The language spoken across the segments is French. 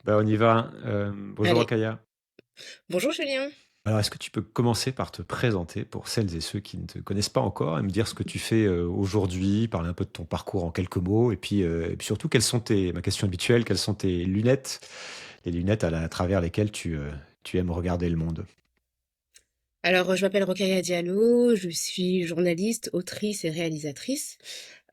Bah, on y va. Bonjour Allez, Rokhaya. bonjour Julien. Alors, est-ce que tu peux commencer par te présenter pour celles et ceux qui ne te connaissent pas encore et me dire ce que tu fais aujourd'hui, parler un peu de ton parcours en quelques mots et puis surtout, ma question habituelle, quelles sont tes lunettes, les lunettes à travers lesquelles tu aimes regarder le monde? Alors, je m'appelle Rokhaya Diallo, je suis journaliste, autrice et réalisatrice.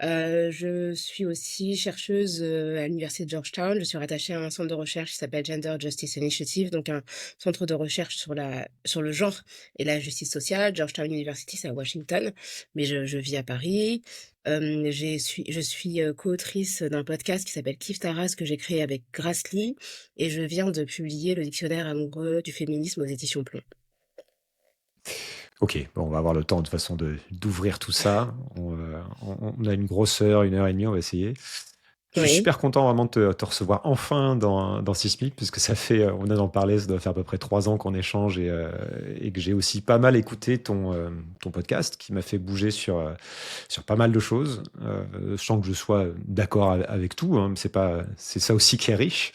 Je suis aussi chercheuse à l'université de Georgetown. Je suis rattachée à un centre de recherche qui s'appelle Gender Justice Initiative, donc un centre de recherche sur le genre et la justice sociale. Georgetown University, c'est à Washington, mais je vis à Paris. Je suis co-autrice d'un podcast qui s'appelle Kif Taras que j'ai créé avec Grace Lee et je viens de publier le dictionnaire amoureux du féminisme aux éditions Plomb. Ok, bon, on va avoir le temps de toute façon d'ouvrir tout ça. On a une grosse heure, une heure et demie, on va essayer. Je suis Oui. super content vraiment de te recevoir enfin dans Sismic, puisque ça fait, on a en parlé, ça doit faire à peu près 3 ans qu'on échange et que j'ai aussi pas mal écouté ton podcast qui m'a fait bouger sur pas mal de choses, sans que je sois d'accord avec tout, hein, mais c'est ça aussi qui est riche.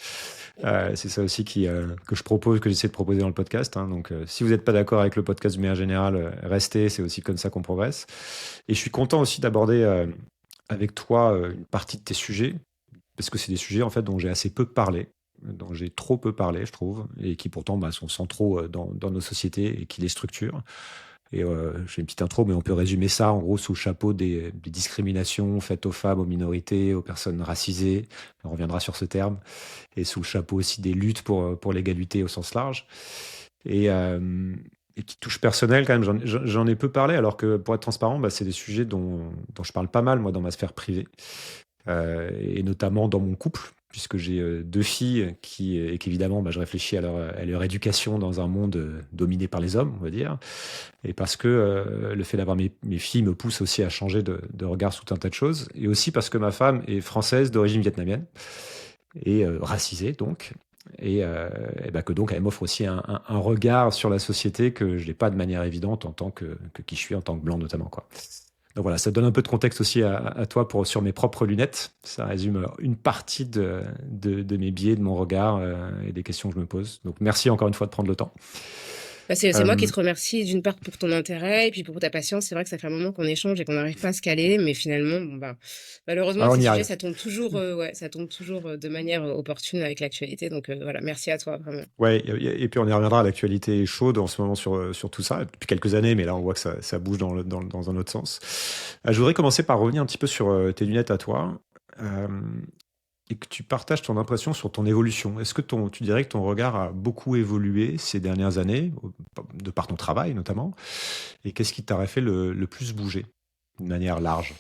C'est ça aussi que je propose, que j'essaie de proposer dans le podcast, hein. Donc, si vous n'êtes pas d'accord avec le podcast du manière générale, restez, c'est aussi comme ça qu'on progresse. Et je suis content aussi d'aborder avec toi une partie de tes sujets parce que c'est des sujets en fait dont j'ai assez peu parlé, dont j'ai trop peu parlé, je trouve, et qui pourtant bah, sont centraux dans nos sociétés et qui les structurent. Et je fais une petite intro, mais on peut résumer ça en gros sous le chapeau des discriminations faites aux femmes, aux minorités, aux personnes racisées. On reviendra sur ce terme. Et sous le chapeau aussi des luttes pour l'égalité au sens large. Et, euh, et petite touche personnelle quand même, j'en ai peu parlé, alors que pour être transparent, bah, c'est des sujets dont je parle pas mal moi dans ma sphère privée. Et notamment dans mon couple, puisque j'ai 2 filles et qu'évidemment, bah, je réfléchis à leur éducation dans un monde dominé par les hommes, on va dire. Et parce que le fait d'avoir mes filles me pousse aussi à changer de regard sur tout un tas de choses. Et aussi parce que ma femme est française d'origine vietnamienne et racisée donc. Et bah, que donc elle m'offre aussi un regard sur la société que je n'ai pas de manière évidente en tant que qui je suis, en tant que blanc notamment, quoi. Donc voilà, ça donne un peu de contexte aussi à toi sur mes propres lunettes. Ça résume une partie de mes biais, de mon regard et des questions que je me pose. Donc merci encore une fois de prendre le temps. Bah, c'est moi qui Euh, te remercie d'une part pour ton intérêt et puis pour ta patience. C'est vrai que ça fait un moment qu'on échange et qu'on n'arrive pas à se caler, mais finalement, bon bah, malheureusement, alors on ces y sujets, arrive. ça tombe toujours, ouais, ça tombe toujours de manière opportune avec l'actualité. Donc voilà, merci à toi, vraiment. Ouais, et puis on y reviendra. L'actualité est chaude en ce moment sur tout ça, depuis quelques années, mais là on voit que ça bouge dans un autre sens. Je voudrais commencer par revenir un petit peu sur tes lunettes à toi. Euh, et que tu partages ton impression sur ton évolution. Est-ce que tu dirais que ton regard a beaucoup évolué ces dernières années, de par ton travail notamment, et qu'est-ce qui t'aurait fait le plus bouger, de manière large?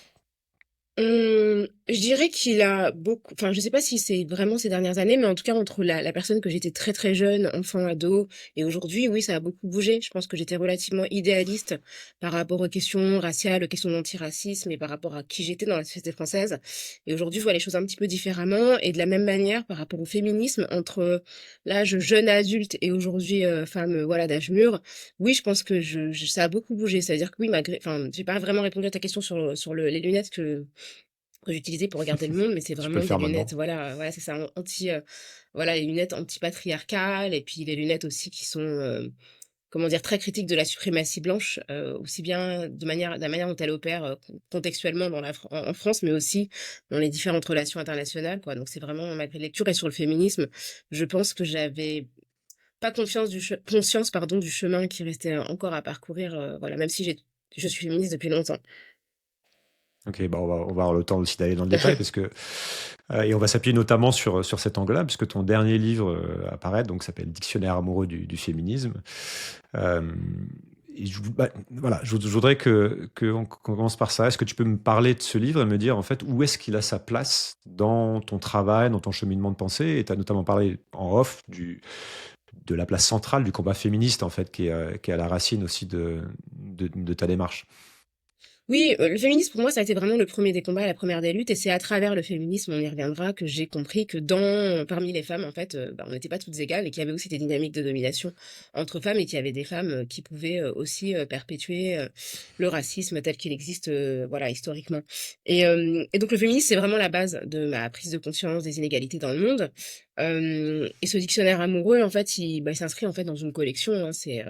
Je dirais qu'il a beaucoup, enfin, je sais pas si c'est vraiment ces dernières années, mais en tout cas, entre la personne que j'étais très très jeune, enfant, ado, et aujourd'hui, oui, ça a beaucoup bougé. Je pense que j'étais relativement idéaliste par rapport aux questions raciales, aux questions d'antiracisme et par rapport à qui j'étais dans la société française. Et aujourd'hui, je vois les choses un petit peu différemment et de la même manière par rapport au féminisme entre l'âge jeune adulte et aujourd'hui, femme, voilà, d'âge mûr. Oui, je pense que ça a beaucoup bougé. C'est-à-dire que oui, malgré, enfin, j'ai pas vraiment répondu à ta question sur les lunettes que j'utilisais pour regarder le monde, mais c'est Tu peux vraiment le des faire lunettes, maintenant. voilà, voilà, c'est ça, voilà, les lunettes anti-patriarcales et puis les lunettes aussi qui sont, comment dire, très critiques de la suprématie blanche, aussi bien de la manière dont elle opère contextuellement en France, mais aussi dans les différentes relations internationales, quoi. Donc c'est vraiment ma grille de lecture. Et sur le féminisme, je pense que j'avais pas conscience, pardon, du chemin qui restait encore à parcourir, voilà, même si je suis féministe depuis longtemps. Ok, bah on va avoir le temps aussi d'aller dans le détail parce que et on va s'appuyer notamment sur cet angle-là, puisque ton dernier livre apparaît, donc s'appelle Dictionnaire amoureux du féminisme. Euh, et voilà, je voudrais qu'on commence par ça. Est-ce que tu peux me parler de ce livre et me dire en fait où est-ce qu'il a sa place dans ton travail, dans ton cheminement de pensée? Et tu as notamment parlé en off de la place centrale du combat féministe en fait, qui est à la racine aussi de ta démarche. Oui, le féminisme pour moi, ça a été vraiment le premier des combats, la première des luttes et c'est à travers le féminisme, on y reviendra, que j'ai compris que parmi les femmes, en fait, bah, on n'était pas toutes égales et qu'il y avait aussi des dynamiques de domination entre femmes et qu'il y avait des femmes, qui pouvaient, aussi, perpétuer, le racisme tel qu'il existe, voilà, historiquement. Et donc le féminisme, c'est vraiment la base de ma prise de conscience des inégalités dans le monde. Et ce dictionnaire amoureux, en fait, il s'inscrit en fait dans une collection. Hein, c'est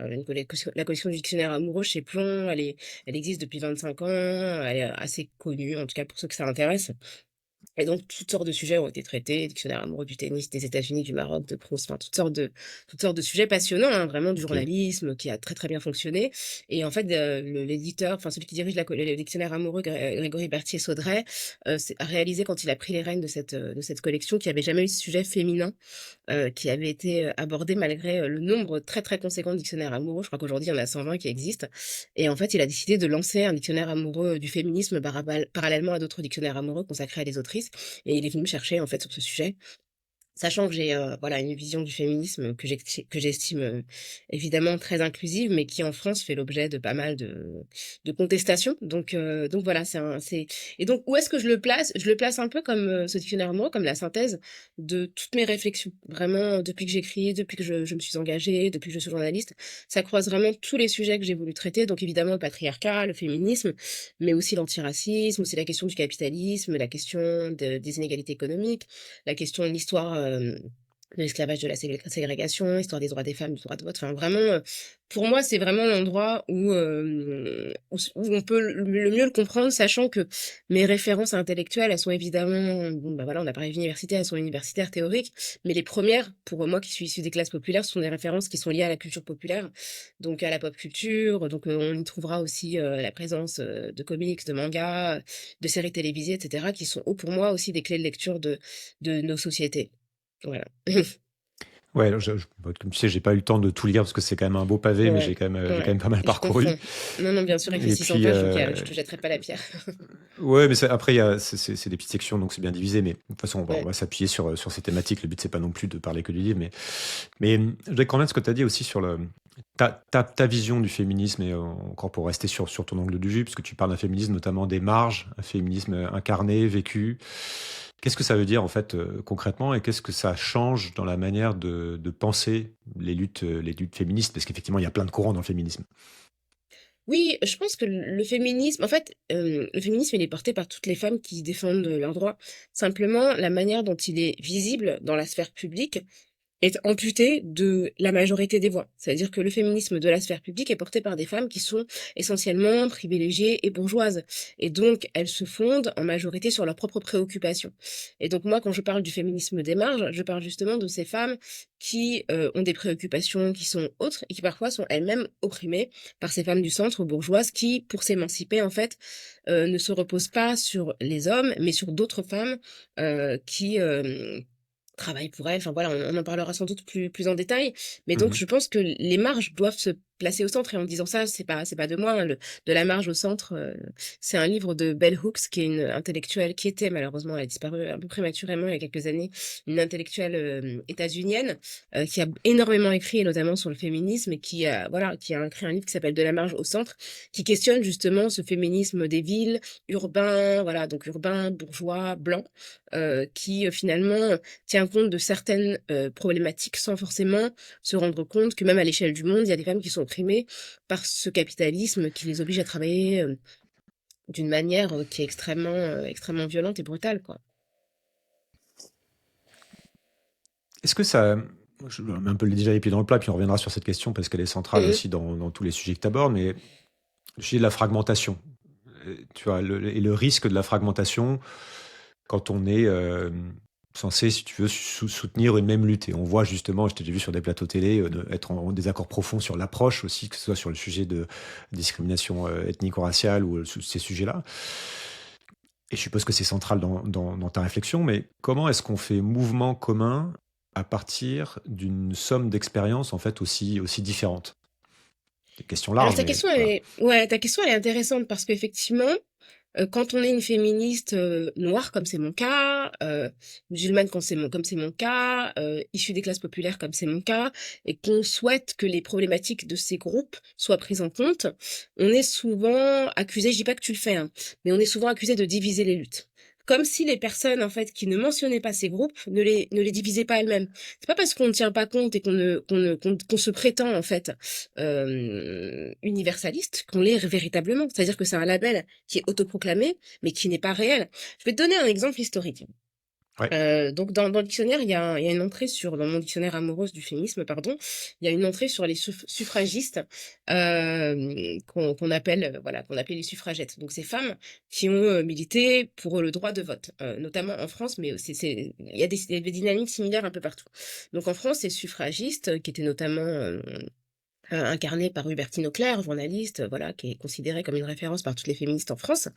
la collection du dictionnaire amoureux chez Plon. Elle existe depuis 25 ans. Elle est assez connue, en tout cas pour ceux que ça intéresse. Et donc, toutes sortes de sujets ont été traités, dictionnaire amoureux du tennis, des États-Unis, du Maroc, de Proust, enfin, toutes sortes de sujets passionnants, hein, vraiment du Ok. journalisme qui a très très bien fonctionné. Et en fait, l'éditeur, enfin celui qui dirige le dictionnaire amoureux, Grégory Berthier-Saudray, a réalisé quand il a pris les rênes de cette collection qu'il n'y avait jamais eu de sujet féminin qui avait été abordé malgré le nombre très très conséquent de dictionnaires amoureux. Je crois qu'aujourd'hui, il y en a 120 qui existent. Et en fait, il a décidé de lancer un dictionnaire amoureux du féminisme parallèlement à d'autres dictionnaires amoureux consacrés à des autrices. Et il est venu me chercher en fait sur ce sujet. Sachant que j'ai voilà une vision du féminisme que j'estime évidemment très inclusive, mais qui en France fait l'objet de pas mal de contestations. Donc voilà, c'est et donc où est-ce que je le place? Je le place un peu comme ce dictionnaire moi, comme la synthèse de toutes mes réflexions. Vraiment depuis que j'écris, depuis que je me suis engagée, depuis que je suis journaliste, ça croise vraiment tous les sujets que j'ai voulu traiter. Donc évidemment le patriarcat, le féminisme, mais aussi l'antiracisme, aussi la question du capitalisme, la question des inégalités économiques, la question de l'histoire de l'esclavage, de la ségrégation, histoire des droits des femmes, du droit de vote. Enfin, vraiment, pour moi, c'est vraiment l'endroit où on peut le mieux le comprendre, sachant que mes références intellectuelles, elles sont évidemment, bon, bah voilà, on a parlé d'université, elles sont universitaires, théoriques, mais les premières, pour moi qui suis issue des classes populaires, ce sont des références qui sont liées à la culture populaire, donc à la pop culture, donc on y trouvera aussi la présence de comics, de mangas, de séries télévisées, etc., qui sont pour moi aussi des clés de lecture de nos sociétés. Voilà. Ouais, comme tu sais, j'ai pas eu le temps de tout lire parce que c'est quand même un beau pavé, mais Ouais, j'ai quand ouais, même pas mal je parcouru. comprends. Non, non, bien sûr, il fait Et 600 puis, pages, donc je te jetterai pas la pierre. ouais, mais après, c'est des petites sections, donc c'est bien divisé. Mais de toute façon, on Ouais. va s'appuyer sur ces thématiques. Le but, c'est pas non plus de parler que du livre. Mais je voudrais quand même ce que tu as dit aussi sur ta vision du féminisme, et encore pour rester sur ton angle du jus, parce que tu parles d'un féminisme notamment des marges, un féminisme incarné, vécu. Qu'est-ce que ça veut dire en fait concrètement, et qu'est-ce que ça change dans la manière de penser les luttes féministes? Parce qu'effectivement, il y a plein de courants dans le féminisme. Oui, je pense que le féminisme, en fait, le féminisme, il est porté par toutes les femmes qui défendent leurs droits. Simplement, la manière dont il est visible dans la sphère publique, est amputé de la majorité des voix. C'est-à-dire que le féminisme de la sphère publique est porté par des femmes qui sont essentiellement privilégiées et bourgeoises. Et donc, elles se fondent en majorité sur leurs propres préoccupations. Et donc, moi, quand je parle du féminisme des marges, je parle justement de ces femmes qui ont des préoccupations qui sont autres et qui parfois sont elles-mêmes opprimées par ces femmes du centre bourgeoises qui, pour s'émanciper, en fait, ne se reposent pas sur les hommes, mais sur d'autres femmes qui travaille pour elle. Enfin voilà, on en parlera sans doute plus en détail. Mais donc, Mhm. je pense que les marges doivent se placer au centre. Et en disant ça, c'est pas de moi, hein, de la marge au centre. C'est un livre de Bell Hooks, qui est une intellectuelle qui était, malheureusement, elle a disparu un peu prématurément il y a quelques années, une intellectuelle états-unienne qui a énormément écrit, et notamment sur le féminisme, et qui a écrit un livre qui s'appelle De la marge au centre, qui questionne justement ce féminisme des villes, urbain, voilà, donc urbain, bourgeois, blanc, qui finalement tient compte de certaines problématiques sans forcément se rendre compte que même à l'échelle du monde, il y a des femmes qui sont opprimées par ce capitalisme qui les oblige à travailler d'une manière qui est extrêmement violente et brutale, quoi. Est-ce que ça, je mets un peu déjà les pieds dans le plat, puis on reviendra sur cette question parce qu'elle est centrale Mhm. aussi dans tous les sujets que tu abordes, mais le sujet de la fragmentation, tu vois, et le risque de la fragmentation quand on est censé, si tu veux, soutenir une même lutte. Et on voit justement, je t'ai déjà vu sur des plateaux télé, être en désaccord profond sur l'approche aussi, que ce soit sur le sujet de discrimination ethnique ou raciale ou ces sujets-là. Et je suppose que c'est central dans ta réflexion, mais comment est-ce qu'on fait mouvement commun à partir d'une somme d'expériences en fait aussi différentes? Des questions Alors larges, mais voilà. ta question elle est intéressante parce qu'effectivement, quand on est une féministe noire, comme c'est mon cas, musulmane comme c'est mon cas, issue des classes populaires comme c'est mon cas, et qu'on souhaite que les problématiques de ces groupes soient prises en compte, on est souvent accusé, je dis pas que tu le fais, hein, mais on est souvent accusé de diviser les luttes. Comme si les personnes en fait qui ne mentionnaient pas ces groupes ne les divisaient pas elles-mêmes. C'est pas parce qu'on ne tient pas compte et qu'on se prétend en fait universaliste qu'on l'est véritablement. C'est-à-dire que c'est un label qui est autoproclamé, mais qui n'est pas réel. Je vais te donner un exemple historique. Ouais. Donc dans le dictionnaire, il y a une entrée dans mon dictionnaire amoureuse du féminisme, pardon, il y a une entrée sur les suffragistes, qu'on appelle, voilà, qu'on appelait les suffragettes. Donc ces femmes qui ont, milité pour le droit de vote, notamment en France, mais il y a des dynamiques similaires un peu partout. Donc en France, ces suffragistes, qui étaient notamment, incarnée par Hubertine Auclair, journaliste, voilà, qui est considérée comme une référence par toutes les féministes en France.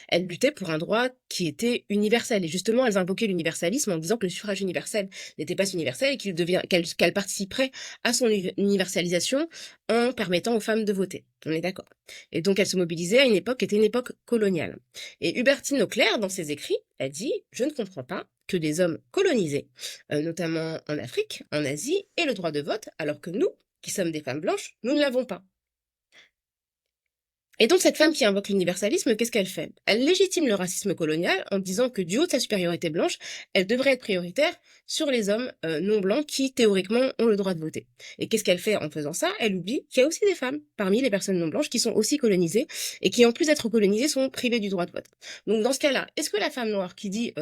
Elles luttaient pour un droit qui était universel. Et justement, elles invoquaient l'universalisme en disant que le suffrage universel n'était pas universel et qu'elle participerait à son universalisation en permettant aux femmes de voter. On est d'accord. Et donc, elles se mobilisaient à une époque qui était une époque coloniale. Et Hubertine Auclair, dans ses écrits, elle dit: je ne comprends pas que des hommes colonisés, notamment en Afrique, en Asie, aient le droit de vote, alors que nous, qui sommes des femmes blanches, nous ne l'avons pas. Et donc cette femme qui invoque l'universalisme, qu'est-ce qu'elle fait? Elle légitime le racisme colonial en disant que du haut de sa supériorité blanche, elle devrait être prioritaire sur les hommes non blancs qui théoriquement ont le droit de voter. Et qu'est-ce qu'elle fait en faisant ça? Elle oublie qu'il y a aussi des femmes parmi les personnes non blanches qui sont aussi colonisées et qui en plus d'être colonisées sont privées du droit de vote. Donc dans ce cas-là, est-ce que la femme noire qui dit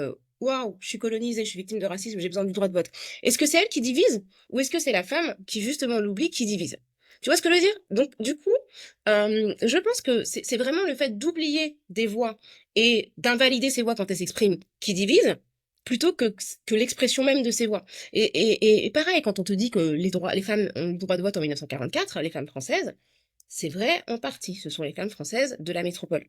waouh, je suis colonisée, je suis victime de racisme, j'ai besoin du droit de vote. Est-ce que c'est elle qui divise ou est-ce que c'est la femme qui justement l'oublie qui divise? Tu vois ce que je veux dire? Donc du coup, je pense que c'est vraiment le fait d'oublier des voix et d'invalider ces voix quand elles s'expriment qui divise, plutôt que l'expression même de ces voix. Et pareil, quand on te dit que les femmes ont le droit de vote en 1944, les femmes françaises, c'est vrai en partie. Ce sont les femmes françaises de la métropole.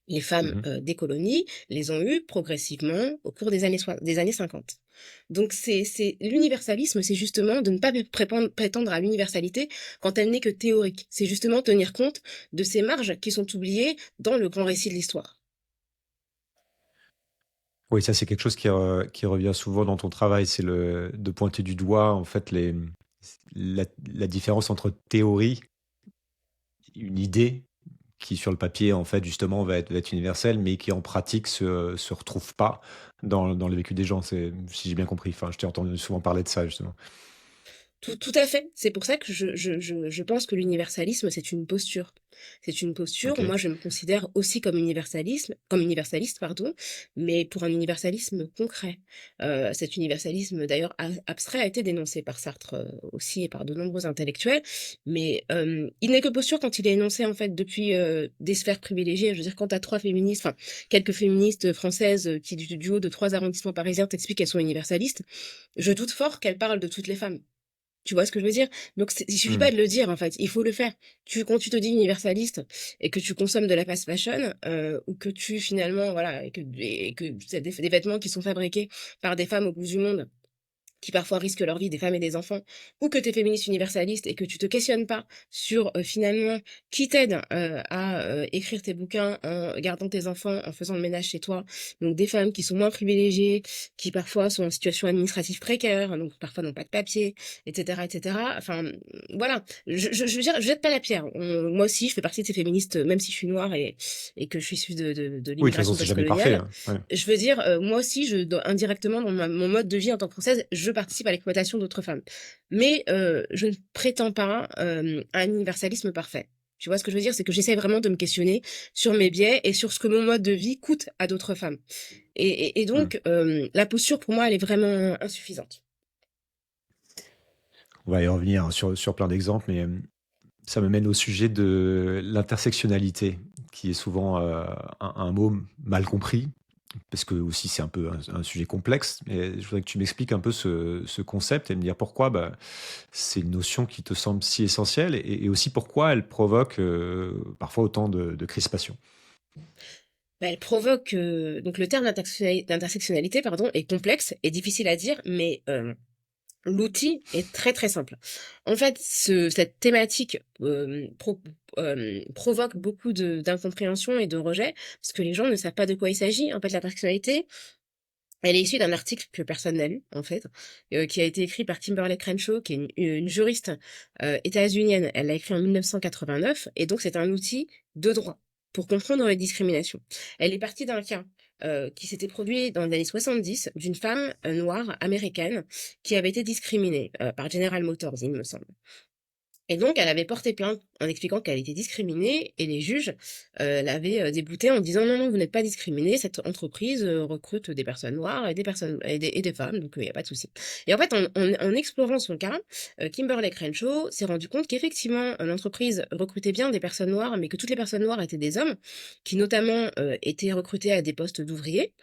Les femmes Mhm. des colonies les ont eues progressivement au cours des années 50. Donc l'universalisme, c'est justement de ne pas prétendre à l'universalité quand elle n'est que théorique. C'est justement tenir compte de ces marges qui sont oubliées dans le grand récit de l'histoire. Oui, ça, c'est quelque chose qui revient souvent dans ton travail, c'est de pointer du doigt, en fait, la différence entre théorie, une idée qui, sur le papier, en fait, justement, va être universelle, mais qui, en pratique, se retrouve pas dans le vécu des gens. Si j'ai bien compris. Enfin, je t'ai entendu souvent parler de ça, justement. Tout à fait. C'est pour ça que je pense que l'universalisme, c'est une posture. C'est une posture. Ok. Moi, je me considère aussi comme universaliste, pardon, mais pour un universalisme concret. Cet universalisme, d'ailleurs, abstrait, a été dénoncé par Sartre aussi et par de nombreux intellectuels, mais il n'est que posture quand il est énoncé, en fait, depuis des sphères privilégiées. Je veux dire, quand tu as trois féministes, enfin, quelques féministes françaises qui, du haut de trois arrondissements parisiens, t'expliquent qu'elles sont universalistes, je doute fort qu'elles parlent de toutes les femmes. Tu vois ce que je veux dire? Donc il suffit pas Hmm. de le dire, en fait, il faut le faire. Quand tu te dis universaliste et que tu consommes de la fast fashion, ou que tu finalement voilà et que c'est des vêtements qui sont fabriqués par des femmes au bout du monde qui parfois risquent leur vie, des femmes et des enfants, ou que tu es féministe universaliste et que tu te questionnes pas sur finalement qui t'aide à écrire tes bouquins en gardant tes enfants, en faisant le ménage chez toi. Donc des femmes qui sont moins privilégiées, qui parfois sont en situation administrative précaire, donc parfois n'ont pas de papier, etc., etc. Enfin voilà, je veux dire, je jette pas la pierre. Moi aussi, je fais partie de ces féministes, même si je suis noire et que je suis issue de Oui, de toute façon, l'immigration c'est jamais parfait, postcoloniale. hein. Ouais. Je veux dire, moi aussi, indirectement, dans mon mode de vie en tant que Française, je participe à l'exploitation d'autres femmes. Mais je ne prétends pas à un universalisme parfait. Tu vois ce que je veux dire? C'est que j'essaie vraiment de me questionner sur mes biais et sur ce que mon mode de vie coûte à d'autres femmes. Et Hmm. donc, la posture, pour moi, elle est vraiment insuffisante. On va y revenir sur plein d'exemples, mais ça me mène au sujet de l'intersectionnalité, qui est souvent un mot mal compris, parce que aussi c'est un peu un sujet complexe. Mais je voudrais que tu m'expliques un peu ce concept et me dire pourquoi c'est une notion qui te semble si essentielle et aussi pourquoi elle provoque parfois autant de crispation. Bah, elle provoque donc le terme d'intersectionnalité, pardon, est complexe et difficile à dire, mais l'outil est très très simple. En fait, cette thématique provoque beaucoup d'incompréhension et de rejet parce que les gens ne savent pas de quoi il s'agit. En fait, la personnalité, elle est issue d'un article que personne n'a lu, en fait, qui a été écrit par Kimberly Crenshaw, qui est une juriste états-unienne. Elle l'a écrit en 1989, et donc c'est un outil de droit pour comprendre les discriminations. Elle est partie d'un cas qui s'était produit dans les années 70 d'une femme noire américaine qui avait été discriminée par General Motors, il me semble. Et donc, elle avait porté plainte en expliquant qu'elle était discriminée et les juges l'avaient déboutée en disant non, non, vous n'êtes pas discriminée, cette entreprise recrute des personnes noires et des personnes et des femmes, donc il n'y a pas de souci. Et en fait, en explorant son cas, Kimberly Crenshaw s'est rendu compte qu'effectivement, l'entreprise recrutait bien des personnes noires, mais que toutes les personnes noires étaient des hommes, qui notamment étaient recrutés à des postes d'ouvriers.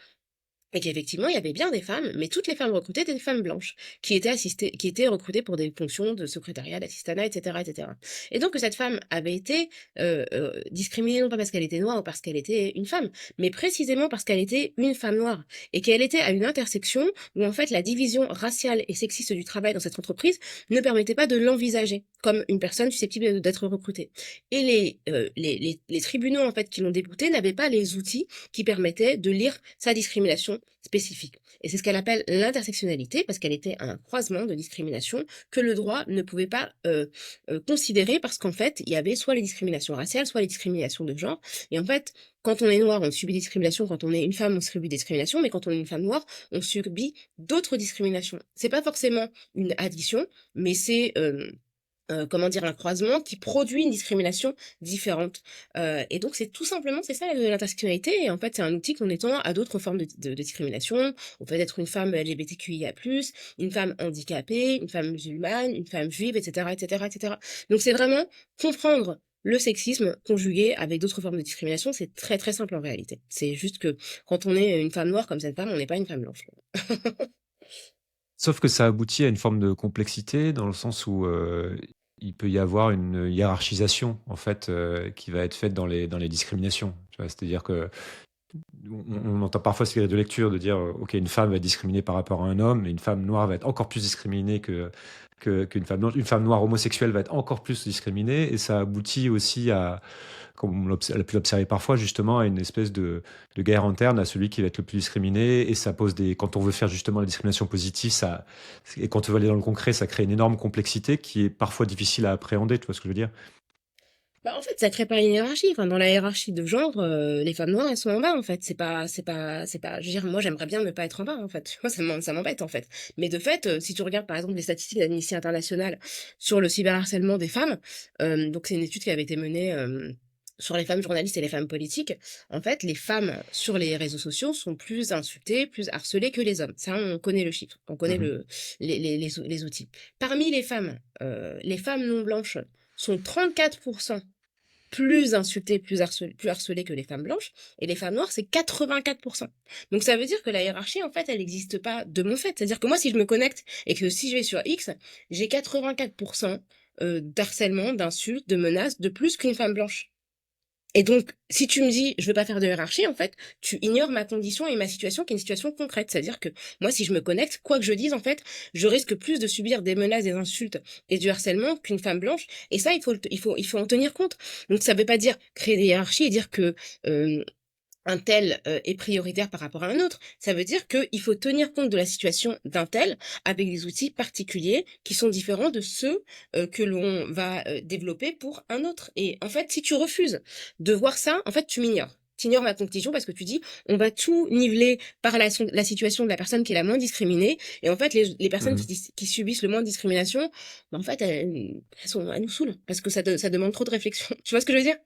Et qu'effectivement, il y avait bien des femmes, mais toutes les femmes recrutées étaient des femmes blanches, qui étaient recrutées pour des fonctions de secrétariat, d'assistanat, etc., etc. Et donc, que cette femme avait été discriminée non pas parce qu'elle était noire ou parce qu'elle était une femme, mais précisément parce qu'elle était une femme noire. Et qu'elle était à une intersection où, en fait, la division raciale et sexiste du travail dans cette entreprise ne permettait pas de l'envisager comme une personne susceptible d'être recrutée. Et les tribunaux, en fait, qui l'ont déboutée n'avaient pas les outils qui permettait de lire sa discrimination spécifique. Et c'est ce qu'elle appelle l'intersectionnalité, parce qu'elle était un croisement de discrimination que le droit ne pouvait pas considérer, parce qu'en fait, il y avait soit les discriminations raciales, soit les discriminations de genre. Et en fait, quand on est noir, on subit des discriminations. Quand on est une femme, on subit des discriminations. Mais quand on est une femme noire, on subit d'autres discriminations. C'est pas forcément une addition, mais c'est comment dire, un croisement qui produit une discrimination différente. Et donc, c'est tout simplement, c'est ça l'intersectionnalité. Et en fait, c'est un outil qu'on étend à d'autres formes de discrimination. On peut être une femme LGBTQIA+, une femme handicapée, une femme musulmane, une femme juive, etc., etc., etc. Donc, c'est vraiment comprendre le sexisme conjugué avec d'autres formes de discrimination. C'est très, très simple en réalité. C'est juste que quand on est une femme noire comme cette femme, on n'est pas une femme blanche. Sauf que ça aboutit à une forme de complexité dans le sens où il peut y avoir une hiérarchisation en fait qui va être faite dans les discriminations. Tu vois, c'est-à-dire que on entend parfois ces grilles de lecture de dire ok, une femme va être discriminée par rapport à un homme, et une femme noire va être encore plus discriminée qu'une femme blanche. Une femme noire homosexuelle va être encore plus discriminée, et ça aboutit aussi à, comme on l'a pu l'observer parfois, justement, à une espèce de guerre interne à celui qui va être le plus discriminé. Et ça pose des. Quand on veut faire justement la discrimination positive, et quand on veut aller dans le concret, ça crée une énorme complexité qui est parfois difficile à appréhender. Tu vois ce que je veux dire? Bah, en fait, ça crée pas une hiérarchie. Enfin, dans la hiérarchie de genre, les femmes noires, elles sont en bas, en fait. Je veux dire, moi, j'aimerais bien ne pas être en bas, en fait. Moi, ça m'embête, en fait. Mais de fait, si tu regardes, par exemple, les statistiques d'Amnesty International sur le cyberharcèlement des femmes, donc c'est une étude qui avait été menée, sur les femmes journalistes et les femmes politiques. En fait, les femmes sur les réseaux sociaux sont plus insultées, plus harcelées que les hommes. Ça, on connaît le chiffre. On connaît Mhm. les outils. Parmi les femmes non blanches sont 34% plus insultées, plus harcelées que les femmes blanches, et les femmes noires, c'est 84%. Donc ça veut dire que la hiérarchie, en fait, elle n'existe pas de mon fait. C'est-à-dire que moi, si je me connecte et que si je vais sur X, j'ai 84% d'harcèlement, d'insultes, de menaces de plus qu'une femme blanche. Et donc, si tu me dis, je veux pas faire de hiérarchie, en fait, tu ignores ma condition et ma situation qui est une situation concrète. C'est-à-dire que moi, si je me connecte, quoi que je dise, en fait, je risque plus de subir des menaces, des insultes et du harcèlement qu'une femme blanche. Et ça, il faut en tenir compte. Donc, ça veut pas dire créer des hiérarchies et dire que un tel est prioritaire par rapport à un autre. Ça veut dire qu'il faut tenir compte de la situation d'un tel avec des outils particuliers qui sont différents de ceux que l'on va développer pour un autre. Et en fait, si tu refuses de voir ça, en fait, tu m'ignores. Tu ignores ma conclusion parce que tu dis on va tout niveler par la situation de la personne qui est la moins discriminée. Et en fait, les personnes Mhm. qui subissent le moins de discrimination, bah, en fait, elles nous saoulent parce que ça demande trop de réflexion. Tu vois ce que je veux dire?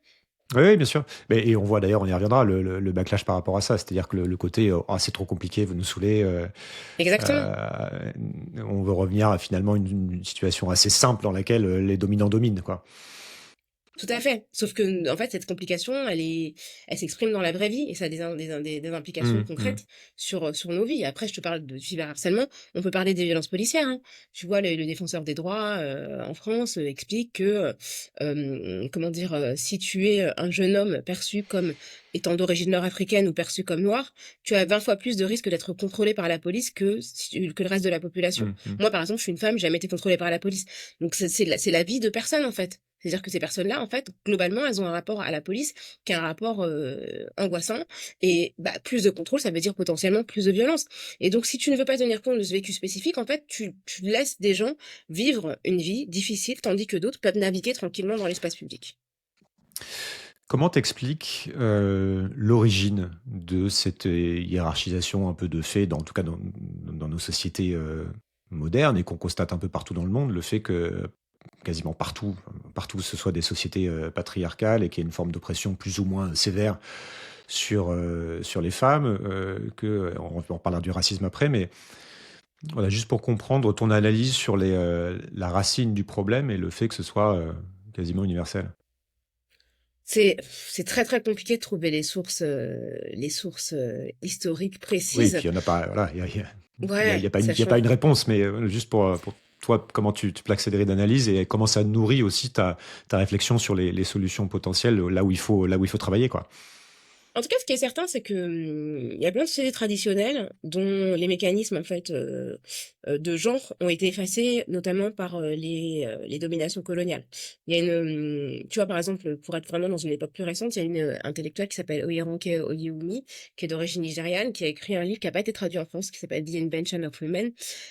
Oui, oui, bien sûr. Et on voit d'ailleurs, on y reviendra, le backlash par rapport à ça. C'est-à-dire que le côté ah, c'est trop compliqué, vous nous saoulez. Exactement. Euh, on veut revenir à finalement une situation assez simple dans laquelle les dominants dominent, quoi. Tout à fait. Sauf que, en fait, cette complication, elle s'exprime dans la vraie vie et ça a des implications Mhm, mhm, concrètes sur nos vies. Après, je te parle de cyberharcèlement. On peut parler des violences policières, hein. Tu vois, le défenseur des droits, en France, explique que, comment dire, si tu es un jeune homme perçu comme étant d'origine nord-africaine ou perçu comme noir, tu as 20 fois plus de risques d'être contrôlé par la police que le reste de la population. mhm, mhm. Moi, par exemple, je suis une femme, j'ai jamais été contrôlée par la police. Donc, c'est la vie de personne, en fait. C'est-à-dire que ces personnes-là, en fait, globalement, elles ont un rapport à la police qui est un rapport angoissant. Et bah, plus de contrôle, ça veut dire potentiellement plus de violence. Et donc, si tu ne veux pas tenir compte de ce vécu spécifique, en fait, tu laisses des gens vivre une vie difficile, tandis que d'autres peuvent naviguer tranquillement dans l'espace public. Comment t'expliques l'origine de cette hiérarchisation un peu de fait, en tout cas dans nos sociétés modernes et qu'on constate un peu partout dans le monde, le fait que quasiment partout, partout où ce soit des sociétés patriarcales et qu'il y ait une forme d'oppression plus ou moins sévère sur les femmes, on parlera du racisme après, mais voilà, juste pour comprendre ton analyse sur la racine du problème et le fait que ce soit quasiment universel. C'est très très compliqué de trouver les sources historiques Oui, précises. puis il n'y en a pas, voilà, il y Ouais, a pas une, il y a sachant pas une réponse, mais juste pour toi, comment tu plaques ces grilles d'analyse et comment ça nourrit aussi ta réflexion sur les solutions potentielles là où il faut travailler, quoi. En tout cas, ce qui est certain, c'est que il y a plein de sociétés traditionnelles dont les mécanismes en fait de genre ont été effacés, notamment par les dominations coloniales. Il y a tu vois par exemple, pour être vraiment dans une époque plus récente, il y a une intellectuelle qui s'appelle Oyeronke Oyewumi, qui est d'origine nigériane, qui a écrit un livre qui n'a pas été traduit en France, qui s'appelle The Invention of Women.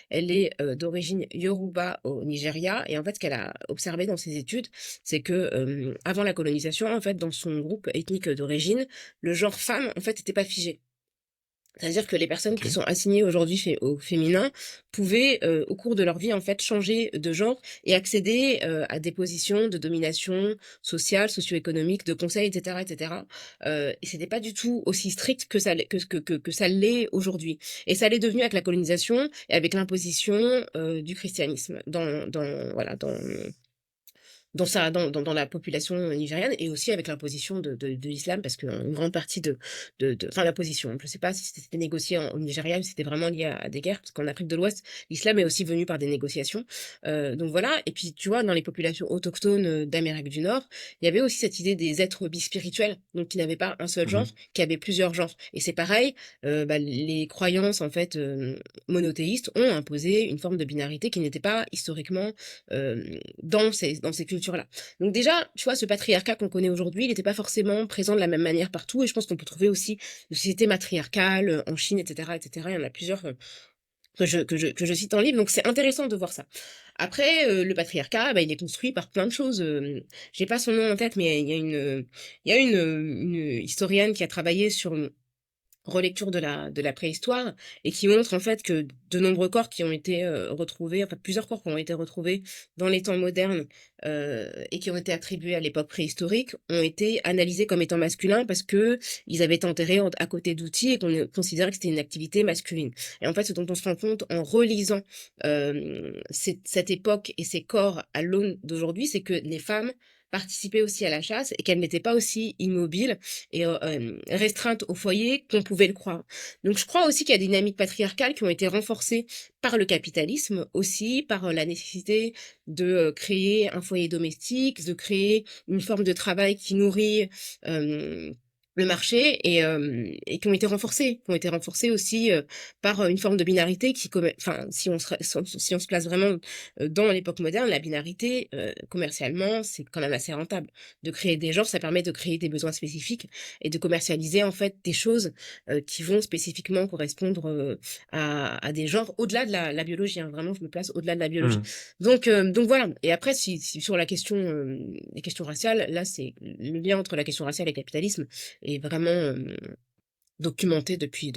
Elle est d'origine Yoruba au Nigeria, et en fait, ce qu'elle a observé dans ses études, c'est que avant la colonisation, en fait, dans son groupe ethnique d'origine, le genre femme, en fait, n'était pas figé. C'est-à-dire que les personnes Ok. qui sont assignées aujourd'hui au féminin pouvaient, au cours de leur vie, en fait, changer de genre et accéder à des positions de domination sociale, socio-économique, de conseil, etc., etc. Et c'était pas du tout aussi strict que ça, que ça l'est aujourd'hui. Et ça l'est devenu avec la colonisation et avec l'imposition du christianisme voilà, dans la population nigériane et aussi avec l'imposition de l'islam parce qu'une grande partie enfin l'imposition, je sais pas si c'était négocié au Nigeria ou si c'était vraiment lié à des guerres parce qu'en Afrique de l'Ouest, l'islam est aussi venu par des négociations. Donc voilà, et puis tu vois, dans les populations autochtones d'Amérique du Nord, il y avait aussi cette idée des êtres bispirituels, donc qui n'avaient pas un seul genre, Mhm. qui avaient plusieurs genres. Et c'est pareil, les croyances en fait monothéistes ont imposé une forme de binarité qui n'était pas historiquement dans ces cultures-là. Donc déjà, tu vois, ce patriarcat qu'on connaît aujourd'hui, il n'était pas forcément présent de la même manière partout, et je pense qu'on peut trouver aussi des sociétés matriarcales en Chine, etc., etc. Il y en a plusieurs que je cite en livre, donc c'est intéressant de voir ça. Après, le patriarcat, bah, il est construit par plein de choses. J'ai pas son nom en tête, mais il y a une historienne qui a travaillé sur relecture de la préhistoire et qui montre en fait que de nombreux corps qui ont été retrouvés, enfin plusieurs corps qui ont été retrouvés dans les temps modernes et qui ont été attribués à l'époque préhistorique ont été analysés comme étant masculins parce que ils avaient été enterrés à côté d'outils et qu'on considérait que c'était une activité masculine. Et en fait, ce dont on se rend compte en relisant cette époque et ces corps à l'aune d'aujourd'hui, c'est que les femmes participaient aussi à la chasse et qu'elles n'étaient pas aussi immobiles et restreinte au foyer qu'on pouvait le croire. Donc je crois aussi qu'il y a des dynamiques patriarcales qui ont été renforcées par le capitalisme aussi, par la nécessité de créer un foyer domestique, de créer une forme de travail qui nourrit le marché et qui ont été renforcés aussi par une forme de binarité enfin, si on se place vraiment dans l'époque moderne, la binarité commercialement, c'est quand même assez rentable. De créer des genres, ça permet de créer des besoins spécifiques et de commercialiser en fait des choses qui vont spécifiquement correspondre à des genres au-delà de la biologie. Hein. Vraiment, je me place au-delà de la biologie. Mhm. Donc voilà. Et après, si sur la question, les questions raciales, là, c'est le lien entre la question raciale et le capitalisme est vraiment documenté depuis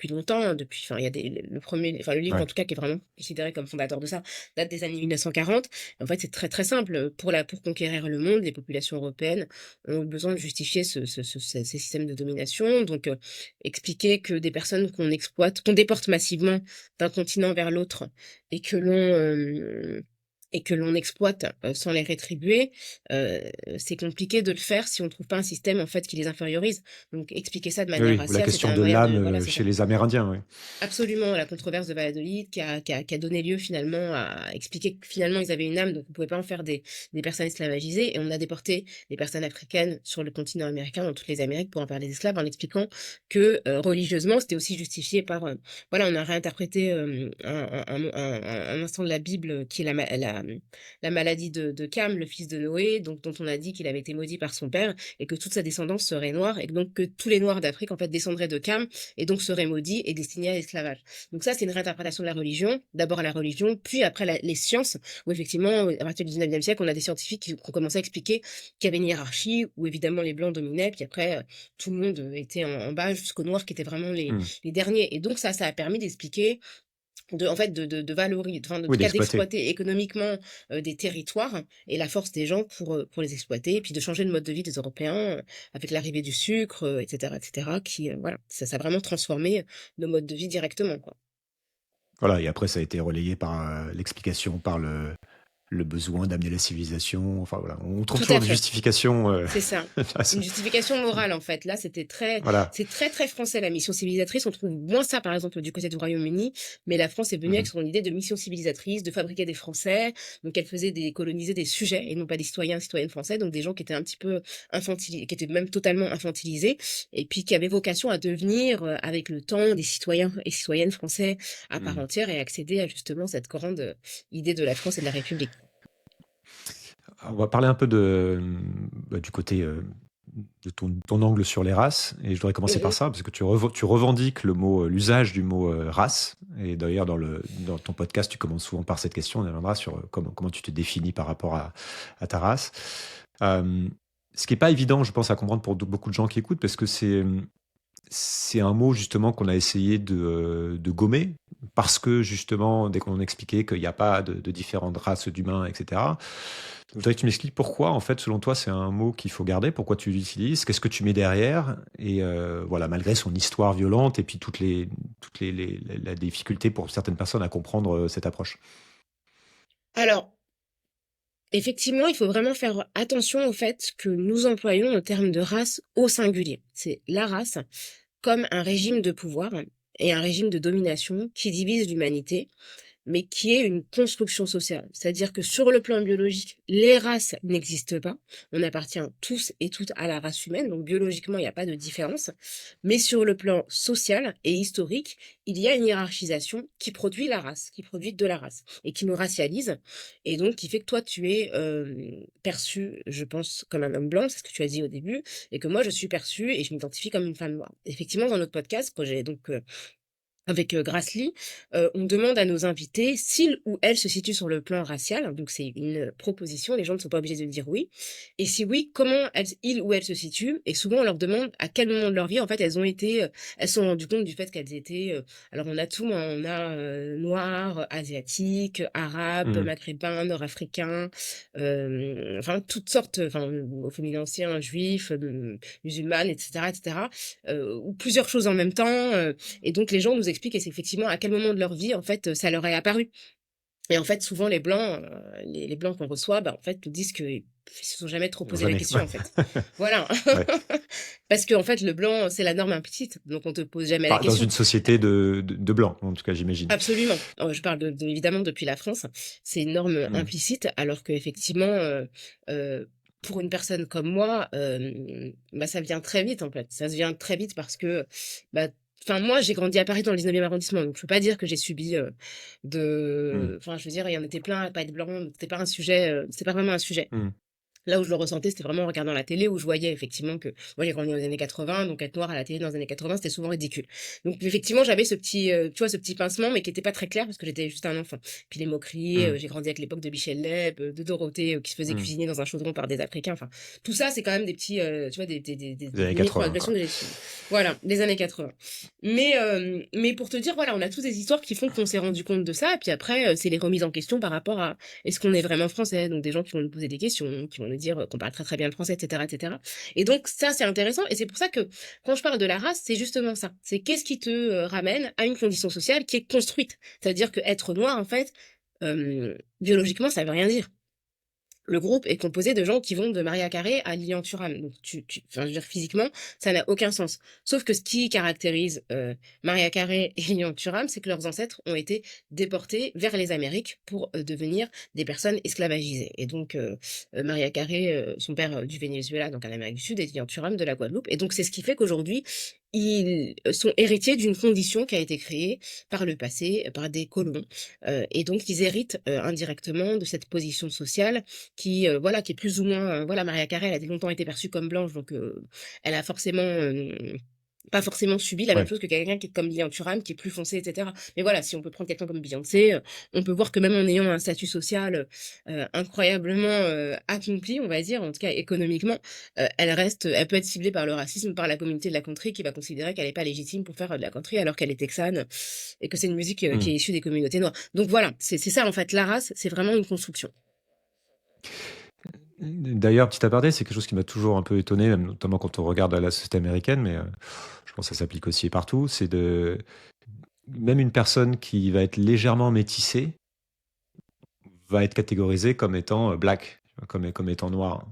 longtemps. Hein, enfin, il y a le premier, enfin, le livre en Ouais. tout cas qui est vraiment considéré comme fondateur de ça, date des années 1940. En fait, c'est très très simple. Pour conquérir le monde, les populations européennes ont eu besoin de justifier ces systèmes de domination. Donc, expliquer que des personnes qu'on exploite, qu'on déporte massivement d'un continent vers l'autre et que l'on exploite sans les rétribuer, euh, c'est compliqué de le faire si on trouve pas un système en fait qui les infériorise. Donc expliquer ça de Oui, manière oui, ou la raciale, c'était question un de moyen l'âme de voilà, c'est chez ça. les Amérindiens, oui. Absolument, la controverse de Valladolid qui a donné lieu finalement à expliquer que finalement ils avaient une âme, donc on pouvait pas en faire des personnes esclavagisées, et on a déporté des personnes africaines sur le continent américain, dans toutes les Amériques, pour en faire des esclaves, en expliquant que religieusement c'était aussi justifié par, voilà, on a réinterprété un instant de la Bible qui est la maladie de Cam, le fils de Noé, donc dont on a dit qu'il avait été maudit par son père, et que toute sa descendance serait noire, et donc que tous les Noirs d'Afrique en fait descendraient de Cam, et donc serait maudit et destiné à l'esclavage. Donc ça, c'est une réinterprétation de la religion, d'abord la religion, puis après les sciences, où effectivement, à partir du 19e siècle, on a des scientifiques qui ont commencé à expliquer qu'il y avait une hiérarchie, où évidemment les blancs dominaient, puis après, tout le monde était en bas jusqu'aux noirs qui étaient vraiment Mhm. les derniers. Et donc ça a permis d'expliquer en fait, de valoriser, enfin, en Oui, tout cas, d'exploiter. d'exploiter économiquement, des territoires et la force des gens pour les exploiter et puis de changer le mode de vie des Européens, avec l'arrivée du sucre, et cetera, qui, voilà, ça a vraiment transformé, nos modes de vie directement, quoi. Voilà et après ça a été relayé par, l'explication, par le besoin d'amener la civilisation, enfin voilà, on trouve Tout toujours à des fait. justifications, C'est ça. à Une ça. justification morale, en fait. Là, Voilà. c'est très, très français, la mission civilisatrice. On trouve moins ça, par exemple, du côté du Royaume-Uni, mais la France est venue avec Mmh. son idée de mission civilisatrice, de fabriquer des Français. Donc, elle faisait coloniser des sujets et non pas des citoyens, citoyennes français. Donc, des gens qui étaient un petit peu infantilisés, qui étaient même totalement infantilisés et puis qui avaient vocation à devenir, avec le temps, des citoyens et citoyennes français à part Mmh. entière et accéder à justement cette grande, idée de la France et de la République. On va parler un peu de, du côté, de ton angle sur les races et je voudrais commencer par Mmh. ça parce que tu revendiques le mot, l'usage du mot, race et d'ailleurs dans ton podcast, tu commences souvent par cette question, on y reviendra sur, comment tu te définis par rapport à ta race. Hem, Ce qui est pas évident, je pense, à comprendre pour beaucoup de gens qui écoutent parce que c'est un mot justement qu'on a essayé de gommer parce que justement, dès qu'on expliquait qu'il y a pas de différentes races d'humains et cetera. Je voudrais que tu m'expliques pourquoi, en fait, selon toi, c'est un mot qu'il faut garder, pourquoi tu l'utilises, qu'est-ce que tu mets derrière et voilà, malgré son histoire violente et puis toutes les la difficulté pour certaines personnes à comprendre, cette approche. Alors, effectivement, il faut vraiment faire attention au fait que nous employons le terme de race au singulier. C'est la race comme un régime de pouvoir et un régime de domination qui divise l'humanité mais qui est une construction sociale. C'est-à-dire que sur le plan biologique, les races n'existent pas. On appartient tous et toutes à la race humaine, donc biologiquement, il n'y a pas de différence. Mais sur le plan social et historique, il y a une hiérarchisation qui produit la race, qui produit de la race, et qui nous racialise, et donc qui fait que toi, tu es perçu, je pense, comme un homme blanc, c'est ce que tu as dit au début, et que moi, je suis perçue et je m'identifie comme une femme noire. Effectivement, dans notre podcast, quand j'ai donc avec, Grassley, on demande à nos invités s'ils ou elles se situent sur le plan racial, donc c'est une proposition, les gens ne sont pas obligés de dire oui et si oui, comment ils ou elles se situent et souvent on leur demande à quel moment de leur vie, en fait, elles se sont rendues compte du fait qu'elles étaient, alors on a tout, hein, on a, noirs, asiatiques, arabes, Mmh. maghrébins, nord-africains, enfin toutes sortes, enfin, au féminin ancien, juifs, musulmanes et cetera, ou plusieurs choses en même temps, et donc les gens nous expliquent et c'est effectivement à quel moment de leur vie, en fait, ça leur est apparu. Et en fait, souvent les blancs, les blancs qu'on reçoit, bah, en fait, nous disent qu'ils se sont jamais trop posé la Jamais, question, ouais. en fait. Voilà. Ouais. Parce qu'en fait, le blanc, c'est la norme implicite, donc on te pose jamais la Enfin, dans question. une société de blancs, en tout cas, j'imagine. Absolument. Je parle évidemment depuis la France, c'est une norme Mmh. implicite alors qu'effectivement, pour une personne comme moi, bah, ça vient très vite, en fait. Ça se vient très vite parce que, bah, enfin, moi, j'ai grandi à Paris dans le 19e arrondissement, donc je peux pas dire que j'ai subi, Mmh. enfin, je veux dire, il y en était plein à pas être blanc, donc c'était pas un sujet, c'était pas vraiment un sujet. Mmh. Là où je le ressentais, c'était vraiment en regardant la télé, où je voyais effectivement que moi j'ai grandi dans les années 80, donc être noir à la télé dans les années 80, c'était souvent ridicule. Donc effectivement, j'avais ce petit, tu vois, ce petit pincement, mais qui était pas très clair parce que j'étais juste un enfant. Puis les moqueries, Mmh. j'ai grandi avec l'époque de Michel Leb, de Dorothée, qui se faisait Mmh. cuisiner dans un chaudron par des Africains. Enfin, tout ça, c'est quand même des petits, tu vois, Des années des 80, micro-agressions quoi. voilà, des années 80. Mais pour te dire, voilà, on a tous des histoires qui font qu'on s'est rendu compte de ça, et puis après, c'est les remises en question par rapport à est-ce qu'on est vraiment français? Donc des gens qui vont nous poser des questions, qui vont nous dire qu'on parle très très bien le français, etc., etc. Et donc ça, c'est intéressant. Et c'est pour ça que quand je parle de la race, c'est justement ça. C'est qu'est-ce qui te ramène à une condition sociale qui est construite. C'est-à-dire que être noir, en fait, biologiquement, ça veut rien dire. Le groupe est composé de gens qui vont de Maria Carré à Lilian Thuram. Donc, enfin, je veux dire, physiquement, ça n'a aucun sens. Sauf que ce qui caractérise Maria Carré et Lilian Thuram, c'est que leurs ancêtres ont été déportés vers les Amériques pour devenir des personnes esclavagisées. Et donc, Maria Carré, son père du Venezuela, donc en Amérique du Sud, et Lilian Thuram de la Guadeloupe. Et donc, c'est ce qui fait qu'aujourd'hui, ils sont héritiers d'une condition qui a été créée par le passé, par des colons. Et donc, ils héritent indirectement de cette position sociale qui, voilà, qui est plus ou moins, voilà, Maria Carré, elle a longtemps été perçue comme blanche, donc elle a forcément, pas forcément subi la même Ouais. chose que quelqu'un qui est comme Lilian Thuram, qui est plus foncé, etc. Mais voilà, si on peut prendre quelqu'un comme Beyoncé, on peut voir que même en ayant un statut social incroyablement accompli, on va dire, en tout cas économiquement, elle peut être ciblée par le racisme, par la communauté de la country qui va considérer qu'elle n'est pas légitime pour faire de la country alors qu'elle est texane et que c'est une musique qui Mm. est issue des communautés noires. Donc voilà, c'est ça en fait, la race, c'est vraiment une construction. D'ailleurs, petit aparté, c'est quelque chose qui m'a toujours un peu étonné, même notamment quand on regarde la société américaine, mais je pense que ça s'applique aussi partout. C'est de même une personne qui va être légèrement métissée va être catégorisée comme étant black, comme étant noire.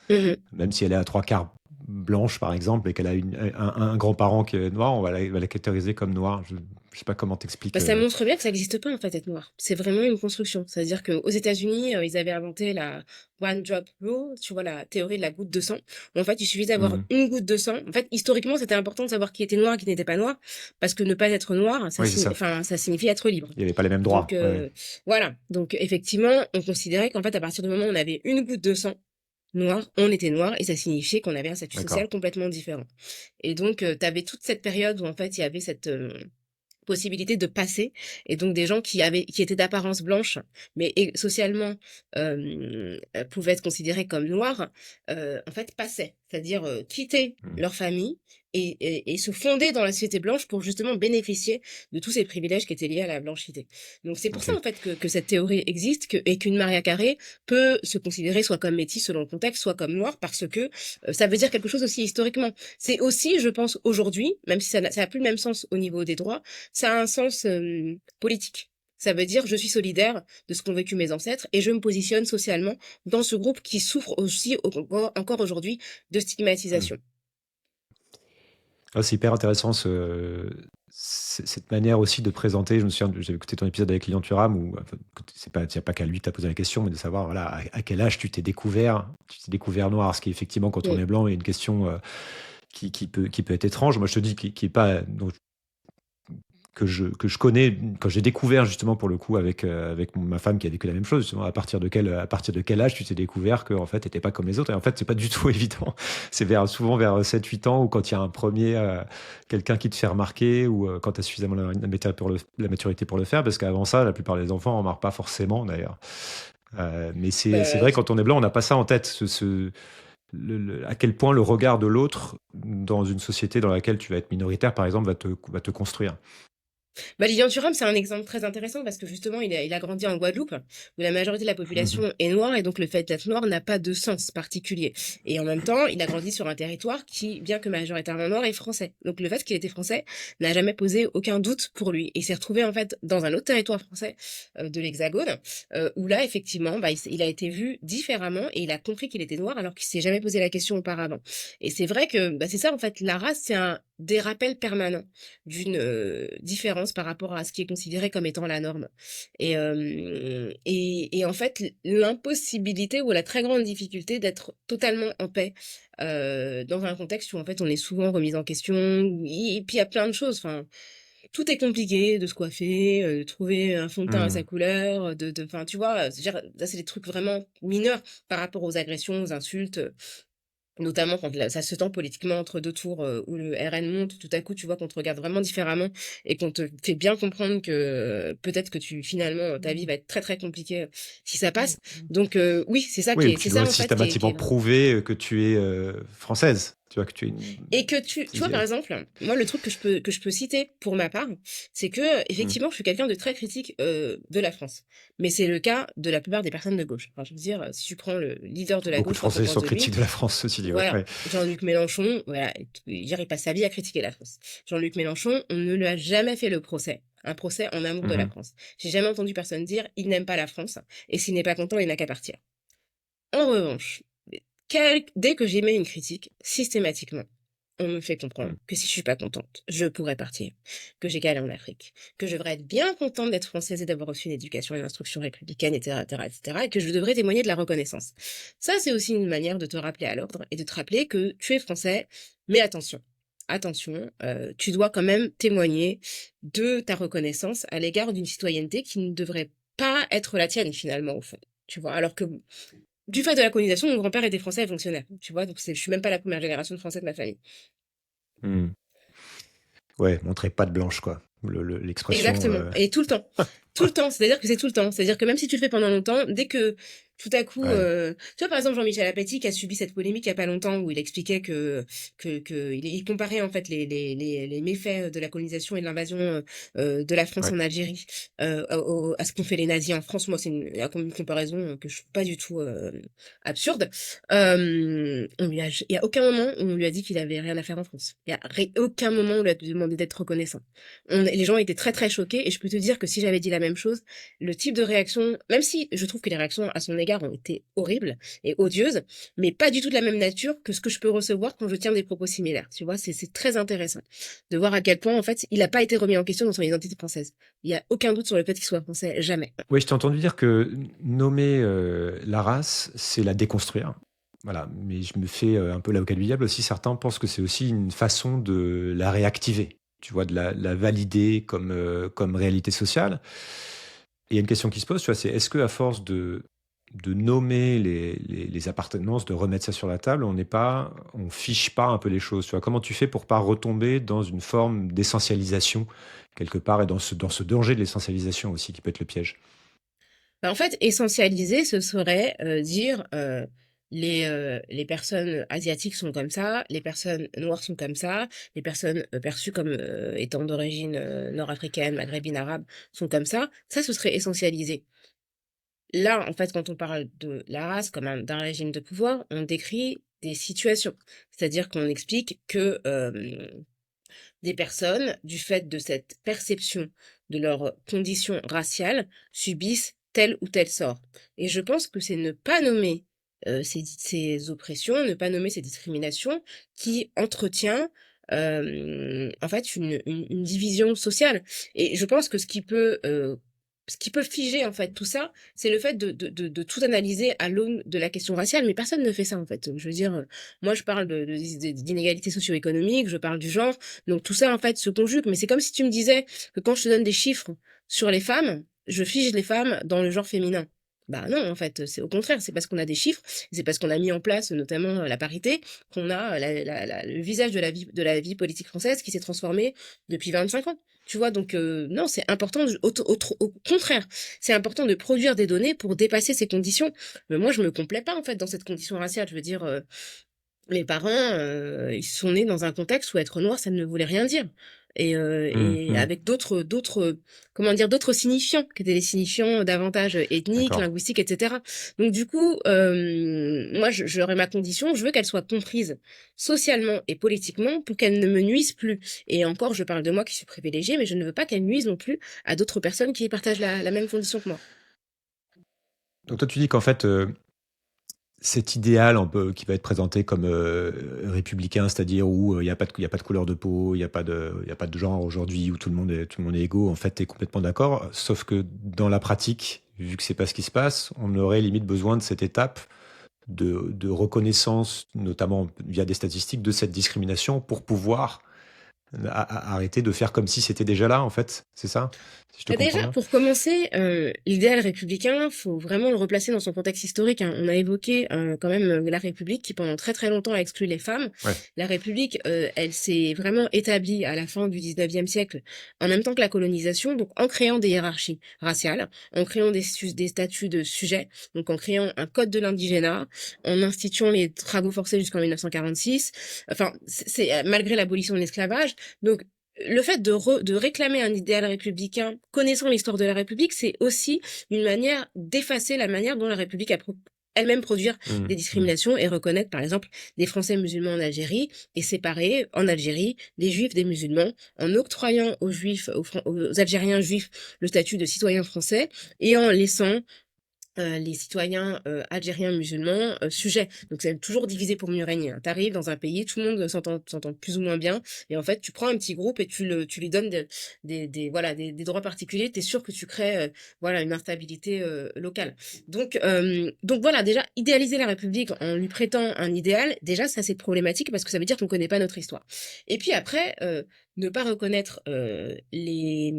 Mhm. Même si elle est à trois quarts blanche, par exemple, et qu'elle a un grand-parent qui est noir, on va la catégoriser comme noire. Je ne sais pas comment Bah, t'expliques. ça montre bien que ça n'existe pas en fait être noir. C'est vraiment une construction. C'est-à-dire qu'aux États-Unis, ils avaient inventé la one drop rule, tu vois, la théorie de la goutte de sang. En fait, il suffit d'avoir Mhm. une goutte de sang. En fait, historiquement, c'était important de savoir qui était noir et qui n'était pas noir, parce que ne pas être noir, Oui, c'est ça. enfin, ça signifie être libre. Il n'y avait pas les mêmes Donc droits. Ouais. voilà. Donc effectivement, on considérait qu'en fait, à partir du moment où on avait une goutte de sang noir, on était noir et ça signifiait qu'on avait un statut D'accord. social complètement différent. Et donc, tu avais toute cette période où en fait, il y avait cette possibilité de passer et donc des gens qui étaient d'apparence blanche mais socialement pouvaient être considérés comme noirs en fait passaient, c'est-à-dire quitter Mm. leur famille et se fonder dans la société blanche pour justement bénéficier de tous ces privilèges qui étaient liés à la blanchité. Donc c'est pour Ok. ça en fait que cette théorie existe et qu'une Maria Carré peut se considérer soit comme métisse selon le contexte, soit comme noire parce que ça veut dire quelque chose aussi historiquement. C'est aussi, je pense, aujourd'hui, même si ça n'a plus le même sens au niveau des droits, ça a un sens politique. Ça veut dire je suis solidaire de ce qu'ont vécu mes ancêtres et je me positionne socialement dans ce groupe qui souffre aussi encore aujourd'hui de Mm. stigmatisation. Ah, c'est hyper intéressant cette manière aussi de présenter. Je me souviens, j'avais écouté ton épisode avec Lilian Thuram où enfin, c'est pas, il n'y a pas qu'à lui que tu as posé la question, mais de savoir voilà, à quel âge tu t'es découvert noir, ce qui effectivement quand on Mm. est blanc est une question qui peut être étrange. Moi je te dis qui est pas que je connais quand j'ai découvert justement pour le coup avec ma femme qui a vécu la même chose justement à partir de quel âge tu t'es découvert que en fait t'étais pas comme les autres et en fait c'est pas du tout évident, c'est souvent vers 7 8 ans ou quand il y a un premier quelqu'un qui te fait remarquer ou quand tu as suffisamment la maturité pour le faire parce qu'avant ça la plupart des enfants en remarquent pas forcément d'ailleurs. Mais c'est Bah, vrai quand on est blanc on n'a pas ça en tête à quel point le regard de l'autre dans une société dans laquelle tu vas être minoritaire par exemple va te construire. Bah, Lilian Thuram, c'est un exemple très intéressant parce que justement, il a grandi en Guadeloupe, où la majorité de la Mhm. population est noire, et donc le fait d'être noir n'a pas de sens particulier. Et en même temps, il a grandi sur un territoire qui, bien que majoritairement noir, est français. Donc le fait qu'il était français n'a jamais posé aucun doute pour lui. Et il s'est retrouvé en fait dans un autre territoire français de l'Hexagone, où là, effectivement, bah, il a été vu différemment et il a compris qu'il était noir alors qu'il s'est jamais posé la question auparavant. Et c'est vrai que bah, c'est ça, en fait, la race, c'est un des rappels permanents d'une différence par rapport à ce qui est considéré comme étant la norme. Et en fait, l'impossibilité ou la très grande difficulté d'être totalement en paix dans un contexte où en fait on est souvent remis en question, et puis il y a plein de choses. Enfin, tout est compliqué, de se coiffer, de trouver un fond de teint à sa Mhm. couleur, enfin, tu vois, là, c'est des trucs vraiment mineurs par rapport aux agressions, aux insultes, notamment quand ça se tend politiquement entre deux tours où le RN monte, tout à coup tu vois qu'on te regarde vraiment différemment et qu'on te fait bien comprendre que peut-être que finalement ta vie va être très très compliquée si ça passe. Donc oui, Oui, ou c'est tu ça dois en fait qui systématiquement est vraiment. prouver que tu es française. Tu vois, que tu es une. Et que tu vois, par exemple, moi, le truc que je peux citer pour ma part, c'est que, Hmm. effectivement, je suis quelqu'un de très critique de la France. Mais c'est le cas de la plupart des personnes de gauche. Enfin, je veux dire, si tu prends le leader de la Beaucoup de gauche, quoi qu'on Français pense sont de lui, critiques de la France, ceci dit, ouais. voilà, Ouais. Jean-Luc Mélenchon, voilà, il passe sa vie à critiquer la France. Jean-Luc Mélenchon, on ne lui a jamais fait le procès. Un procès en amour de la Mhm. France. J'ai jamais entendu personne dire il n'aime pas la France et s'il n'est pas content, il n'a qu'à partir. En revanche, dès que j'émets une critique, systématiquement, on me fait comprendre Mhm. que si je suis pas contente, je pourrais partir, que j'ai qu'à aller en Afrique, que je devrais être bien contente d'être française et d'avoir reçu une éducation et une instruction républicaine, etc., etc., et que je devrais témoigner de la reconnaissance. Ça, c'est aussi une manière de te rappeler à l'ordre et de te rappeler que tu es français, mais attention. Attention, tu dois quand même témoigner de ta reconnaissance à l'égard d'une citoyenneté qui ne devrait pas être la tienne finalement au fond. Tu vois, alors que du fait de la colonisation, mon grand-père était français et fonctionnaire. Tu vois, donc je suis même pas la première génération de français de ma famille. Mhm. Ouais, montrer patte blanche, quoi. L'expression. Exactement. Et tout le temps. Tout le temps. C'est-à-dire que c'est tout le temps. C'est-à-dire que même si tu le fais pendant longtemps, dès que tout à coup, Ouais, tu vois, par exemple, Jean-Michel Apathy qui a subi cette polémique il y a pas longtemps où il expliquait il comparait en fait les méfaits de la colonisation et de l'invasion de la France ouais. en Algérie à ce qu'ont fait les nazis en France. Moi, c'est une comparaison que je trouve pas du tout absurde. Il y a aucun moment où on lui a dit qu'il avait rien à faire en France. Il y a aucun moment où on lui a demandé d'être reconnaissant. Les gens étaient très très choqués et je peux te dire que si j'avais dit la même chose, le type de réaction, même si je trouve que les réactions à son égard ont été horribles et odieuses, mais pas du tout de la même nature que ce que je peux recevoir quand je tiens des propos similaires. Tu vois, c'est très intéressant de voir à quel point en fait il n'a pas été remis en question dans son identité française. Il y a aucun doute sur le fait qu'il soit français, jamais. Oui, je t'ai entendu dire que nommer la race, c'est la déconstruire. Voilà, mais je me fais un peu l'avocat du diable aussi. Certains pensent que c'est aussi une façon de la réactiver, tu vois, de la valider comme réalité sociale. Et il y a une question qui se pose, tu vois, c'est est-ce que à force de nommer les appartenances, de remettre ça sur la table, on fiche pas un peu les choses, tu vois. Comment tu fais pour pas retomber dans une forme d'essentialisation quelque part et dans ce danger de l'essentialisation aussi qui peut être le piège? Bah, en fait, essentialiser, ce serait dire les personnes asiatiques sont comme ça, les personnes noires sont comme ça, les personnes perçues comme étant d'origine nord-africaine, maghrébine, arabe sont comme ça. Ça, ce serait essentialiser. Là, en fait, quand on parle de la race comme d'un régime de pouvoir, on décrit des situations. C'est-à-dire qu'on explique que des personnes, du fait de cette perception de leur condition raciale, subissent tel ou tel sort. Et je pense que c'est ne pas nommer ces oppressions, ne pas nommer ces discriminations qui entretient en fait une division sociale. Et je pense que ce qui peut figer en fait tout ça, c'est le fait de tout analyser à l'aune de la question raciale, mais personne ne fait ça en fait. Je veux dire, moi je parle d'inégalités socio-économiques, je parle du genre, donc tout ça en fait se conjugue, mais c'est comme si tu me disais que quand je te donne des chiffres sur les femmes, je fige les femmes dans le genre féminin. Bah non, en fait, c'est au contraire, c'est parce qu'on a des chiffres, c'est parce qu'on a mis en place notamment la parité, qu'on a le visage de la vie politique française qui s'est transformé depuis 25 ans. Tu vois, donc non, c'est important, au contraire, c'est important de produire des données pour dépasser ces conditions. Mais moi, je me complais pas en fait dans cette condition raciale. Je veux dire, mes parents, ils sont nés dans un contexte où être noir, ça ne voulait rien dire. Mmh, Et mmh. avec comment dire, d'autres signifiants, qui étaient des signifiants davantage ethniques, D'accord. linguistiques, etc. Donc du coup, moi, j'aurais ma condition, je veux qu'elle soit comprise socialement et politiquement pour qu'elle ne me nuise plus. Et encore, je parle de moi qui suis privilégiée, mais je ne veux pas qu'elle nuise non plus à d'autres personnes qui partagent la même condition que moi. Donc toi, tu dis qu'en fait, cet idéal un peu qui va être présenté comme, républicain, c'est-à-dire où, il y a pas de couleur de peau, il y a pas de genre aujourd'hui, où tout le monde est égaux, en fait, tu es complètement d'accord. Sauf que dans la pratique, vu que c'est pas ce qui se passe, on aurait limite besoin de cette étape de reconnaissance, notamment via des statistiques, de cette discrimination pour pouvoir arrêter de faire comme si c'était déjà là, en fait. C'est ça? Si je te Bah comprends déjà, bien? pour commencer, l'idéal républicain, faut vraiment le replacer dans son contexte historique, hein. On a évoqué quand même la République qui pendant très très longtemps a exclu les femmes. Ouais. La République, elle s'est vraiment établie à la fin du 19e siècle, en même temps que la colonisation, donc en créant des hiérarchies raciales, en créant des statuts de sujets, donc en créant un code de l'indigénat, en instituant les travaux forcés jusqu'en 1946. Enfin, c'est malgré l'abolition de l'esclavage. Donc le fait de réclamer un idéal républicain, connaissant l'histoire de la République, c'est aussi une manière d'effacer la manière dont la République a elle-même produire Mmh, des mmh. discriminations et reconnaître, par exemple, des Français musulmans en Algérie et séparer en Algérie des Juifs des musulmans en octroyant aux Juifs, aux Algériens juifs le statut de citoyens français et en laissant les citoyens algériens musulmans sujets. Donc c'est toujours divisé pour mieux régner, hein. Tu arrives dans un pays, tout le monde s'entend plus ou moins bien, et en fait tu prends un petit groupe et tu lui donnes voilà des droits particuliers. T'es sûr que tu crées voilà une instabilité locale. Donc voilà, déjà idéaliser la République en lui prêtant un idéal, déjà ça c'est problématique parce que ça veut dire qu'on connaît pas notre histoire. Et puis après ne pas reconnaître les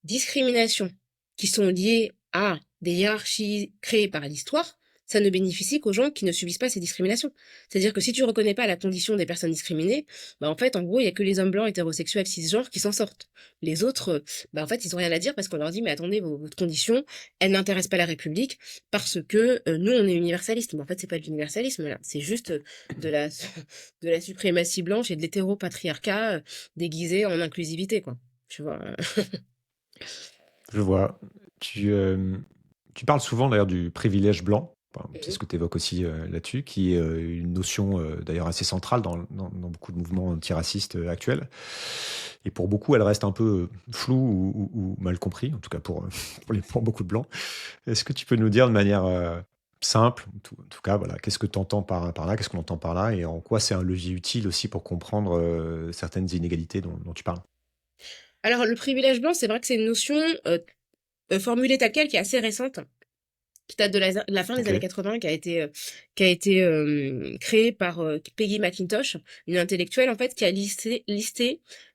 discriminations qui sont liées à des hiérarchies créées par l'histoire, ça ne bénéficie qu'aux gens qui ne subissent pas ces discriminations. C'est-à-dire que si tu reconnais pas la condition des personnes discriminées, bah en fait, en gros, il y a que les hommes blancs hétérosexuels cisgenres qui s'en sortent. Les autres, bah en fait, ils ont rien à dire parce qu'on leur dit, mais attendez, votre condition, elle n'intéresse pas la République parce que nous, on est universaliste. Mais en fait, c'est pas de l'universalisme, là. C'est juste de la, de la suprématie blanche et de l'hétéropatriarcat déguisé en inclusivité, quoi. Tu vois. Je vois. Tu, euh, Tu parles souvent d'ailleurs du privilège blanc. Enfin, c'est ce Mhm. que tu évoques aussi là-dessus, qui est une notion d'ailleurs assez centrale dans beaucoup de mouvements antiracistes actuels. Et pour beaucoup, elle reste un peu floue ou mal compris, en tout cas pour beaucoup de blancs. Est-ce que tu peux nous dire de manière simple, en tout cas, voilà, qu'est-ce que tu entends par là, qu'est-ce qu'on entend par là, et en quoi c'est un levier utile aussi pour comprendre certaines inégalités dont tu parles? Alors, le privilège blanc, c'est vrai que c'est une notion formulée telle quelle qui est assez récente, qui date de la fin des Ok. années 80, qui a été créée par Peggy McIntosh, une intellectuelle en fait, qui a listé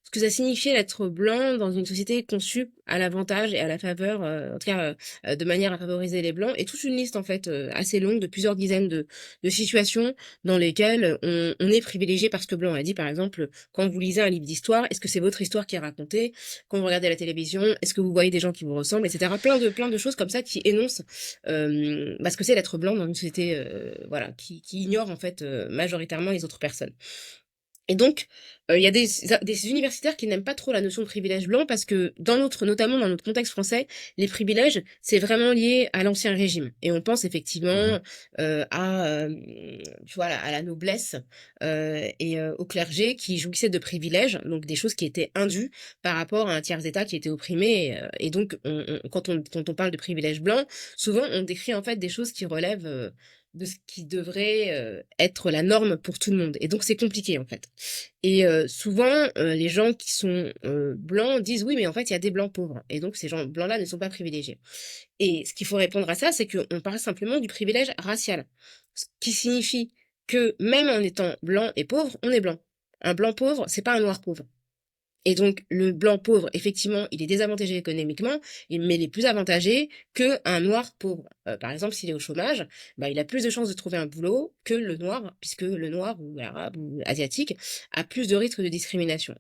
ce que ça signifiait d'être blanc dans une société conçue à l'avantage et à la faveur, en tout cas de manière à favoriser les blancs, et toute une liste en fait assez longue de plusieurs dizaines de situations dans lesquelles on est privilégié parce que blanc. Elle dit par exemple, quand vous lisez un livre d'histoire, est-ce que c'est votre histoire qui est racontée? Quand vous regardez la télévision, est-ce que vous voyez des gens qui vous ressemblent, etc. Plein de choses comme ça qui énoncent ce que c'est d'être blanc dans une société voilà, qui ignore en fait majoritairement les autres personnes. Et donc, il y a des universitaires qui n'aiment pas trop la notion de privilège blanc parce que notamment dans notre contexte français, les privilèges, c'est vraiment lié à l'ancien régime. Et on pense Mhm. effectivement tu vois, à la noblesse et au clergé qui jouissaient de privilèges, donc des choses qui étaient indues par rapport à un tiers-état qui était opprimé. Et donc, quand on parle de privilège blanc, souvent on décrit en fait des choses qui relèvent de ce qui devrait être la norme pour tout le monde. Et donc c'est compliqué en fait. Et souvent, les gens qui sont blancs disent oui, mais en fait, il y a des blancs pauvres. Et donc ces gens blancs-là ne sont pas privilégiés. Et ce qu'il faut répondre à ça, c'est qu'on parle simplement du privilège racial. Ce qui signifie que même en étant blanc et pauvre, on est blanc. Un blanc pauvre, c'est pas un noir pauvre. Et donc, le blanc pauvre, effectivement, il est désavantagé économiquement, mais il est plus avantagé qu'un noir pauvre. Par exemple, s'il est au chômage, bah, il a plus de chances de trouver un boulot que le noir, puisque le noir ou l'arabe ou asiatique a plus de risques de discrimination.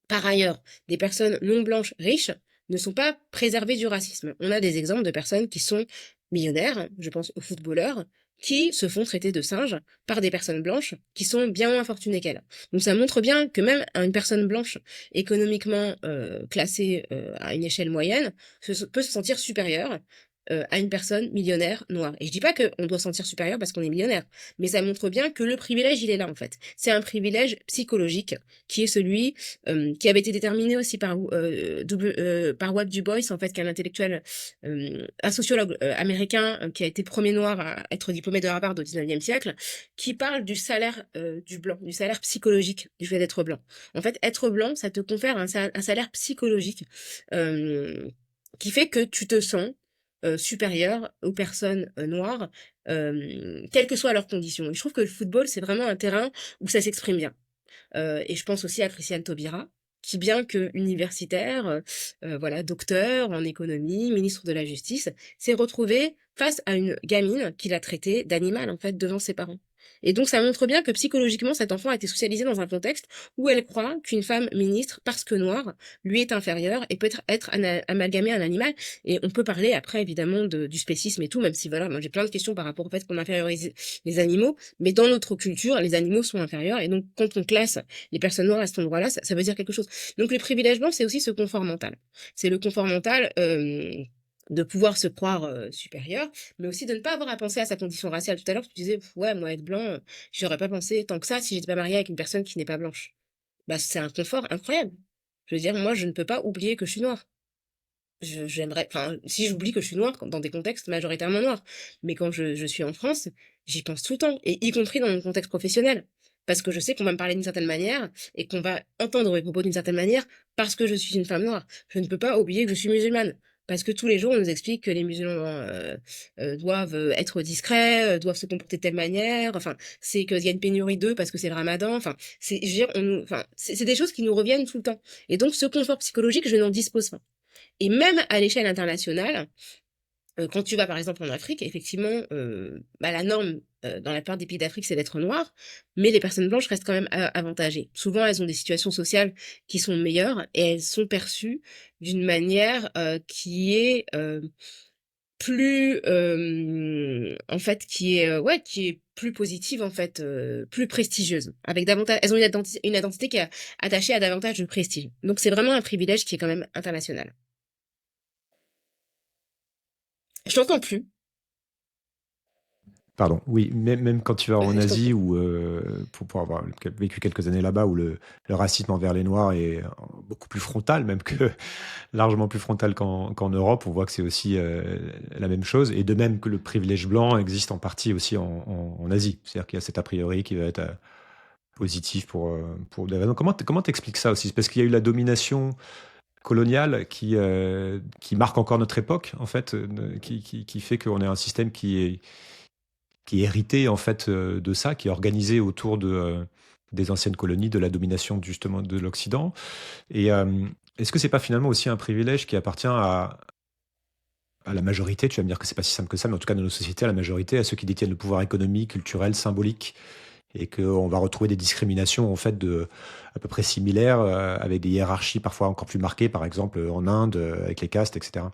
Par ailleurs, des personnes non blanches riches ne sont pas préservées du racisme. On a des exemples de personnes qui sont millionnaires, je pense aux footballeurs, qui se font traiter de singes par des personnes blanches qui sont bien moins fortunées qu'elles. Donc ça montre bien que même une personne blanche économiquement classée à une échelle moyenne peut se sentir supérieure à une personne millionnaire noire. Et je dis pas qu'on doit se sentir supérieur parce qu'on est millionnaire, mais ça montre bien que le privilège, il est là en fait. C'est un privilège psychologique qui est celui qui avait été déterminé aussi par Webb Du Bois, en fait, qui est un intellectuel, un sociologue américain qui a été premier noir à être diplômé de Harvard au 19e siècle, qui parle du salaire du blanc, du salaire psychologique du fait d'être blanc. En fait, être blanc, ça te confère un salaire psychologique euh, qui fait que tu te sens supérieur aux personnes noires, quelles que soient leurs conditions. Et je trouve que le football, c'est vraiment un terrain où ça s'exprime bien. Et je pense aussi à Christiane Taubira, qui bien que universitaire, voilà, docteur en économie, ministre de la Justice, s'est retrouvée face à une gamine qui l'a traitée d'animal, en fait, devant ses parents. Et donc ça montre bien que psychologiquement, cet enfant a été socialisé dans un contexte où elle croit qu'une femme ministre, parce que noire, lui est inférieure et peut être amalgamée à un animal. Et on peut parler après, évidemment, du spécisme et tout, même si voilà, moi j'ai plein de questions par rapport au fait qu'on infériorise les animaux, mais dans notre culture, les animaux sont inférieurs, et donc quand on classe les personnes noires à cet endroit-là, ça veut dire quelque chose. Donc le privilège blanc, c'est aussi ce confort mental. C'est le confort mental de pouvoir se croire supérieur, mais aussi de ne pas avoir à penser à sa condition raciale. Tout à l'heure, tu disais, ouais, moi être blanc, j'aurais pas pensé tant que ça si j'étais pas mariée avec une personne qui n'est pas blanche. Bah c'est un confort incroyable. Je veux dire, moi, je ne peux pas oublier que je suis noire. J'aimerais, enfin, si j'oublie que je suis noire dans des contextes majoritairement noirs, mais quand je suis en France, j'y pense tout le temps, et y compris dans mon contexte professionnel. Parce que je sais qu'on va me parler d'une certaine manière et qu'on va entendre mes propos d'une certaine manière parce que je suis une femme noire. Je ne peux pas oublier que je suis musulmane. Parce que tous les jours, on nous explique que les musulmans doivent être discrets, doivent se comporter de telle manière. Enfin, c'est qu'il y a une pénurie d'eux parce que c'est le ramadan. Enfin, je veux dire, c'est des choses qui nous reviennent tout le temps. Et donc, ce confort psychologique, je n'en dispose pas. Et même à l'échelle internationale, Quand tu vas par exemple en Afrique, effectivement, bah, la norme, dans la plupart des pays d'Afrique, c'est d'être noir, mais les personnes blanches restent quand même avantagées. Souvent, elles ont des situations sociales qui sont meilleures et elles sont perçues d'une manière, qui est, plus, en fait, qui est, ouais, qui est plus positive en fait, plus prestigieuse, avec davantage elles ont une identité qui est attachée à davantage de prestige. Donc c'est vraiment un privilège qui est quand même international. Je t'entends plus. Pardon, oui, même quand tu vas en Je t'en Asie prie. ou pour avoir vécu quelques années là-bas où le racisme envers les Noirs est beaucoup plus frontal, même que largement plus frontal qu'en Europe, on voit que c'est aussi la même chose. Et de même que le privilège blanc existe en partie aussi en Asie. C'est-à-dire qu'il y a cet a priori qui va être positif pour des raisons. Comment t'expliques ça aussi? C'est parce qu'il y a eu la domination coloniale qui marque encore notre époque, en fait, qui fait qu'on est un système qui est hérité en fait de ça, qui est organisé autour des anciennes colonies, de la domination justement de l'Occident. Et est-ce que c'est pas finalement aussi un privilège qui appartient à la majorité? Tu vas me dire que c'est pas si simple que ça, mais en tout cas dans nos sociétés, à la majorité, à ceux qui détiennent le pouvoir économique, culturel, symbolique, et qu'on va retrouver des discriminations en fait à peu près similaires, avec des hiérarchies parfois encore plus marquées, par exemple en Inde, avec les castes, etc.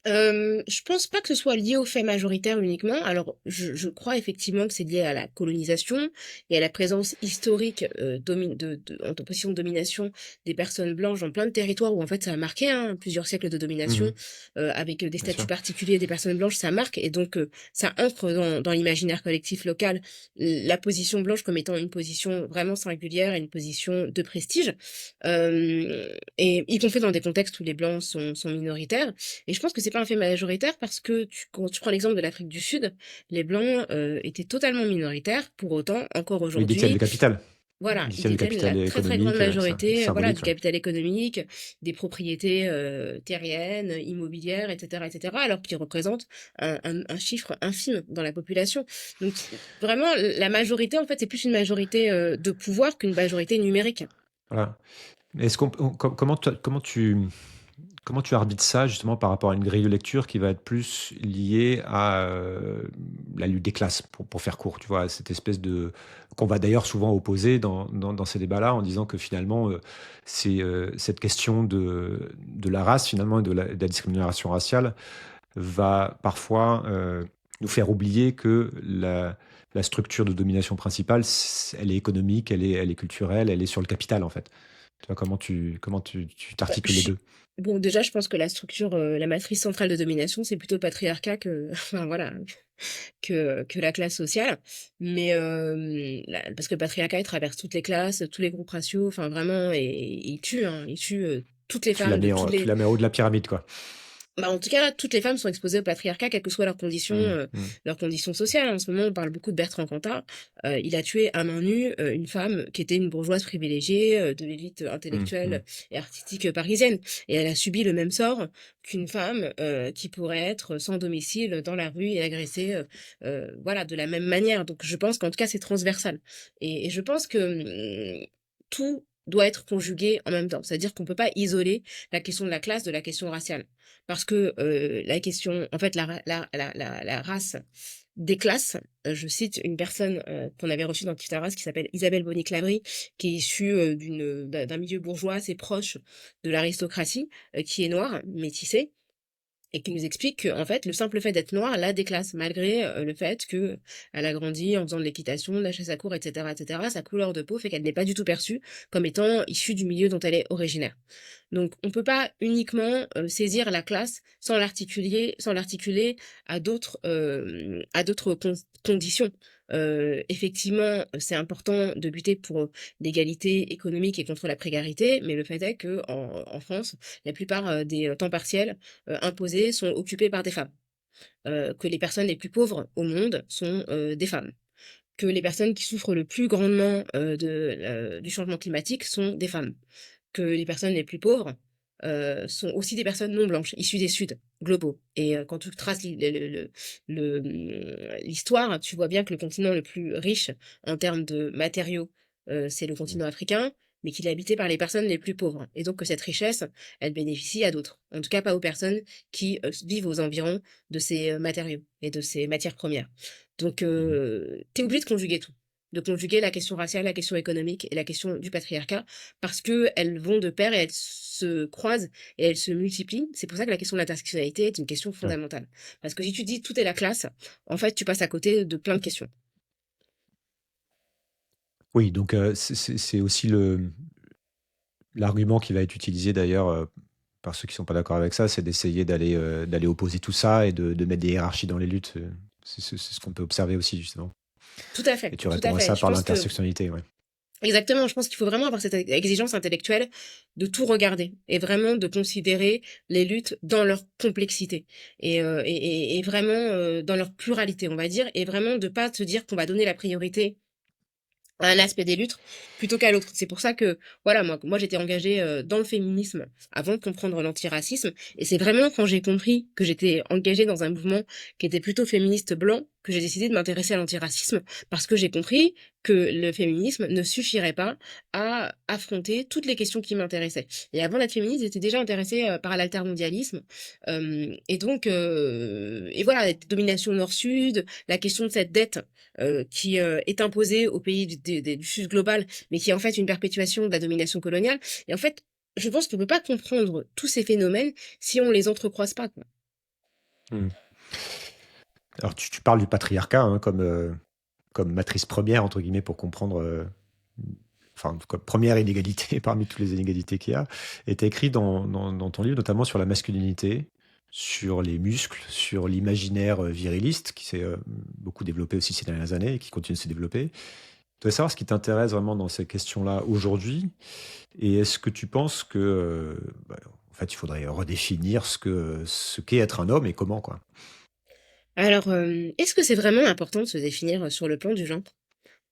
Je pense pas que ce soit lié au fait majoritaire uniquement. Alors, je crois effectivement que c'est lié à la colonisation et à la présence historique en position de domination des personnes blanches dans plein de territoires où en fait ça a marqué hein, plusieurs siècles de domination Mhm, avec des bien statuts sûr. particuliers des personnes blanches, ça marque et donc ça ancre dans l'imaginaire collectif local la position blanche comme étant une position vraiment singulière et une position de prestige. Et y compris dans des contextes où les blancs sont minoritaires. Et je pense que c'est pas un fait majoritaire parce que quand tu prends l'exemple de l'Afrique du Sud, les Blancs étaient totalement minoritaires. Pour autant, encore Oui, ils détiennent le aujourd'hui, capital. Ils voilà, ils détiennent le détiennent la capital très très grande économique, majorité, voilà, du symbolique. Ouais. capital économique, des propriétés terriennes, immobilières, etc., alors qu'ils représentent un chiffre infime dans la population. Donc vraiment, la majorité, en fait, c'est plus une majorité de pouvoir qu'une majorité numérique. Voilà. Comment tu arbitres ça justement par rapport à une grille de lecture qui va être plus liée à la lutte des classes, pour faire court, tu vois, cette espèce de qu'on va d'ailleurs souvent opposer dans ces débats-là en disant que finalement c'est cette question de la race finalement et de la discrimination raciale va parfois nous faire oublier que la structure de domination principale, elle est économique, elle est culturelle, elle est sur le capital en fait. Tu vois, tu Bah, t'articules les deux? bon, déjà, je pense que la structure, la matrice centrale de domination, c'est plutôt le patriarcat que, enfin voilà, que la classe sociale. Mais parce que le patriarcat, il traverse toutes les classes, tous les groupes raciaux, enfin vraiment, et il tue, hein, il tue toutes les femmes de tous Tu les, la mets en haut de la pyramide, quoi. bah, en tout cas, toutes les femmes sont exposées au patriarcat, quelles que soient Mm, mm, leurs conditions sociales. En ce moment, on parle beaucoup de Bertrand Cantat. Il a tué à main nue une femme qui était une bourgeoise privilégiée de l'élite mm, mm. intellectuelle et artistique parisienne. Et elle a subi le même sort qu'une femme qui pourrait être sans domicile dans la rue et agressée, voilà, de la même manière. Donc, je pense qu'en tout cas, c'est transversal. Et je pense que tout doit être conjugué en même temps. C'est-à-dire qu'on peut pas isoler la question de la classe de la question raciale. Parce que la question, en fait, la race des classes, je cite une personne qu'on avait reçue dans Kiftaras qui s'appelle Isabelle Bonny-Clabry, qui est issue d'un milieu bourgeois assez proche de l'aristocratie, qui est noire, métissée, et qui nous explique que, en fait, le simple fait d'être noire la déclasse, malgré le fait que elle a grandi en faisant de l'équitation, de la chasse à courre, etc., etc. Sa couleur de peau fait qu'elle n'est pas du tout perçue comme étant issue du milieu dont elle est originaire. Donc, on peut pas uniquement saisir la classe sans l'articuler à d'autres conditions. Effectivement, c'est important de lutter pour l'égalité économique et contre la précarité, mais le fait est que en France, la plupart des temps partiels imposés sont occupés par des femmes. Que les personnes les plus pauvres au monde sont des femmes. Que les personnes qui souffrent le plus grandement du changement climatique sont des femmes. Que les personnes les plus pauvres sont aussi des personnes non blanches, issues des Suds globaux. Et quand tu traces l'histoire, tu vois bien que le continent le plus riche en termes de matériaux, c'est le continent africain, mais qu'il est habité par les personnes les plus pauvres. Et donc que cette richesse, elle bénéficie à d'autres. En tout cas, pas aux personnes qui vivent aux environs de ces matériaux et de ces matières premières. Donc, Mmh. tu es obligé de conjuguer tout. De conjuguer la question raciale, la question économique et la question du patriarcat, parce que elles vont de pair et elles se croisent et elles se multiplient. C'est pour ça que la question de l'intersectionnalité est une question Ouais. fondamentale. Parce que si tu dis tout est la classe, en fait, tu passes à côté de plein de questions. Oui, donc c'est aussi le l'argument qui va être utilisé d'ailleurs, par ceux qui sont pas d'accord avec ça, c'est d'essayer d'aller opposer tout ça et de mettre des hiérarchies dans les luttes, c'est ce qu'on peut observer aussi justement Tout à et fait, tu tout à réponds à fait. ça Je par pense que l'intersectionnalité, ouais. exactement, je pense qu'il faut vraiment avoir cette exigence intellectuelle de tout regarder et vraiment de considérer les luttes dans leur complexité et vraiment dans leur pluralité, on va dire, et vraiment de pas se dire qu'on va donner la priorité à un aspect des luttes plutôt qu'à l'autre. C'est pour ça que, voilà, moi j'étais engagée dans le féminisme avant de comprendre l'antiracisme. Et c'est vraiment quand j'ai compris que j'étais engagée dans un mouvement qui était plutôt féministe blanc que j'ai décidé de m'intéresser à l'antiracisme. Parce que j'ai compris que le féminisme ne suffirait pas à affronter toutes les questions qui m'intéressaient. Et avant d'être féministe, j'étais déjà intéressée par l'altermondialisme. Et donc, et voilà, la domination nord-sud, la question de cette dette qui est imposée aux pays du Sud global, mais qui est en fait une perpétuation de la domination coloniale. Et en fait, je pense qu'on ne peut pas comprendre tous ces phénomènes si on les entrecroise pas, quoi. Mmh. Alors tu parles du patriarcat, hein, comme «matrice première» entre guillemets pour comprendre, enfin comme première inégalité parmi toutes les inégalités qu'il y a et tu as écrit dans ton livre notamment sur la masculinité, sur les muscles, sur l'imaginaire, viriliste qui s'est, beaucoup développé aussi ces dernières années et qui continue de se développer. Je voudrais savoir ce qui t'intéresse vraiment dans ces questions-là aujourd'hui et est-ce que tu penses que, en fait, il faudrait redéfinir ce qu'est être un homme et comment, quoi? Alors, est-ce que c'est vraiment important de se définir sur le plan du genre?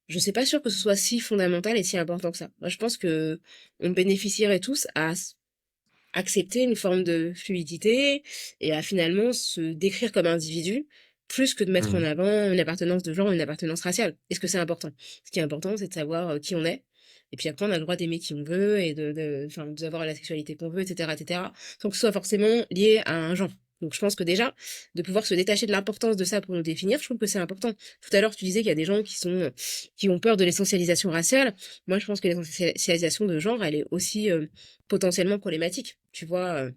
Je suis pas sûre que ce soit si fondamental et si important que ça. Moi, je pense que on bénéficierait tous à accepter une forme de fluidité et à finalement se décrire comme individu, plus que de mettre en Mmh. avant une appartenance de genre ou une appartenance raciale. Est-ce que c'est important? Ce qui est important, c'est de savoir qui on est. Et puis après, on a le droit d'aimer qui on veut et enfin, d'avoir la sexualité qu'on veut, etc., sans que ce soit forcément lié à un genre. Donc, je pense que déjà, de pouvoir se détacher de l'importance de ça pour nous définir, je trouve que c'est important. Tout à l'heure, tu disais qu'il y a des gens qui ont peur de l'essentialisation raciale. Moi, je pense que l'essentialisation de genre, elle est aussi potentiellement problématique, tu vois.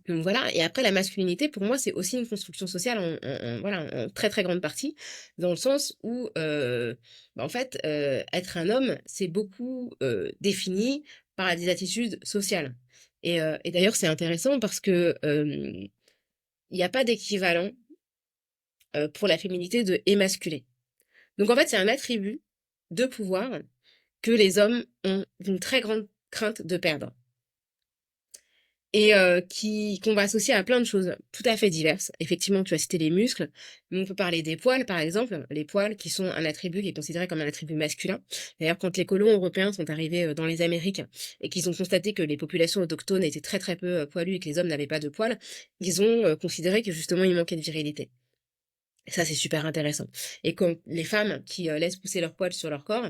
Donc voilà. Et après, la masculinité, pour moi, c'est aussi une construction sociale voilà, en très très grande partie, dans le sens où, en fait, être un homme, c'est beaucoup défini par des attitudes sociales. Et d'ailleurs, c'est intéressant parce que il n'y a pas d'équivalent pour la féminité de émasculer. Donc en fait, c'est un attribut de pouvoir que les hommes ont une très grande crainte de perdre. Et qui qu'on va associer à plein de choses tout à fait diverses. Effectivement, tu as cité les muscles, mais on peut parler des poils, par exemple. Les poils qui sont un attribut qui est considéré comme un attribut masculin. D'ailleurs, quand les colons européens sont arrivés dans les Amériques et qu'ils ont constaté que les populations autochtones étaient très très peu poilues et que les hommes n'avaient pas de poils, ils ont considéré que justement il manquait de virilité. Et ça, c'est super intéressant. Et quand les femmes qui laissent pousser leurs poils sur leur corps,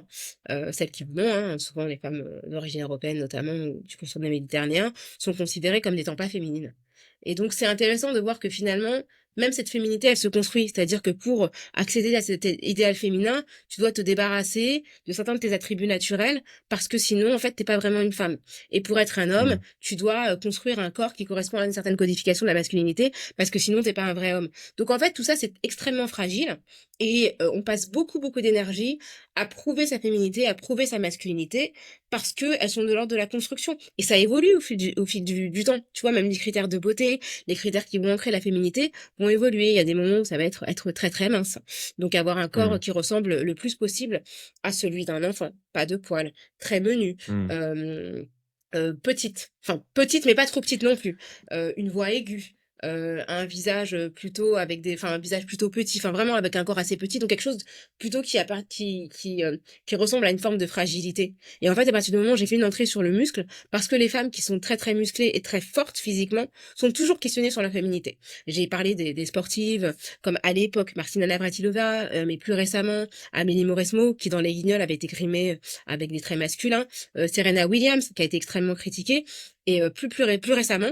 celles qui l'ont, hein, souvent les femmes d'origine européenne notamment, ou du continent méditerranéen, sont considérées comme n'étant pas féminines. Et donc, c'est intéressant de voir que finalement, même cette féminité, elle se construit. C'est-à-dire que pour accéder à cet idéal féminin, tu dois te débarrasser de certains de tes attributs naturels, parce que sinon, en fait, t'es pas vraiment une femme. Et pour être un homme, Mmh. tu dois construire un corps qui correspond à une certaine codification de la masculinité, parce que sinon, t'es pas un vrai homme. Donc en fait, tout ça, c'est extrêmement fragile et on passe beaucoup, beaucoup d'énergie à prouver sa féminité, à prouver sa masculinité parce qu'elles sont de l'ordre de la construction. Et ça évolue au fil du temps. Tu vois, même les critères de beauté, les critères qui vont ancrer la féminité vont évoluer. Il y a des moments où ça va être très, très mince. Donc avoir un corps Mmh. qui ressemble le plus possible à celui d'un enfant. Pas de poils, très menu, Mmh. petite. Enfin, petite, mais pas trop petite non plus. Une voix aiguë, un visage plutôt avec enfin un visage plutôt petit, enfin vraiment avec un corps assez petit, donc quelque chose plutôt qui ressemble à une forme de fragilité. Et en fait, à partir du moment où j'ai fait une entrée sur le muscle, parce que les femmes qui sont très très musclées et très fortes physiquement sont toujours questionnées sur leur féminité. J'ai parlé des sportives comme à l'époque Martina Navratilova, mais plus récemment Amélie Mauresmo, qui dans Les Guignols avait été grimée avec des traits masculins, Serena Williams, qui a été extrêmement critiquée, et plus récemment,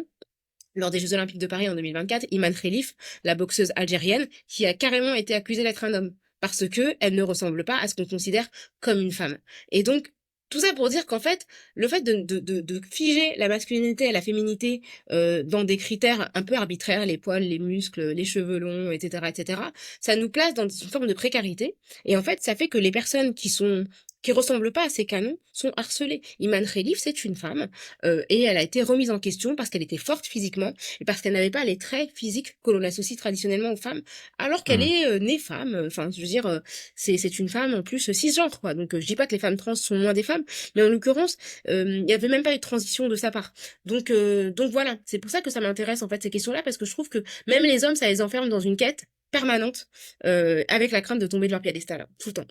lors des Jeux Olympiques de Paris en 2024, Iman Khelif, la boxeuse algérienne, qui a carrément été accusée d'être un homme, parce que elle ne ressemble pas à ce qu'on considère comme une femme. Et donc, tout ça pour dire qu'en fait, le fait de figer la masculinité et la féminité dans des critères un peu arbitraires, les poils, les muscles, les cheveux longs, etc., ça nous place dans une forme de précarité. Et en fait, ça fait que les personnes qui ressemblent pas à ces canons sont harcelées. Iman Khelif, c'est une femme, et elle a été remise en question parce qu'elle était forte physiquement et parce qu'elle n'avait pas les traits physiques que l'on associe traditionnellement aux femmes, alors qu'elle Mmh. est née femme. Enfin, je veux dire, c'est une femme en plus cisgenre, quoi. Donc, je dis pas que les femmes trans sont moins des femmes, mais en l'occurrence, il y avait même pas eu de transition de sa part. Donc voilà, c'est pour ça que ça m'intéresse en fait ces questions-là, parce que je trouve que même les hommes, ça les enferme dans une quête permanente, avec la crainte de tomber de leur piédestal, hein, tout le temps.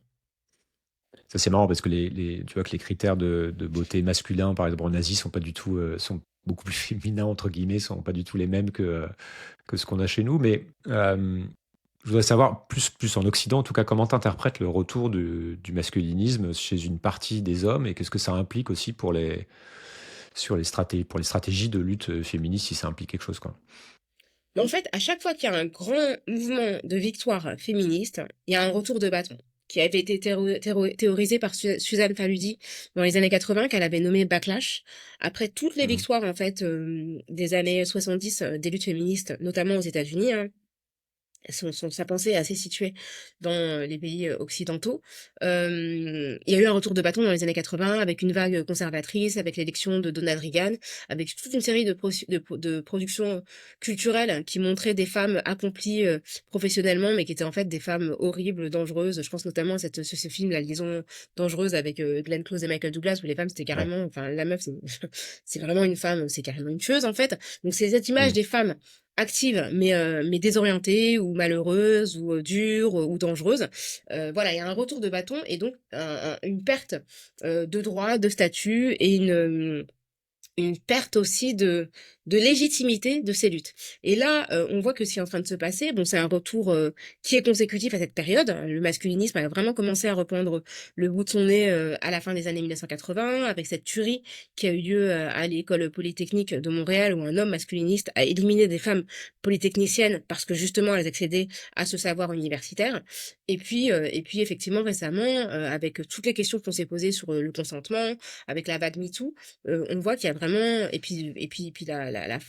Ça, c'est marrant parce que tu vois que les critères de beauté masculin, par exemple en Asie, sont pas du tout, sont beaucoup plus féminins entre guillemets, sont pas du tout les mêmes que ce qu'on a chez nous. Mais je voudrais savoir plus en Occident, en tout cas, comment tu interprètes le retour du masculinisme chez une partie des hommes et qu'est-ce que ça implique aussi pour les stratégies de lutte féministe, si ça implique quelque chose, quoi. Mais en fait, à chaque fois qu'il y a un grand mouvement de victoire féministe, il y a un retour de bâton qui avait été théorisé par Suzanne Faludi dans les années 80, qu'elle avait nommé Backlash. Après toutes les Mhm. victoires en fait des années 70 des luttes féministes, notamment aux États-Unis, hein, sa pensée est assez située dans les pays occidentaux. Il y a eu un retour de bâton dans les années 80 avec une vague conservatrice, avec l'élection de Donald Reagan, avec toute une série de productions culturelles qui montraient des femmes accomplies professionnellement, mais qui étaient en fait des femmes horribles, dangereuses. Je pense notamment à ce film, La liaison dangereuse, avec Glenn Close et Michael Douglas, où les femmes c'était Ouais. carrément, enfin la meuf c'est vraiment une femme, c'est carrément une tueuse en fait. Donc c'est cette image Mhm. des femmes active, mais désorientée ou malheureuse ou dure ou dangereuse. Voilà, il y a un retour de bâton et donc une perte de droit, de statut et une perte aussi de légitimité de ces luttes. Et là, on voit que ce qui est en train de se passer, bon, c'est un retour qui est consécutif à cette période. Le masculinisme a vraiment commencé à reprendre le bout de son nez à la fin des années 1980, avec cette tuerie qui a eu lieu à l'école polytechnique de Montréal, où un homme masculiniste a éliminé des femmes polytechniciennes parce que justement elles accédaient à ce savoir universitaire. Et puis effectivement récemment, avec toutes les questions qu'on s'est posées sur le consentement, avec la vague MeToo, on voit qu'il y a vraiment et puis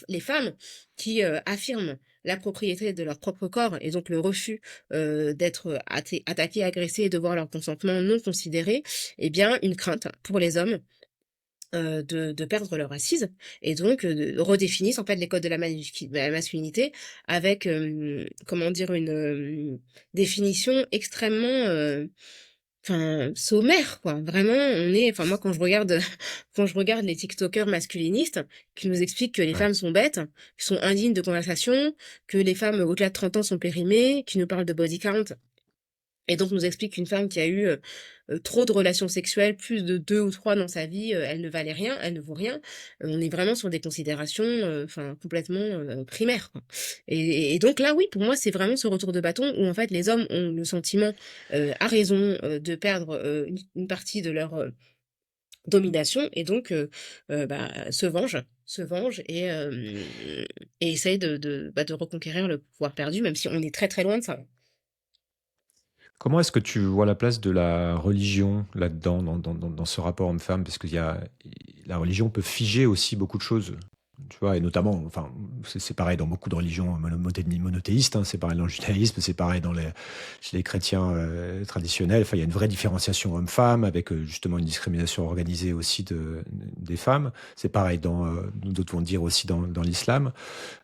les femmes qui affirment la propriété de leur propre corps et donc le refus d'être attaquées, agressées et de voir leur consentement non considéré, eh bien une crainte pour les hommes de perdre leur assise et donc redéfinissent en fait les codes de la masculinité avec comment dire une définition extrêmement enfin, sommaire, quoi. Vraiment, enfin, moi, quand je regarde les TikTokers masculinistes, qui nous expliquent que les Ouais. femmes sont bêtes, qui sont indignes de conversation, que les femmes au-delà de 30 ans sont périmées, qui nous parlent de body count, et donc nous explique qu'une femme qui a eu trop de relations sexuelles, plus de 2 ou 3 dans sa vie, elle ne valait rien, elle ne vaut rien. On est vraiment sur des considérations, enfin complètement primaires, quoi. Et donc là, oui, pour moi, c'est vraiment ce retour de bâton où en fait les hommes ont le sentiment, à raison, de perdre une partie de leur domination et donc bah, se vengent et essayent de reconquérir le pouvoir perdu, même si on est très très loin de ça. Comment est-ce que tu vois la place de la religion là-dedans, dans ce rapport homme-femme? Parce que la religion peut figer aussi beaucoup de choses, tu vois, et notamment, enfin, c'est pareil dans beaucoup de religions monothéistes, hein, c'est pareil dans le judaïsme, c'est pareil chez les chrétiens traditionnels. Enfin, il y a une vraie différenciation homme-femme avec justement une discrimination organisée aussi des femmes. C'est pareil d'autres vont dire aussi dans l'islam,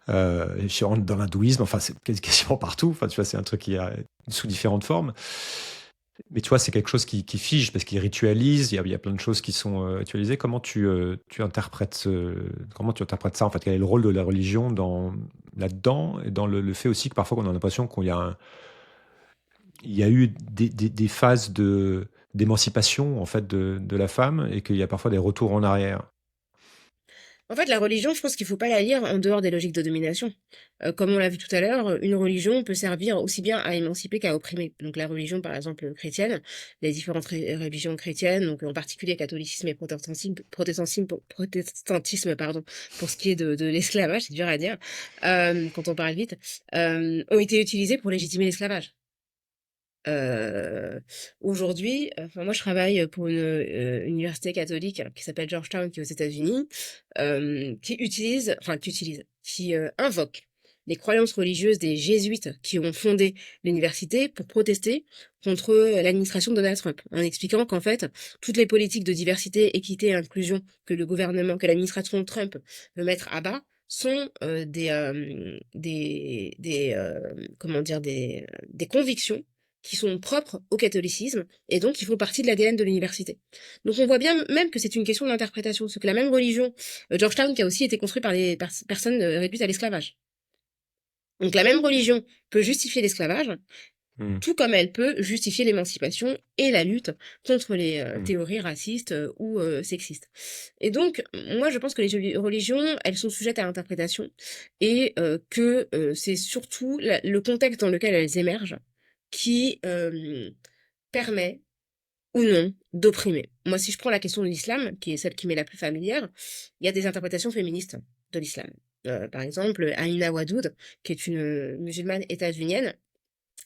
dans l'hindouisme. Enfin, c'est quasiment partout. Enfin, tu vois, c'est un truc qui a sous différentes formes. Mais tu vois, c'est quelque chose qui fige parce qu'il ritualise. Il y a plein de choses qui sont ritualisées. Comment tu interprètes ça en fait? Quel est le rôle de la religion là-dedans et dans le fait aussi que parfois on a l'impression il y a eu des phases d'émancipation en fait de la femme et qu'il y a parfois des retours en arrière. En fait, la religion, je pense qu'il faut pas la lire en dehors des logiques de domination. Comme on l'a vu tout à l'heure, une religion peut servir aussi bien à émanciper qu'à opprimer. Donc la religion, par exemple, chrétienne, les différentes religions chrétiennes, donc en particulier catholicisme et protestantisme, pardon, pour ce qui est de l'esclavage, c'est dur à dire, quand on parle vite, ont été utilisées pour légitimer l'esclavage. Heu, Aujourd'hui, enfin moi je travaille pour une, université catholique qui s'appelle Georgetown qui est aux États-Unis, qui invoque les croyances religieuses des jésuites qui ont fondé l'université pour protester contre, l'administration de Donald Trump. En expliquant qu'en fait, toutes les politiques de diversité, équité et inclusion que l'administration Trump veut mettre à bas sont, comment dire? Des convictions qui sont propres au catholicisme et donc qui font partie de l'ADN de l'université. Donc on voit bien même que c'est une question d'interprétation, ce que la même religion, Georgetown, qui a aussi été construite par des personnes réduites à l'esclavage. Donc la même religion peut justifier l'esclavage, Hmm, tout comme elle peut justifier l'émancipation et la lutte contre les hmm, théories racistes ou sexistes. Et donc, moi, je pense que les religions, elles sont sujettes à l'interprétation et que c'est surtout le contexte dans lequel elles émergent qui permet ou non d'opprimer. Moi, si je prends la question de l'islam, qui est celle qui m'est la plus familière, il y a des interprétations féministes de l'islam. Par exemple, Amina Wadoud, qui est une musulmane états-unienne,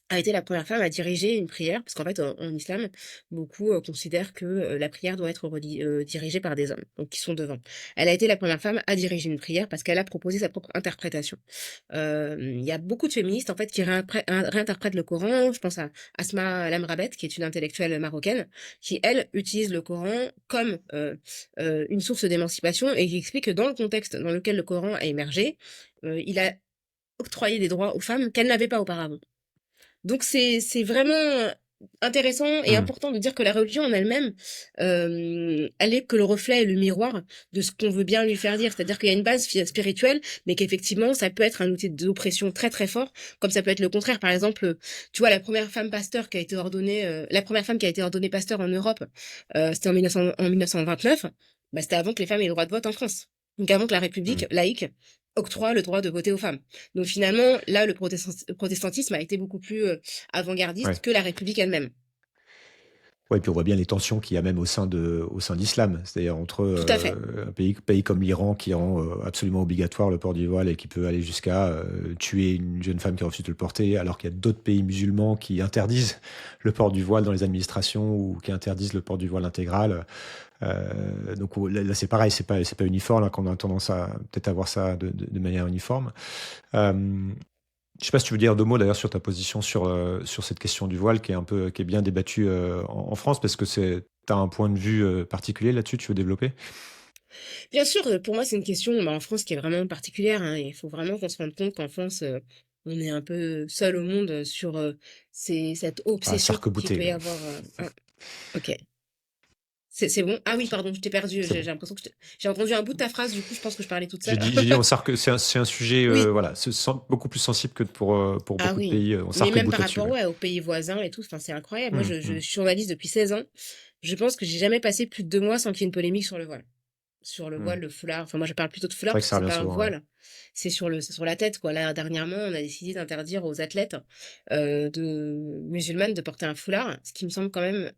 a été la première femme à diriger une prière, parce qu'en fait, en islam, beaucoup considèrent que la prière doit être dirigée par des hommes, donc qui sont devant. Elle a été la première femme à diriger une prière parce qu'elle a proposé sa propre interprétation. Il y a beaucoup de féministes en fait qui réinterprètent le Coran. Je pense à Asma Lamrabet, qui est une intellectuelle marocaine, qui elle utilise le Coran comme une source d'émancipation et qui explique que dans le contexte dans lequel le Coran a émergé, il a octroyé des droits aux femmes qu'elles n'avaient pas auparavant. Donc c'est vraiment intéressant et hmm. important de dire que la religion en elle-même, elle est que le reflet et le miroir de ce qu'on veut bien lui faire dire. C'est-à-dire qu'il y a une base spirituelle, mais qu'effectivement, ça peut être un outil d'oppression très très fort, comme ça peut être le contraire. Par exemple, tu vois, la première femme pasteur qui a été ordonnée, la première femme qui a été ordonnée pasteur en Europe, c'était en 1929. Bah, c'était avant que les femmes aient le droit de vote en France. Donc avant que la République Hmm. laïque octroie le droit de voter aux femmes. Donc finalement, là, le protestantisme a été beaucoup plus avant-gardiste Ouais. que la République elle-même. Ouais, puis on voit bien les tensions qu'il y a même au sein d'Islam, c'est-à-dire entre Tout à fait. un pays comme l'Iran qui rend absolument obligatoire le port du voile et qui peut aller jusqu'à tuer une jeune femme qui refuse de le porter, alors qu'il y a d'autres pays musulmans qui interdisent le port du voile dans les administrations ou qui interdisent le port du voile intégral. Donc là, c'est pareil, c'est pas uniforme, là, qu'on a tendance à peut-être avoir ça de manière uniforme. Euh, je sais pas si tu veux dire deux mots d'ailleurs sur ta position sur cette question du voile qui est bien débattue en France, parce que t'as un point de vue particulier là-dessus, tu veux développer? Bien sûr, pour moi, c'est une question bah, en France qui est vraiment particulière. Hein, et il faut vraiment qu'on se rende compte qu'en France, on est un peu seul au monde sur cette Ah, obsession qu'il peut s'arc-bouter. y avoir. Ok. C'est bon. Ah oui, pardon, je t'ai perdu. C'est J'ai bon. j'ai l'impression que j'ai entendu un bout de ta phrase. Du coup, je pense que je parlais toute seule. J'ai dit c'est un sujet Oui. voilà, beaucoup plus sensible que pour Ah beaucoup de oui. pays. On Mais même par s'arc-boutait dessus. rapport Ouais. ouais, aux pays voisins et tout, enfin, c'est incroyable. Moi, Hum, je hum. suis journaliste depuis 16 ans. Je pense que j'ai jamais passé plus de 2 mois sans qu'il y ait une polémique sur le voile. Sur le Hum. voile, le foulard. Enfin, moi, je parle plutôt de C'est foulard vrai que parce que ça c'est revient pas un souvent. Ouais. voile. C'est sur la tête, quoi. Là, dernièrement, on a décidé d'interdire aux athlètes de musulmanes de porter un foulard, ce qui me semble quand même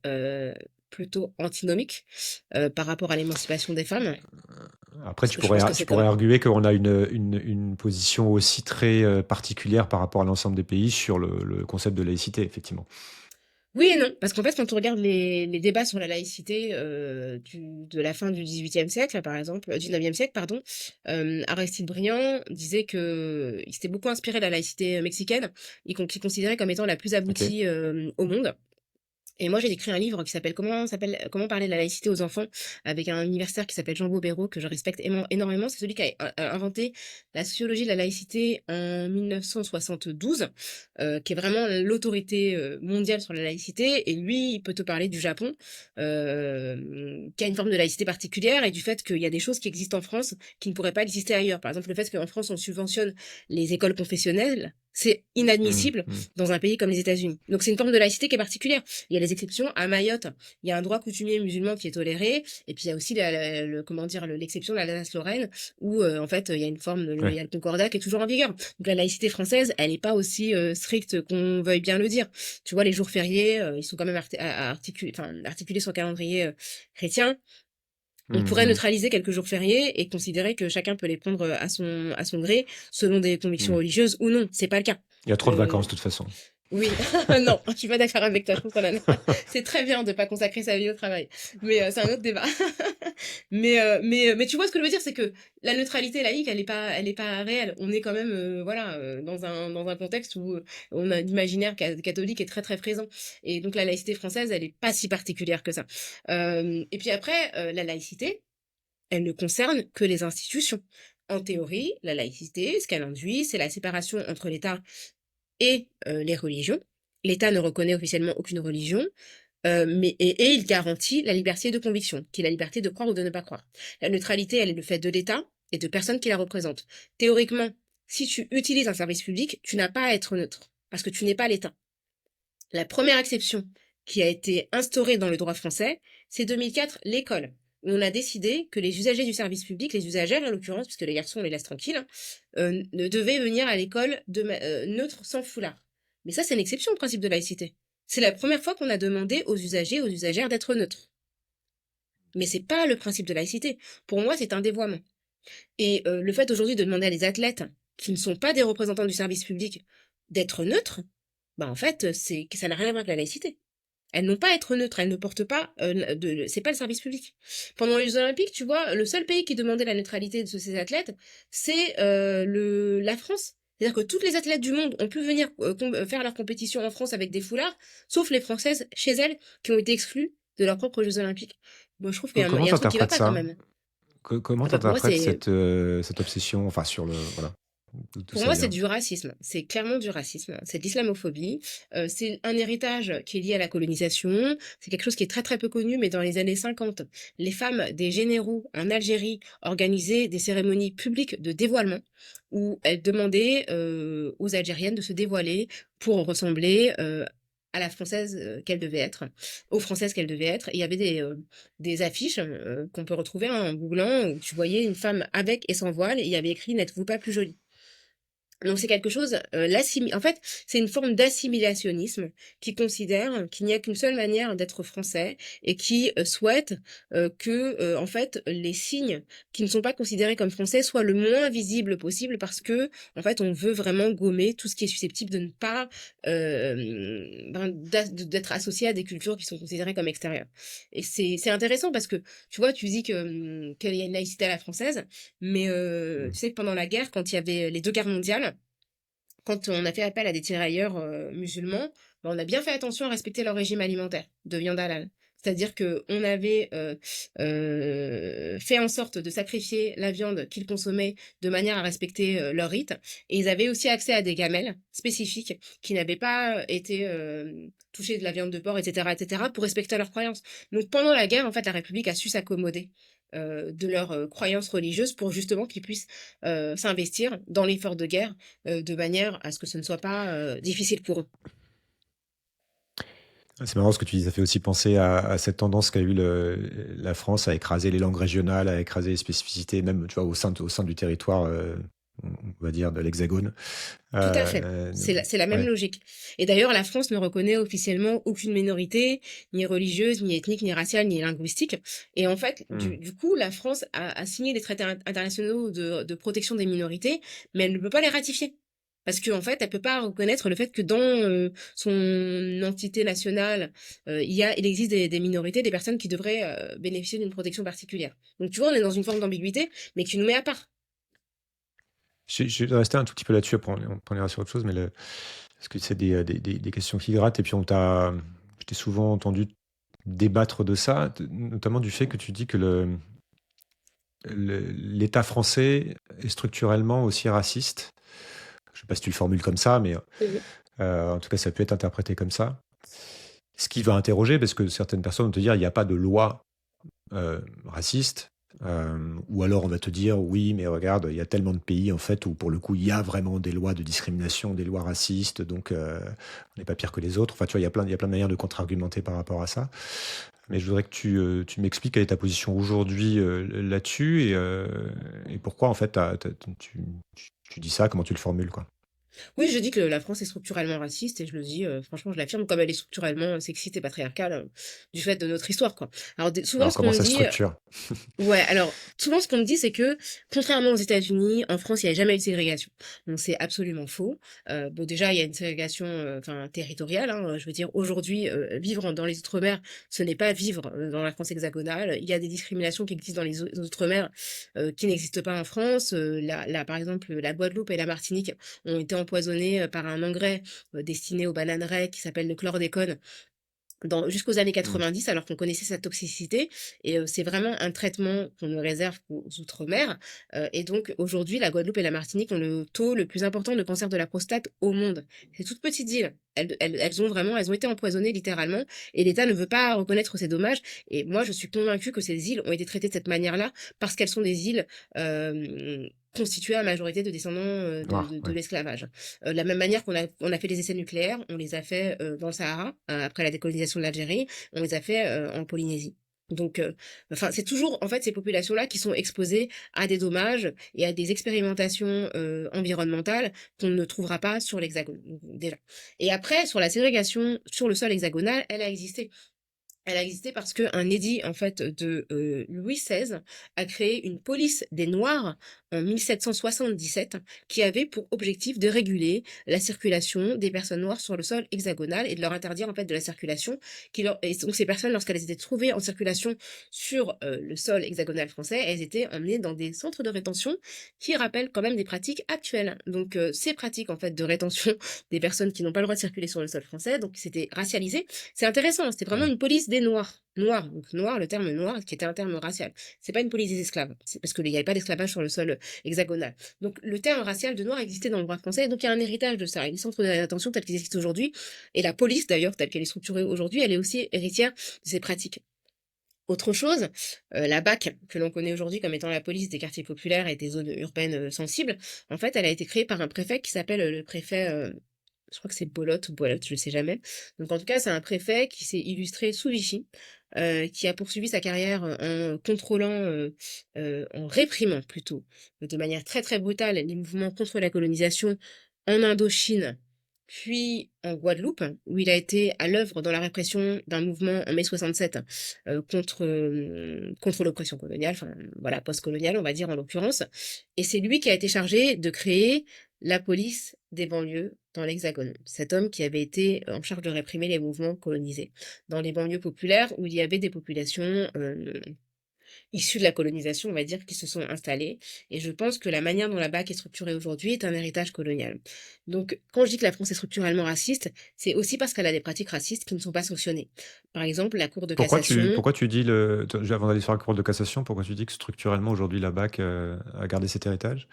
plutôt antinomique par rapport à l'émancipation des femmes. Après, Parce que je pense que tu c'est pourrais comme arguer qu'on a une position aussi très particulière par rapport à l'ensemble des pays sur le concept de laïcité, effectivement. oui et non, parce qu'en fait, quand on regarde les débats sur la laïcité de la fin du XVIIIe siècle, par exemple, 19e siècle, pardon, Aristide Briand disait que il s'était beaucoup inspiré de la laïcité mexicaine, qu'il considérait comme étant la plus Ok. aboutie au monde. Et moi, j'ai écrit un livre qui s'appelle Comment parler de la laïcité aux enfants, avec un universitaire qui s'appelle Jean Bobéro, que je respecte énormément. C'est celui qui a inventé la sociologie de la laïcité en 1972, qui est vraiment l'autorité mondiale sur la laïcité. Et lui, il peut te parler du Japon, qui a une forme de laïcité particulière, et du fait qu'il y a des choses qui existent en France qui ne pourraient pas exister ailleurs. Par exemple, le fait qu'en France, on subventionne les écoles confessionnelles, c'est Mm, inadmissible mm. dans un pays comme les États-Unis. Donc c'est une forme de laïcité qui est particulière. Il y a les exceptions. À Mayotte, il y a un droit coutumier musulman qui est toléré. Et puis il y a aussi comment dire, l'exception de l'Alsace-Lorraine où en fait il y a une forme, il y Ouais. a le concordat qui est toujours en vigueur. Donc la laïcité française, elle n'est pas aussi stricte qu'on veuille bien le dire. Tu vois, les jours fériés, ils sont quand même articulés sur le calendrier chrétien. On Mm, pourrait mm, neutraliser quelques jours fériés et considérer que chacun peut les prendre à son gré, selon des convictions mm. religieuses ou non. C'est pas le cas. Il y a trop de Euh, vacances, de toute façon. oui, non, je suis pas d'accord avec toi, je trouve qu'on a c'est très bien de pas consacrer sa vie au travail, mais c'est un autre débat. Mais tu vois ce que je veux dire, c'est que la neutralité laïque, elle est pas réelle. On est quand même, voilà, dans un contexte où on a l'imaginaire catholique est très très présent, et donc la laïcité française, elle est pas si particulière que ça. Et puis après, la laïcité, elle ne concerne que les institutions. En théorie, la laïcité, ce qu'elle induit, c'est la séparation entre l'État et les religions. L'État ne reconnaît officiellement aucune religion, mais il garantit la liberté de conviction, qui est la liberté de croire ou de ne pas croire. La neutralité, elle est le fait de l'État et de personnes qui la représentent. Théoriquement, si tu utilises un service public, tu n'as pas à être neutre, parce que tu n'es pas l'État. La première exception qui a été instaurée dans le droit français, c'est 2004, l'école. Où on a décidé que les usagers du service public, les usagères en l'occurrence, puisque les garçons on les laisse tranquilles, ne devaient venir à l'école neutre sans foulard. Mais ça, c'est une exception au principe de laïcité. C'est la première fois qu'on a demandé aux usagers, aux usagères d'être neutres. Mais c'est pas le principe de laïcité. Pour moi, c'est un dévoiement. Et le fait aujourd'hui de demander à des athlètes qui ne sont pas des représentants du service public d'être neutres, bah en fait, ça n'a rien à voir avec la laïcité. Elles n'ont pas à être neutres, elles ne portent pas c'est pas le service public. Pendant les Jeux Olympiques, tu vois, le seul pays qui demandait la neutralité de ces athlètes, c'est la France. C'est-à-dire que toutes les athlètes du monde ont pu venir faire leur compétition en France avec des foulards, sauf les Françaises chez elles qui ont été exclues de leurs propres Jeux Olympiques. Moi, je trouve qu'il y a un, il Comment y a un truc qui va t'interprètes pas quand ça? même. Comment Ah bah, pour moi, t'interprètes c'est cette obsession, enfin, sur le, voilà, d'où Pour ça moi, c'est vient? du racisme. C'est clairement du racisme. C'est de l'islamophobie. C'est un héritage qui est lié à la colonisation. C'est quelque chose qui est très très peu connu, mais dans les années 50, les femmes des généraux en Algérie organisaient des cérémonies publiques de dévoilement où elles demandaient aux Algériennes de se dévoiler pour ressembler à la française qu'elle devait être, aux françaises qu'elle devait être. Et il y avait des affiches qu'on peut retrouver en googlant où tu voyais une femme avec et sans voile et il y avait écrit «N'êtes-vous pas plus jolie?» Donc c'est quelque chose, en fait, c'est une forme d'assimilationnisme qui considère qu'il n'y a qu'une seule manière d'être français et qui souhaite que, en fait, les signes qui ne sont pas considérés comme français soient le moins visibles possible parce que, en fait, on veut vraiment gommer tout ce qui est susceptible de ne pas, d'être associé à des cultures qui sont considérées comme extérieures. Et c'est intéressant parce que, tu vois, tu dis qu'il y a une laïcité à la française, mais Mm. tu sais que pendant la guerre, quand il y avait les 2 guerres mondiales, quand on a fait appel à des tirailleurs musulmans, bah, on a bien fait attention à respecter leur régime alimentaire de viande halal. C'est-à-dire que on avait fait en sorte de sacrifier la viande qu'ils consommaient de manière à respecter leur rite. Et ils avaient aussi accès à des gamelles spécifiques qui n'avaient pas été touchées de la viande de porc, etc., etc., pour respecter leurs croyances. Donc pendant la guerre, en fait, la République a su s'accommoder de leurs croyances religieuses pour justement qu'ils puissent s'investir dans l'effort de guerre de manière à ce que ce ne soit pas difficile pour eux. C'est marrant ce que tu dis, ça fait aussi penser à cette tendance qu'a eu la France à écraser les langues régionales, à écraser les spécificités, même, tu vois, au sein du territoire, on va dire, de l'Hexagone. Tout à fait. Euh, C'est la même ouais. logique. Et d'ailleurs, la France ne reconnaît officiellement aucune minorité, ni religieuse, ni ethnique, ni raciale, ni linguistique. Et en fait, du, Mm. du coup, la France a signé des traités internationaux de protection des minorités, mais elle ne peut pas les ratifier. Parce qu'en fait, elle peut pas reconnaître le fait que dans son entité nationale, il existe des minorités, des personnes qui devraient bénéficier d'une protection particulière. Donc tu vois, on est dans une forme d'ambiguïté, mais qui nous met à part. Je vais rester un tout petit peu là-dessus, après on ira sur autre chose, mais parce que c'est des questions qui grattent, et puis t'ai souvent entendu débattre de ça, notamment du fait que tu dis que l'État français est structurellement aussi raciste. Je ne sais pas si tu le formules comme ça, mais Mhm. en tout cas, ça peut être interprété comme ça. Ce qui va interroger, parce que certaines personnes vont te dire il n'y a pas de loi raciste. Ou alors on va te dire oui, mais regarde, il y a tellement de pays en fait où pour le coup il y a vraiment des lois de discrimination, des lois racistes, donc on n'est pas pire que les autres. Enfin, tu vois, il y a plein de manières de contre-argumenter par rapport à ça. Mais je voudrais que tu m'expliques quelle est ta position aujourd'hui là-dessus et pourquoi en fait tu dis ça, comment tu le formules, quoi. Oui, je dis que la France est structurellement raciste et je le dis, franchement, je l'affirme, comme elle est structurellement sexiste et patriarcale, du fait de notre histoire, quoi. Alors souvent Alors ce qu'on comment me ça se dit, structure? ouais, alors souvent ce qu'on me dit, c'est que contrairement aux États-Unis, en France, il y a jamais eu de ségrégation. Donc c'est absolument faux. Bon déjà, il y a une ségrégation, enfin territoriale, hein, je veux dire aujourd'hui, vivre dans les outre-mer, ce n'est pas vivre, dans la France hexagonale. Il y a des discriminations qui existent dans les outre-mer, qui n'existent pas en France. Là, par exemple, la Guadeloupe et la Martinique ont été empoisonnées, par un engrais, destiné aux bananeraies qui s'appelle le chlordécone jusqu'aux années Hmm. 90, alors qu'on connaissait sa toxicité. Et c'est vraiment un traitement qu'on ne réserve qu'aux outre-mer. Et donc aujourd'hui, la Guadeloupe et la Martinique ont le taux le plus important de cancer de la prostate au monde. C'est toutes petites îles. Elles ont été empoisonnées littéralement, et l'État ne veut pas reconnaître ces dommages. Et moi, je suis convaincue que ces îles ont été traitées de cette manière-là parce qu'elles sont des îles constituées à majorité de descendants Noir, de ouais. l'esclavage. De la même manière on a fait les essais nucléaires, on les a fait dans le Sahara, après la décolonisation de l'Algérie, on les a fait en Polynésie. Donc, enfin, c'est toujours en fait ces populations-là qui sont exposées à des dommages et à des expérimentations environnementales qu'on ne trouvera pas sur l'Hexagone, déjà. Et après, sur la ségrégation sur le sol hexagonal, elle a existé. Elle a existé parce qu'un édit en fait de Louis XVI a créé une police des Noirs en 1777 qui avait pour objectif de réguler la circulation des personnes noires sur le sol hexagonal et de leur interdire en fait de la circulation. Et donc ces personnes, lorsqu'elles étaient trouvées en circulation sur le sol hexagonal français, elles étaient emmenées dans des centres de rétention qui rappellent quand même des pratiques actuelles. Donc ces pratiques en fait de rétention des personnes qui n'ont pas le droit de circuler sur le sol français, donc c'était racialisé. C'est intéressant, hein, c'était vraiment Hmm. une police des Noirs. Noirs, donc noir, le terme noir, qui était un terme racial. C'est pas une police des esclaves, c'est parce qu'il n'y avait pas d'esclavage sur le sol hexagonal. Donc le terme racial de noir existait dans le droit français, donc il y a un héritage de ça. Et les centres de rétention tels qu'ils existent aujourd'hui, et la police d'ailleurs, telle qu'elle est structurée aujourd'hui, elle est aussi héritière de ces pratiques. Autre chose, la BAC, que l'on connaît aujourd'hui comme étant la police des quartiers populaires et des zones urbaines sensibles, en fait, elle a été créée par un préfet qui s'appelle le préfet je crois que c'est Bolotte ou Bolotte, je ne sais jamais. Donc en tout cas, c'est un préfet qui s'est illustré sous Vichy, qui a poursuivi sa carrière en contrôlant, en réprimant plutôt, de manière très très brutale, les mouvements contre la colonisation en Indochine, puis en Guadeloupe, où il a été à l'œuvre dans la répression d'un mouvement en mai 67 contre l'oppression coloniale, enfin voilà, post-coloniale, on va dire en l'occurrence. Et c'est lui qui a été chargé de créer la police des banlieues dans l'Hexagone. Cet homme qui avait été en charge de réprimer les mouvements colonisés dans les banlieues populaires où il y avait des populations issues de la colonisation, on va dire, qui se sont installées. Et je pense que la manière dont la BAC est structurée aujourd'hui est un héritage colonial. Donc, quand je dis que la France est structurellement raciste, c'est aussi parce qu'elle a des pratiques racistes qui ne sont pas sanctionnées. Par exemple, la Cour de cassation. Pourquoi tu dis avant d'aller sur la Cour de cassation, pourquoi tu dis que structurellement aujourd'hui la BAC a gardé cet héritage?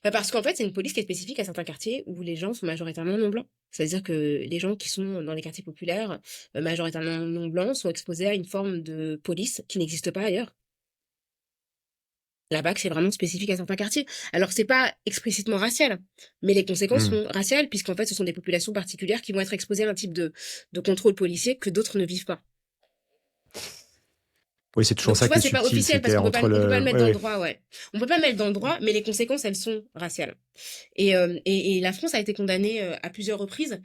Bah, parce qu'en fait, c'est une police qui est spécifique à certains quartiers où les gens sont majoritairement non blancs. C'est-à-dire que les gens qui sont dans les quartiers populaires, majoritairement non blancs, sont exposés à une forme de police qui n'existe pas ailleurs. La BAC, c'est vraiment spécifique à certains quartiers. Alors, c'est pas explicitement racial, mais les conséquences Hmm. sont raciales, puisqu'en fait, ce sont des populations particulières qui vont être exposées à un type de contrôle policier que d'autres ne vivent pas. Oui, c'est toujours Donc, tu ça vois, qui est c'est pas subtil, officiel parce c'était entre on peut pas le le. mettre Oui, dans le oui. droit, ouais. On peut pas le mettre dans le droit, mais les conséquences, elles sont raciales. Et la France a été condamnée à plusieurs reprises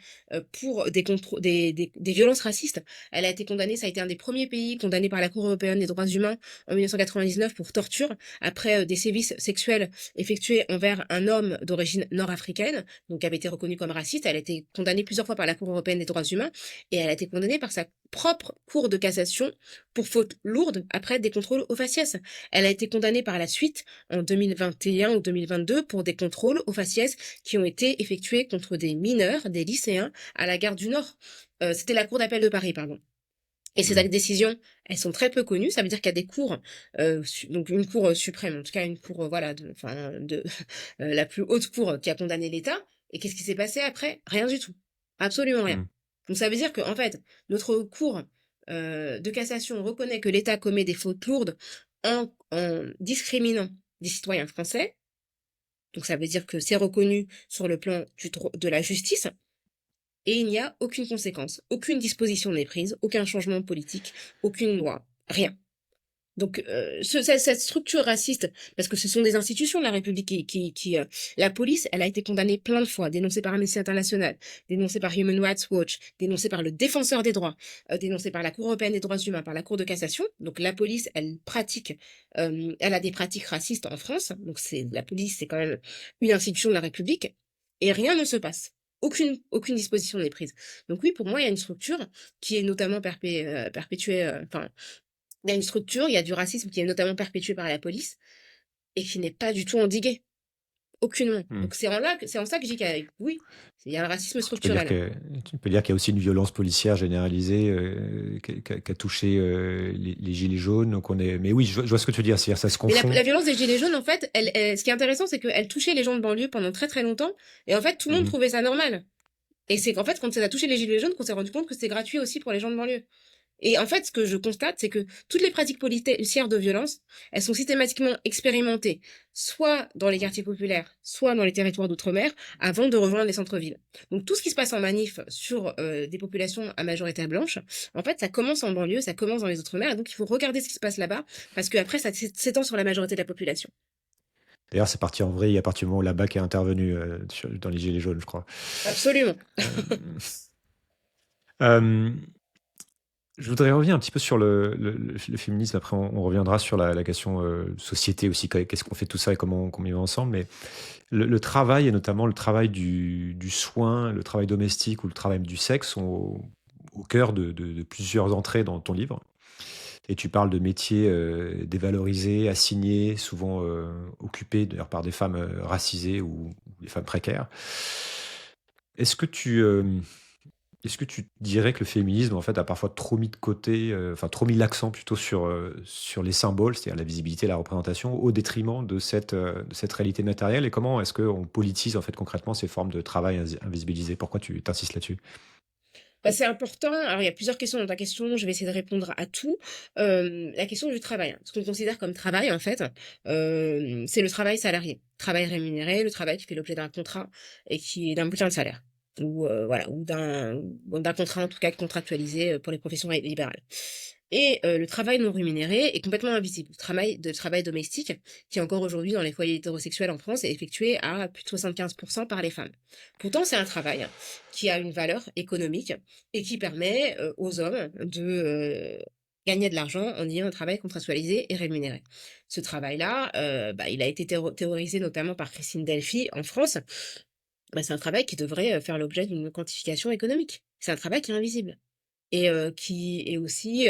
pour des violences racistes. Elle a été condamnée, ça a été un des premiers pays condamnés par la Cour européenne des droits humains en 1999 pour torture, après des sévices sexuels effectués envers un homme d'origine nord-africaine, donc qui avait été reconnu comme raciste. Elle a été condamnée plusieurs fois par la Cour européenne des droits humains, et elle a été condamnée par propre cour de cassation pour faute lourde après des contrôles au faciès. Elle a été condamnée par la suite en 2021 ou 2022 pour des contrôles au faciès qui ont été effectués contre des mineurs, des lycéens à la gare du Nord. C'était la cour d'appel de Paris, pardon. Et ces Mm. décisions, elles sont très peu connues. Ça veut dire qu'il y a des cours, donc une cour suprême, en tout cas une cour, voilà, la plus haute cour qui a condamné l'État. Et qu'est-ce qui s'est passé après? Rien du tout. Absolument rien. Mm. Donc ça veut dire que, en fait, notre cour de cassation reconnaît que l'État commet des fautes lourdes en discriminant des citoyens français. Donc ça veut dire que c'est reconnu sur le plan de la justice. Et il n'y a aucune conséquence, aucune disposition n'est prise, aucun changement politique, aucune loi, rien. Donc cette structure raciste, parce que ce sont des institutions de la République la police, elle a été condamnée plein de fois, dénoncée par Amnesty International, dénoncée par Human Rights Watch, dénoncée par le Défenseur des droits, dénoncée par la Cour européenne des droits humains, par la Cour de cassation. Donc la police, elle a des pratiques racistes en France. Donc la police, c'est quand même une institution de la République, et rien ne se passe. Aucune disposition n'est prise. Donc oui, pour moi, il y a une structure qui est notamment perpétuée, il y a une structure, il y a du racisme qui est notamment perpétué par la police et qui n'est pas du tout endigué, aucunement. Mm. Donc c'est en ça que je dis oui, il y a un racisme Tu peux dire structurel. que tu peux dire qu'il y a aussi une violence policière généralisée qui a touché les gilets jaunes. Donc mais oui, je vois ce que tu veux dire. C'est-à-dire ça se Mais confond. la violence des gilets jaunes, en fait, ce qui est intéressant, c'est qu'elle touchait les gens de banlieue pendant très très longtemps, et en fait, tout le monde Mhm. trouvait ça normal. Et c'est qu'en fait, quand ça a touché les gilets jaunes, qu'on s'est rendu compte que c'était gratuit aussi pour les gens de banlieue. Et en fait, ce que je constate, c'est que toutes les pratiques policières de violence, elles sont systématiquement expérimentées, soit dans les quartiers populaires, soit dans les territoires d'outre-mer, avant de rejoindre les centres-villes. Donc tout ce qui se passe en manif sur des populations à majorité blanche, en fait, ça commence en banlieue, ça commence dans les outre-mer, et donc il faut regarder ce qui se passe là-bas, parce qu'après, ça s'étend sur la majorité de la population. D'ailleurs, c'est parti en vrille à partir du moment où la BAC est intervenue dans les gilets jaunes, je crois. Absolument. Euh, euh, Je voudrais revenir un petit peu sur le féminisme. Après, on reviendra sur la question société aussi. Qu'est-ce qu'on fait de tout ça et comment on y va ensemble. Mais le travail, et notamment le travail du soin, le travail domestique ou le travail du sexe, sont au cœur de plusieurs entrées dans ton livre. Et tu parles de métiers dévalorisés, assignés, souvent occupés d'ailleurs par des femmes racisées ou des femmes précaires. Est-ce que est-ce que tu dirais que le féminisme, en fait, a parfois trop mis de côté, enfin trop mis l'accent plutôt sur les symboles, c'est-à-dire la visibilité, la représentation, au détriment de cette réalité matérielle? Et comment est-ce qu'on politise, en fait, concrètement, ces formes de travail invisibilisées? Pourquoi tu insistes là-dessus? Bah, c'est important. Alors, il y a plusieurs questions dans ta question. Je vais essayer de répondre à tout. La question du travail, hein. Ce qu'on considère comme travail, en fait, c'est le travail salarié. Travail rémunéré, le travail qui fait l'objet d'un contrat et qui est d'un bulletin de salaire. Ou, voilà, ou d'un contrat, en tout cas, contractualisé pour les professions libérales. Et le travail non rémunéré est complètement invisible. Le travail domestique, qui encore aujourd'hui dans les foyers hétérosexuels en France, est effectué à plus de 75% par les femmes. Pourtant, c'est un travail qui a une valeur économique et qui permet aux hommes de gagner de l'argent en ayant un travail contractualisé et rémunéré. Ce travail-là, il a été théorisé notamment par Christine Delphi en France. Bah, c'est un travail qui devrait faire l'objet d'une quantification économique. C'est un travail qui est invisible et qui est aussi,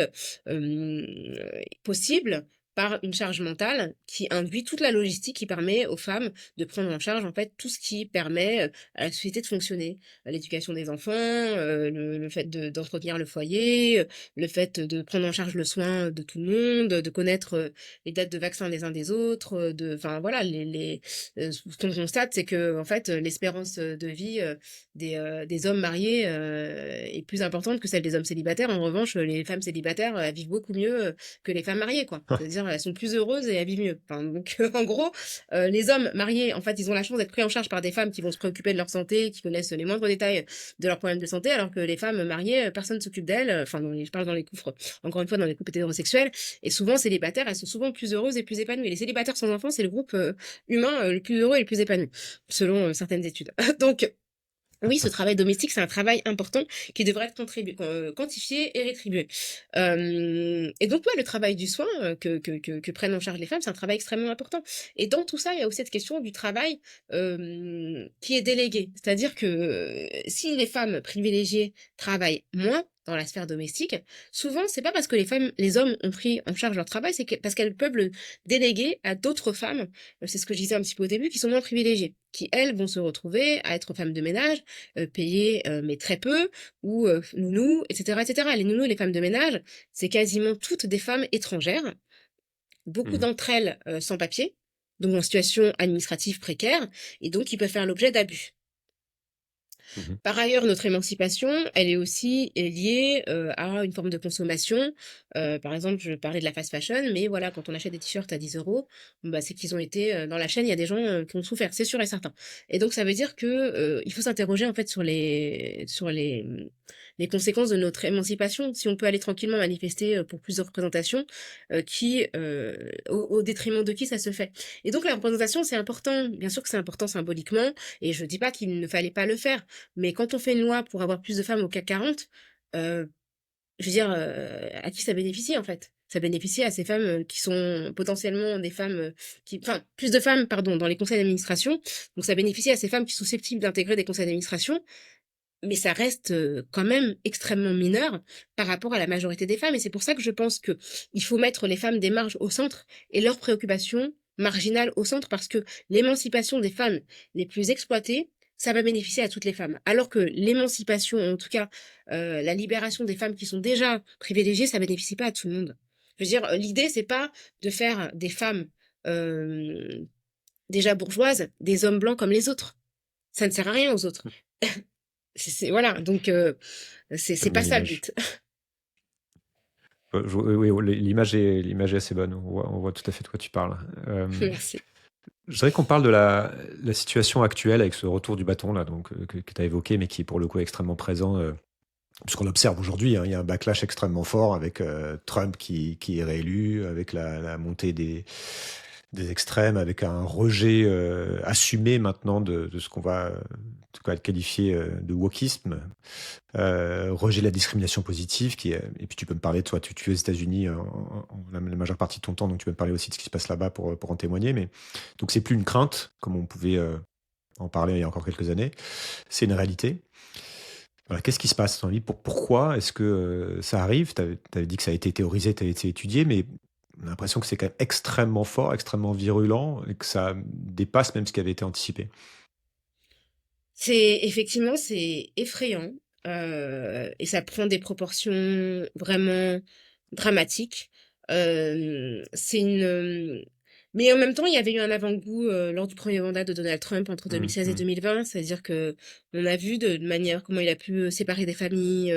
possible par une charge mentale qui induit toute la logistique qui permet aux femmes de prendre en charge, en fait, tout ce qui permet, à la société de fonctionner. L'éducation des enfants, le fait d'entretenir le foyer, le fait de prendre en charge le soin de tout le monde, de connaître, les dates de vaccins des uns des autres, enfin voilà, ce qu'on constate, c'est que en fait, l'espérance, de vie, des hommes mariés est plus importante que celle des hommes célibataires. En revanche, les femmes célibataires, elles vivent beaucoup mieux que les femmes mariées, quoi. C'est-à-dire, elles sont plus heureuses et elles vivent mieux. Enfin, donc, en gros, les hommes mariés, en fait, ils ont la chance d'être pris en charge par des femmes qui vont se préoccuper de leur santé, qui connaissent les moindres détails de leurs problèmes de santé, alors que les femmes mariées, personne ne s'occupe d'elles. Enfin, je parle dans les couples, encore une fois, dans les couples hétérosexuels. Et souvent, célibataires, elles sont souvent plus heureuses et plus épanouies. Les célibataires sans enfants, c'est le groupe humain le plus heureux et le plus épanoui, selon certaines études. Donc, oui, ce travail domestique, c'est un travail important qui devrait être quantifié et rétribué. Et donc, ouais, le travail du soin que prennent en charge les femmes, c'est un travail extrêmement important. Et dans tout ça, il y a aussi cette question du travail qui est délégué. C'est-à-dire que si les femmes privilégiées travaillent moins, dans la sphère domestique, souvent, c'est pas parce que les hommes ont pris en charge leur travail, parce qu'elles peuvent le déléguer à d'autres femmes. C'est ce que je disais un petit peu au début, qui sont moins privilégiées, qui elles vont se retrouver à être femmes de ménage, payées mais très peu, ou nounous, etc., etc. Les nounous, les femmes de ménage, c'est quasiment toutes des femmes étrangères, beaucoup Mhm. d'entre elles sans papier, donc en situation administrative précaire, et donc qui peuvent faire l'objet d'abus. Mhm. Par ailleurs, notre émancipation, elle est aussi liée à une forme de consommation. Par exemple, je parlais de la fast fashion, mais voilà, quand on achète des t-shirts à 10 euros, bah, c'est qu'ils ont été dans la chaîne, il y a des gens qui ont souffert, c'est sûr et certain. Et donc, ça veut dire que il faut s'interroger en fait sur les conséquences de notre émancipation. Si on peut aller tranquillement manifester pour plus de représentation, au détriment de qui ça se fait. Et donc, la représentation, c'est important. Bien sûr que c'est important symboliquement, et je dis pas qu'il ne fallait pas le faire. Mais quand on fait une loi pour avoir plus de femmes au CAC 40, je veux dire, à qui ça bénéficie en fait? Ça bénéficie à ces femmes qui sont potentiellement des femmes enfin, plus de femmes, pardon, dans les conseils d'administration. Donc ça bénéficie à ces femmes qui sont susceptibles d'intégrer des conseils d'administration, mais ça reste quand même extrêmement mineur par rapport à la majorité des femmes. Et c'est pour ça que je pense que il faut mettre les femmes des marges au centre et leurs préoccupations marginales au centre, parce que l'émancipation des femmes les plus exploitées, ça va bénéficier à toutes les femmes. Alors que l'émancipation, en tout cas la libération des femmes qui sont déjà privilégiées, ça bénéficie pas à tout le monde. Je veux dire, l'idée, c'est pas de faire des femmes euh, déjà bourgeoises des hommes blancs comme les autres. Ça ne sert à rien aux autres. Voilà, donc c'est Bonne pas ça le image. but. Oui, oui, l'image est assez bonne. On voit tout à fait de quoi tu parles. Merci. Je voudrais qu'on parle de la situation actuelle avec ce retour du bâton là, donc, que tu as évoqué, mais qui est pour le coup extrêmement présent. Puisqu'on observe aujourd'hui, hein, il y a un backlash extrêmement fort avec Trump qui est réélu, avec la montée des extrêmes, avec un rejet assumé maintenant de ce qu'on va qualifier de wokisme, rejet de la discrimination positive, et puis tu peux me parler, toi, tu es aux États-Unis la majeure partie de ton temps, donc tu peux me parler aussi de ce qui se passe là-bas pour en témoigner. Mais donc c'est plus une crainte, comme on pouvait en parler il y a encore quelques années, c'est une réalité. Voilà, qu'est-ce qui se passe dans ta vie? Pourquoi est-ce que ça arrive? Tu avais dit que ça a été théorisé, tu as été étudié, mais on a l'impression que c'est quand même extrêmement fort, extrêmement virulent, et que ça dépasse même ce qui avait été anticipé. C'est effrayant, et ça prend des proportions vraiment dramatiques. C'est mais en même temps, il y avait eu un avant-goût lors du premier mandat de Donald Trump entre Mm, 2016 et mm. 2020, c'est-à-dire que on a vu de manière comment il a pu séparer des familles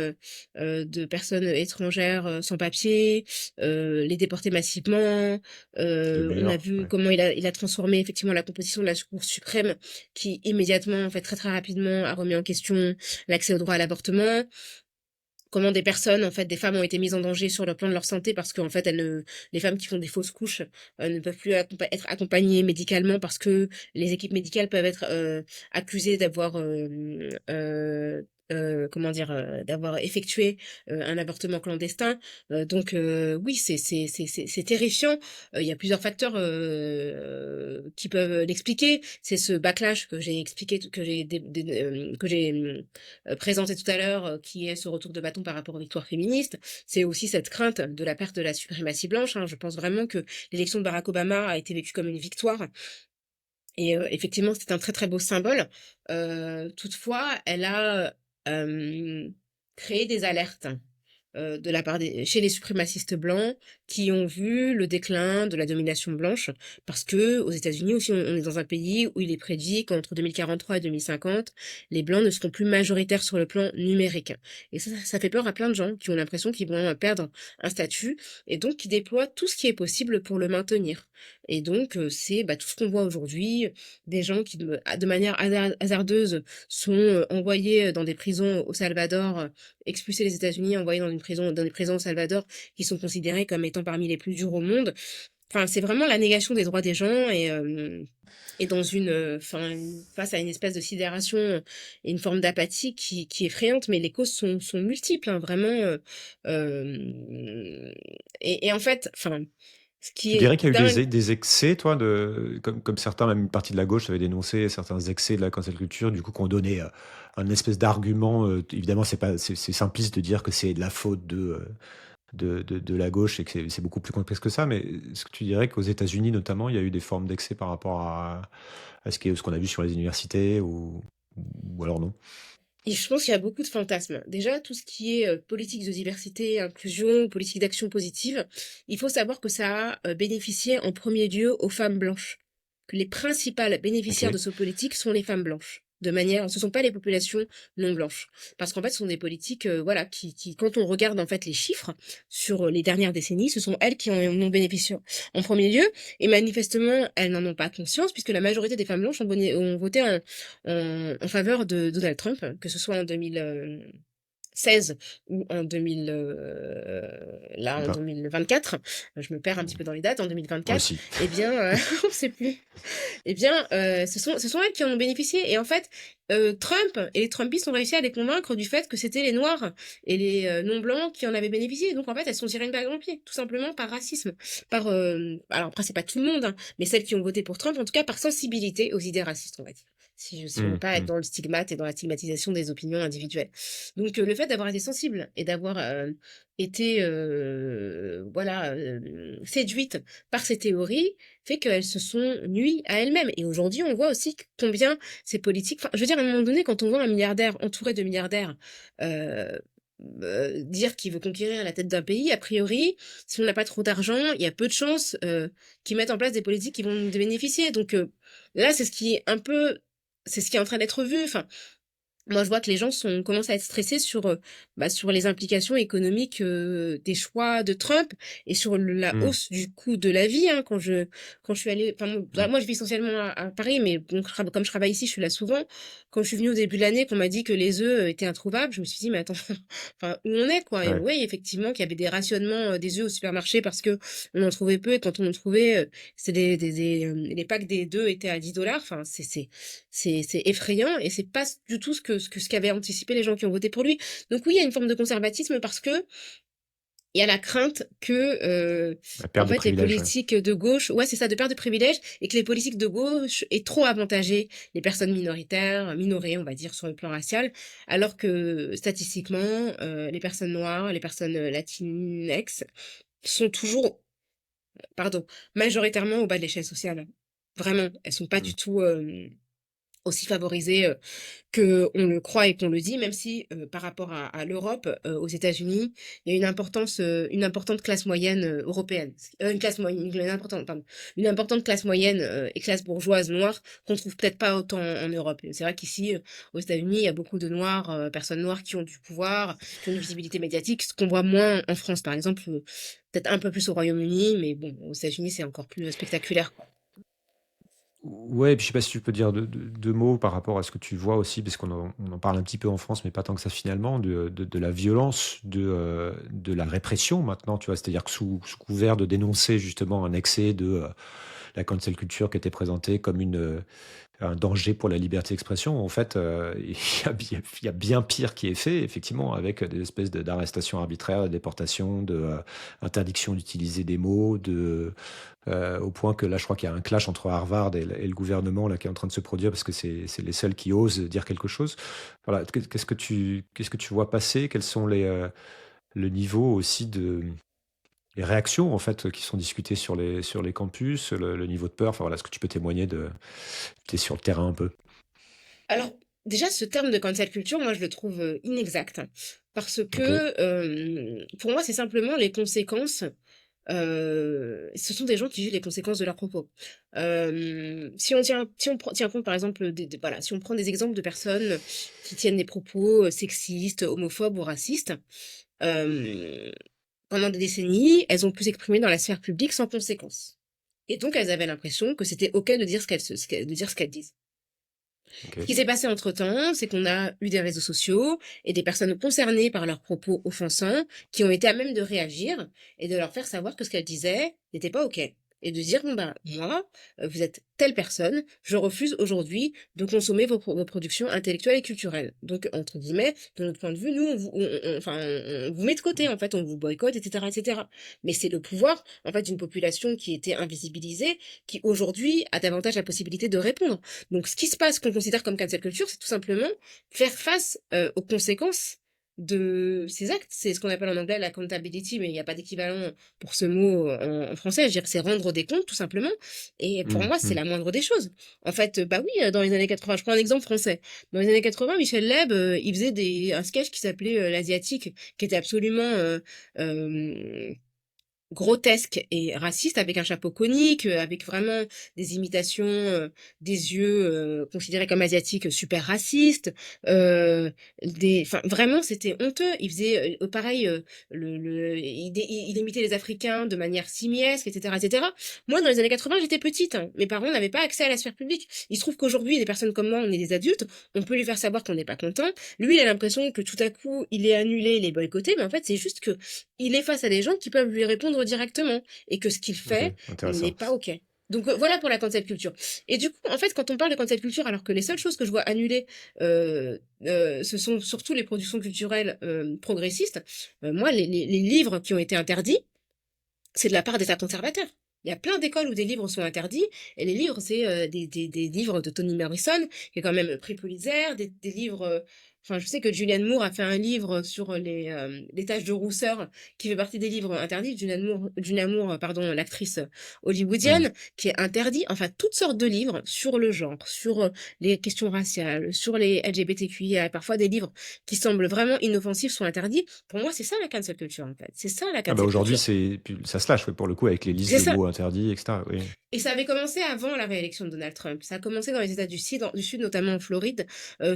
de personnes étrangères sans papier, les déporter massivement. De On a meilleur, vu ouais. comment il a transformé effectivement la composition de la Cour suprême, qui immédiatement, en fait, très très rapidement, a remis en question l'accès au droit à l'avortement. Comment des personnes, en fait, des femmes ont été mises en danger sur le plan de leur santé parce qu'en fait, les femmes qui font des fausses couches ne peuvent plus être accompagnées médicalement parce que les équipes médicales peuvent être accusées d'avoir, comment dire, d'avoir effectué un avortement clandestin. Donc oui, c'est terrifiant. Il y a plusieurs facteurs qui peuvent l'expliquer. C'est ce backlash que j'ai expliqué, que j'ai présenté tout à l'heure, qui est ce retour de bâton par rapport aux victoires féministes. C'est aussi cette crainte de la perte de la suprématie blanche, hein. Je pense vraiment que l'élection de Barack Obama a été vécue comme une victoire. Et effectivement, c'est un très très beau symbole. Toutefois, elle a créé des alertes de la part chez les suprémacistes blancs qui ont vu le déclin de la domination blanche, parce que aux États-Unis aussi, on est dans un pays où il est prédit qu'entre 2043 et 2050, les blancs ne seront plus majoritaires sur le plan numérique. Et ça fait peur à plein de gens qui ont l'impression qu'ils vont perdre un statut, et donc qui déploient tout ce qui est possible pour le maintenir. Et donc, c'est bah, tout ce qu'on voit aujourd'hui, des gens qui, de manière hasardeuse, sont envoyés dans des prisons au Salvador, expulsés des États-Unis, envoyés dans des prisons au Salvador, qui sont considérées comme étant parmi les plus dures au monde. Enfin, c'est vraiment la négation des droits des gens, et dans face à une espèce de sidération et une forme d'apathie qui est effrayante, mais les causes sont multiples, hein, vraiment. Et en fait, enfin, ce qui Tu dirais est qu'il y a eu dingue. des excès, toi, comme certains, même une partie de la gauche, avait dénoncé certains excès de la cancel culture, du coup, qu'on donnait un espèce d'argument. Évidemment, c'est simpliste de dire que c'est de la faute de la gauche et que c'est beaucoup plus complexe que ça. Mais est-ce que tu dirais qu'aux États-Unis, notamment, il y a eu des formes d'excès par rapport à ce qu'on a vu sur les universités ou alors non? Et je pense qu'il y a beaucoup de fantasmes. Déjà, tout ce qui est politique de diversité, inclusion, politique d'action positive, il faut savoir que ça a bénéficié en premier lieu aux femmes blanches. Que les principales Ok. bénéficiaires de ce politique sont les femmes blanches. De manière, ce sont pas les populations non blanches. Parce qu'en fait, ce sont des politiques, voilà, quand on regarde en fait les chiffres sur les dernières décennies, ce sont elles qui en ont bénéficié en premier lieu. Et manifestement, elles n'en ont pas conscience puisque la majorité des femmes blanches ont voté en faveur de Donald Trump, que ce soit en 2016 ou en 2000, là en Va- 2024, je me perds un petit peu dans les dates, en Moi 2024, aussi. eh bien, on sait plus. Eh bien, ce sont elles qui en ont bénéficié. Et en fait, Trump et les Trumpistes ont réussi à les convaincre du fait que c'était les Noirs et les non-blancs qui en avaient bénéficié. Donc en fait, elles se sont tirées une balle dans le pied, tout simplement par racisme. Alors après, c'est pas tout le monde, hein, mais celles qui ont voté pour Trump, en tout cas par sensibilité aux idées racistes, on va dire. Si on veut Hum, pas être hum, dans le stigmate et dans la stigmatisation des opinions individuelles. Donc le fait d'avoir été sensible et d'avoir été voilà séduite par ces théories fait qu'elles se sont nuies à elles-mêmes. Et aujourd'hui, on voit aussi combien ces politiques... Enfin, je veux dire, à un moment donné, quand on voit un milliardaire entouré de milliardaires euh, dire qu'il veut conquérir la tête d'un pays, a priori, si on n'a pas trop d'argent, il y a peu de chances qu'ils mettent en place des politiques qui vont nous bénéficier. Donc là, c'est ce qui est un peu... C'est ce qui est en train d'être vu. Enfin, moi, je vois que les gens commencent à être stressés sur les implications économiques des choix de Trump et sur la hum, hausse du coût de la vie. Hein, quand je suis allée, enfin, hum. moi, je vis essentiellement à Paris, mais bon, comme je travaille ici, je suis là souvent. Quand je suis venue au début de l'année, qu'on m'a dit que les œufs étaient introuvables, je me suis dit, mais attends, enfin, où on est, quoi. Et Ouais. oui, effectivement, qu'il y avait des rationnements des œufs au supermarché parce que on en trouvait peu et quand on en trouvait, c'était les packs des d'œufs étaient à 10 $. Enfin, c'est effrayant et c'est pas du tout ce qu'avaient anticipé les gens qui ont voté pour lui. Donc oui, il y a une forme de conservatisme parce que il y a la crainte que La en perte de fait les privilèges. Ouais. politiques de gauche, ouais, c'est ça, de perte de privilèges et que les politiques de gauche aient trop avantagé les personnes minoritaires, minorées, on va dire sur le plan racial, alors que statistiquement les personnes noires, les personnes latinex sont toujours pardon, majoritairement au bas de l'échelle sociale. Vraiment, elles sont pas Hum, du tout aussi favorisées que on le croit et qu'on le dit, même si par rapport à l'Europe, aux États-Unis, il y a une importante classe moyenne européenne, une classe moyenne, une importante, pardon, une importante classe moyenne et classe bourgeoise noire qu'on trouve peut-être pas autant en Europe. Et c'est vrai qu'ici, aux États-Unis, il y a beaucoup de noirs, personnes noires qui ont du pouvoir, qui ont une visibilité médiatique, ce qu'on voit moins en France, par exemple, peut-être un peu plus au Royaume-Uni, mais bon, aux États-Unis, c'est encore plus spectaculaire, quoi. Ouais, et puis je sais pas si tu peux dire deux mots par rapport à ce que tu vois aussi, parce on en parle un petit peu en France, mais pas tant que ça finalement, de la violence, de la répression maintenant, tu vois, c'est-à-dire que sous couvert de dénoncer justement un excès de la cancel culture qui était présentée comme un danger pour la liberté d'expression. En fait, il y a bien pire qui est fait, effectivement, avec des espèces d'arrestations arbitraires, de déportations, interdiction d'utiliser des mots, au point que là, je crois qu'il y a un clash entre Harvard et le gouvernement là, qui est en train de se produire parce que c'est les seuls qui osent dire quelque chose. Voilà, qu'est-ce que tu vois passer? Quels sont le niveau aussi les réactions en fait qui sont discutées sur les campus, le niveau de peur? Enfin voilà, est-ce que tu peux témoigner t'es sur le terrain un peu? Alors, déjà, ce terme de cancel culture, moi, je le trouve inexact. Parce Ok. que, pour moi, c'est simplement les conséquences. Ce sont des gens qui jugent les conséquences de leurs propos. Si on tient compte, par exemple, voilà, si on prend des exemples de personnes qui tiennent des propos sexistes, homophobes ou racistes, euh, pendant des décennies, elles ont pu s'exprimer dans la sphère publique sans conséquence. Et donc, elles avaient l'impression que c'était OK de dire de dire ce qu'elles disent. Ok. Ce qui s'est passé entre-temps, c'est qu'on a eu des réseaux sociaux et des personnes concernées par leurs propos offensants qui ont été à même de réagir et de leur faire savoir que ce qu'elles disaient n'était pas OK. et de dire, bon, bah, moi, vous êtes telle personne, je refuse aujourd'hui de consommer vos productions intellectuelles et culturelles. Donc, entre guillemets, de notre point de vue, nous, enfin, on vous met de côté, en fait, on vous boycotte, etc., etc. Mais c'est le pouvoir, en fait, d'une population qui était invisibilisée, qui aujourd'hui a davantage la possibilité de répondre. Donc, ce qui se passe, qu'on considère comme cancel culture, c'est tout simplement faire face aux conséquences de ces actes. C'est ce qu'on appelle en anglais l'accountability, mais il n'y a pas d'équivalent pour ce mot en français. Je veux dire, c'est rendre des comptes, tout simplement. Et pour Mm, moi, c'est mm. la moindre des choses. En fait, bah oui, dans les années 80, je prends un exemple français. Dans les années 80, Michel Leb, il faisait un sketch qui s'appelait l'Asiatique, qui était absolument euh, grotesque et raciste, avec un chapeau conique, avec vraiment des imitations, des yeux considérés comme asiatiques super racistes, enfin vraiment c'était honteux. Il faisait pareil, il imitait les Africains de manière simiesque, etc., etc. Moi, dans les années 80, j'étais petite, hein. Mes parents n'avaient pas accès à la sphère publique. Il se trouve qu'aujourd'hui, des personnes comme moi, on est des adultes, on peut lui faire savoir qu'on n'est pas content. Lui, il a l'impression que tout à coup, il est annulé, il est boycotté, mais en fait, c'est juste que il est face à des gens qui peuvent lui répondre directement et que ce qu'il Ok, fait n'est intéressant. pas OK. Donc voilà pour la cancel culture. Et du coup, en fait, quand on parle de cancel culture, alors que les seules choses que je vois annulées, ce sont surtout les productions culturelles progressistes, moi, les livres qui ont été interdits, c'est de la part d'États conservateurs. Il y a plein d'écoles où des livres sont interdits, et les livres, c'est des livres de Toni Morrison, qui est quand même prix Pulitzer, des livres... Enfin, je sais que Julianne Moore a fait un livre sur les taches de rousseur, qui fait partie des livres interdits. Julianne Moore, pardon, l'actrice Mm. hollywoodienne, qui est interdit. Enfin, toutes sortes de livres sur le genre, sur les questions raciales, sur les LGBTQI, parfois des livres qui semblent vraiment inoffensifs sont interdits. Pour moi, c'est ça la cancel culture, en fait. C'est ça la Ah bah cancel aujourd'hui, culture. puis ça se lâche, ouais, pour le coup, avec les listes C'est de ça. mots interdits, etc. Oui. Et ça avait commencé avant la réélection de Donald Trump. Ça a commencé dans les États du Sud, notamment en Floride,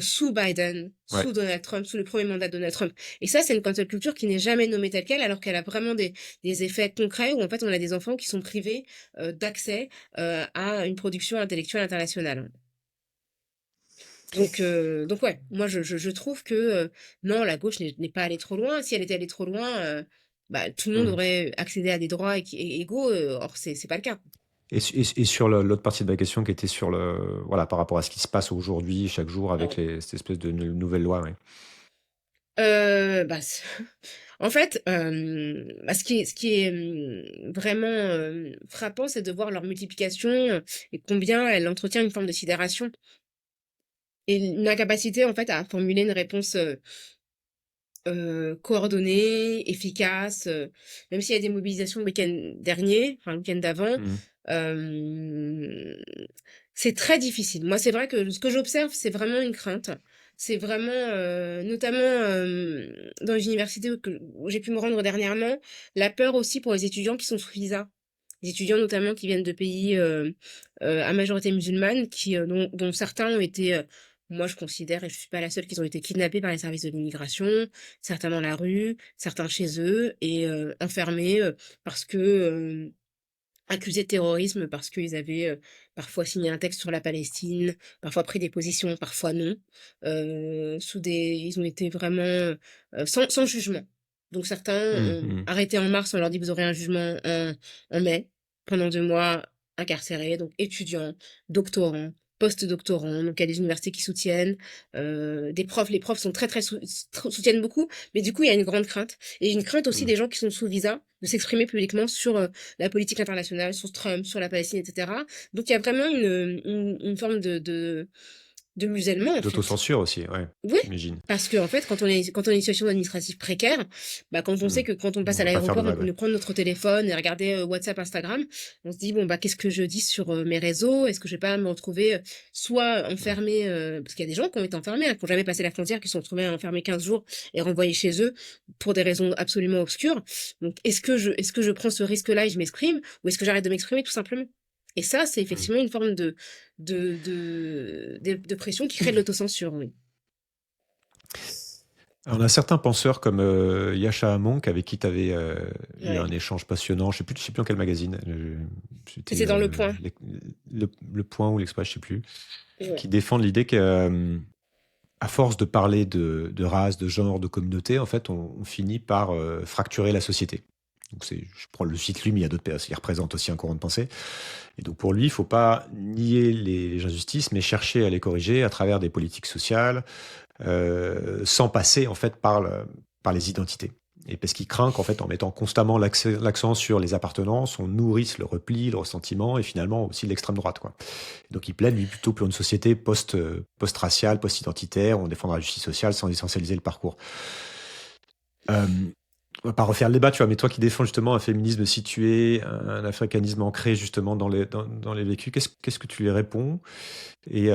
sous Biden, Ouais. sous Donald Trump, sous le premier mandat de Donald Trump. Et ça, c'est une cancel culture qui n'est jamais nommée telle quelle, alors qu'elle a vraiment des effets concrets où en fait on a des enfants qui sont privés d'accès à une production intellectuelle internationale. Donc ouais, moi je trouve que non, la gauche n'est pas allée trop loin. Si elle était allée trop loin, bah, tout le monde Mm. aurait accédé à des droits égaux. Or, c'est pas le cas. Et sur l'autre partie de ma question qui était sur voilà, par rapport à ce qui se passe aujourd'hui, chaque jour, avec cette espèce de nouvelle loi, ouais. Bah, en fait, bah, ce qui est vraiment frappant, c'est de voir leur multiplication et combien elle entretient une forme de sidération et une incapacité en fait à formuler une réponse coordonnée, efficace, même s'il y a des mobilisations le week-end dernier, enfin le week-end d'avant, Mm. euh, c'est très difficile. Moi, c'est vrai que ce que j'observe, c'est vraiment une crainte. C'est vraiment, notamment dans les universités où j'ai pu me rendre dernièrement, la peur aussi pour les étudiants qui sont sous visa. Les étudiants notamment qui viennent de pays à majorité musulmane, dont certains ont été, moi je considère, et je suis pas la seule, qu'ils ont été kidnappés par les services de l'immigration, certains dans la rue, certains chez eux, et enfermés parce que accusés de terrorisme parce qu'ils avaient parfois signé un texte sur la Palestine, parfois pris des positions, parfois non. Ils ont été vraiment sans jugement. Donc certains Mm, ont mm. arrêté en mars, on leur dit vous aurez un jugement en mai, pendant 2 mois incarcérés, donc étudiants, doctorants, post-doctorants, donc il y a des universités qui soutiennent, des profs, les profs sont très soutiennent beaucoup, mais du coup il y a une grande crainte, et une crainte aussi Mm. des gens qui sont sous visa, de s'exprimer publiquement sur la politique internationale, sur Trump, sur la Palestine, etc. Donc il y a vraiment une forme de musellement, en fait. D'autocensure aussi, ouais, Oui, j'imagine. parce que en fait, quand on est en situation administrative précaire, bah, quand on Mm. sait que quand on passe On à va pas faire de l'aéroport, on vagues, peut ouais. nous prendre notre téléphone et regarder WhatsApp, Instagram, on se dit, bon, bah, qu'est-ce que je dis sur mes réseaux? Est-ce que je vais pas me retrouver soit Mm. enfermé, parce qu'il y a des gens qui ont été enfermés, hein, qui n'ont jamais passé la frontière, qui se sont retrouvés enfermés 15 jours et renvoyés chez eux pour des raisons absolument obscures. Donc, est-ce que je prends ce risque-là et je m'exprime, ou est-ce que j'arrête de m'exprimer tout simplement? Et ça, c'est Mm. effectivement une forme de pression qui crée de l'autocensure, oui. On a certains penseurs comme Yasha Monk avec qui tu avais eu un Ouais. échange passionnant. Je sais plus dans quel magazine. C'était C'est dans le point. le Point ou l'Express, je sais plus. Ouais. Qui défendent l'idée que à force de parler de race, de genre, de communauté, en fait, on finit par fracturer la société. Donc je prends le cite lui, mais il y a d'autres personnes, il représente aussi un courant de pensée. Et donc pour lui, il ne faut pas nier les injustices, mais chercher à les corriger à travers des politiques sociales, sans passer en fait par les identités. Et parce qu'il craint qu'en fait, en mettant constamment l'accent sur les appartenances, on nourrisse le repli, le ressentiment et finalement aussi l'extrême droite, quoi. Donc il plaide lui plutôt pour une société post-raciale, post-identitaire, où on défendra la justice sociale sans essentialiser le parcours. Euh, on va pas refaire le débat, tu vois, mais toi qui défends justement un féminisme situé, un africanisme ancré justement dans les vécus, qu'est-ce que tu lui réponds? Et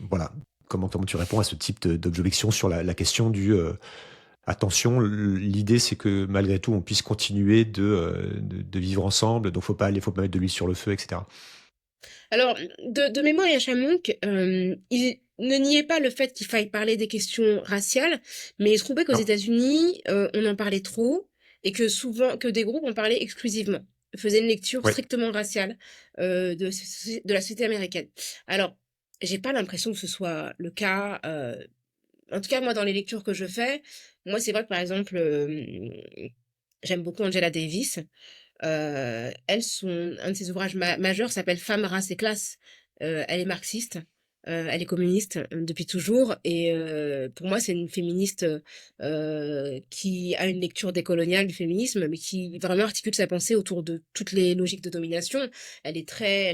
voilà, comment tu réponds à ce type d'objection sur la question du attention, l'idée c'est que malgré tout on puisse continuer de vivre ensemble, donc faut pas mettre de l'huile sur le feu, etc. Alors, de mémoire, Yasha Monk, il ne niait pas le fait qu'il faille parler des questions raciales, mais il trouvait qu'aux Non, États-Unis, on en parlait trop et que souvent, que des groupes en parlaient exclusivement, faisaient une lecture oui, strictement raciale de la société américaine. Alors, j'ai pas l'impression que ce soit le cas. En tout cas, moi, dans les lectures que je fais, moi, c'est vrai que par exemple, j'aime beaucoup Angela Davis. Un de ses ouvrages majeurs s'appelle Femmes, race et classe. Elle est marxiste, elle est communiste depuis toujours, et pour moi c'est une féministe qui a une lecture décoloniale du féminisme, mais qui vraiment articule sa pensée autour de toutes les logiques de domination. Elle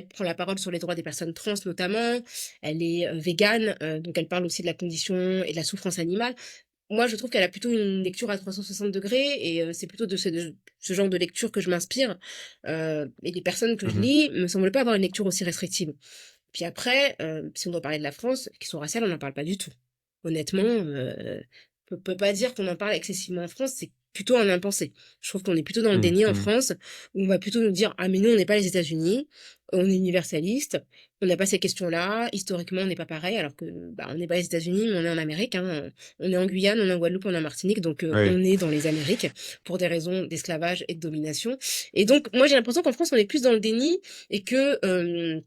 prend la parole sur les droits des personnes trans notamment. Elle est végane, donc elle parle aussi de la condition et de la souffrance animale. Moi, je trouve qu'elle a plutôt une lecture à 360 degrés et c'est plutôt de ce genre de lecture que je m'inspire. Et les personnes que je mhm, lis me semblent pas avoir une lecture aussi restrictive. Puis après, si on doit parler de la France, question raciale, on n'en parle pas du tout. Honnêtement, on peut pas dire qu'on en parle excessivement en France, c'est plutôt un impensé. Je trouve qu'on est plutôt dans le mhm, déni en mhm. France, où on va plutôt nous dire, ah mais nous, on n'est pas les États-Unis, on est universaliste, on n'a pas ces questions-là, historiquement, on n'est pas pareil, alors que bah, on n'est pas les États-Unis, mais on est en Amérique, hein. On est en Guyane, on est en Guadeloupe, on est en Martinique, donc Oui. on est dans les Amériques pour des raisons d'esclavage et de domination. Et donc, moi, j'ai l'impression qu'en France, on est plus dans le déni et que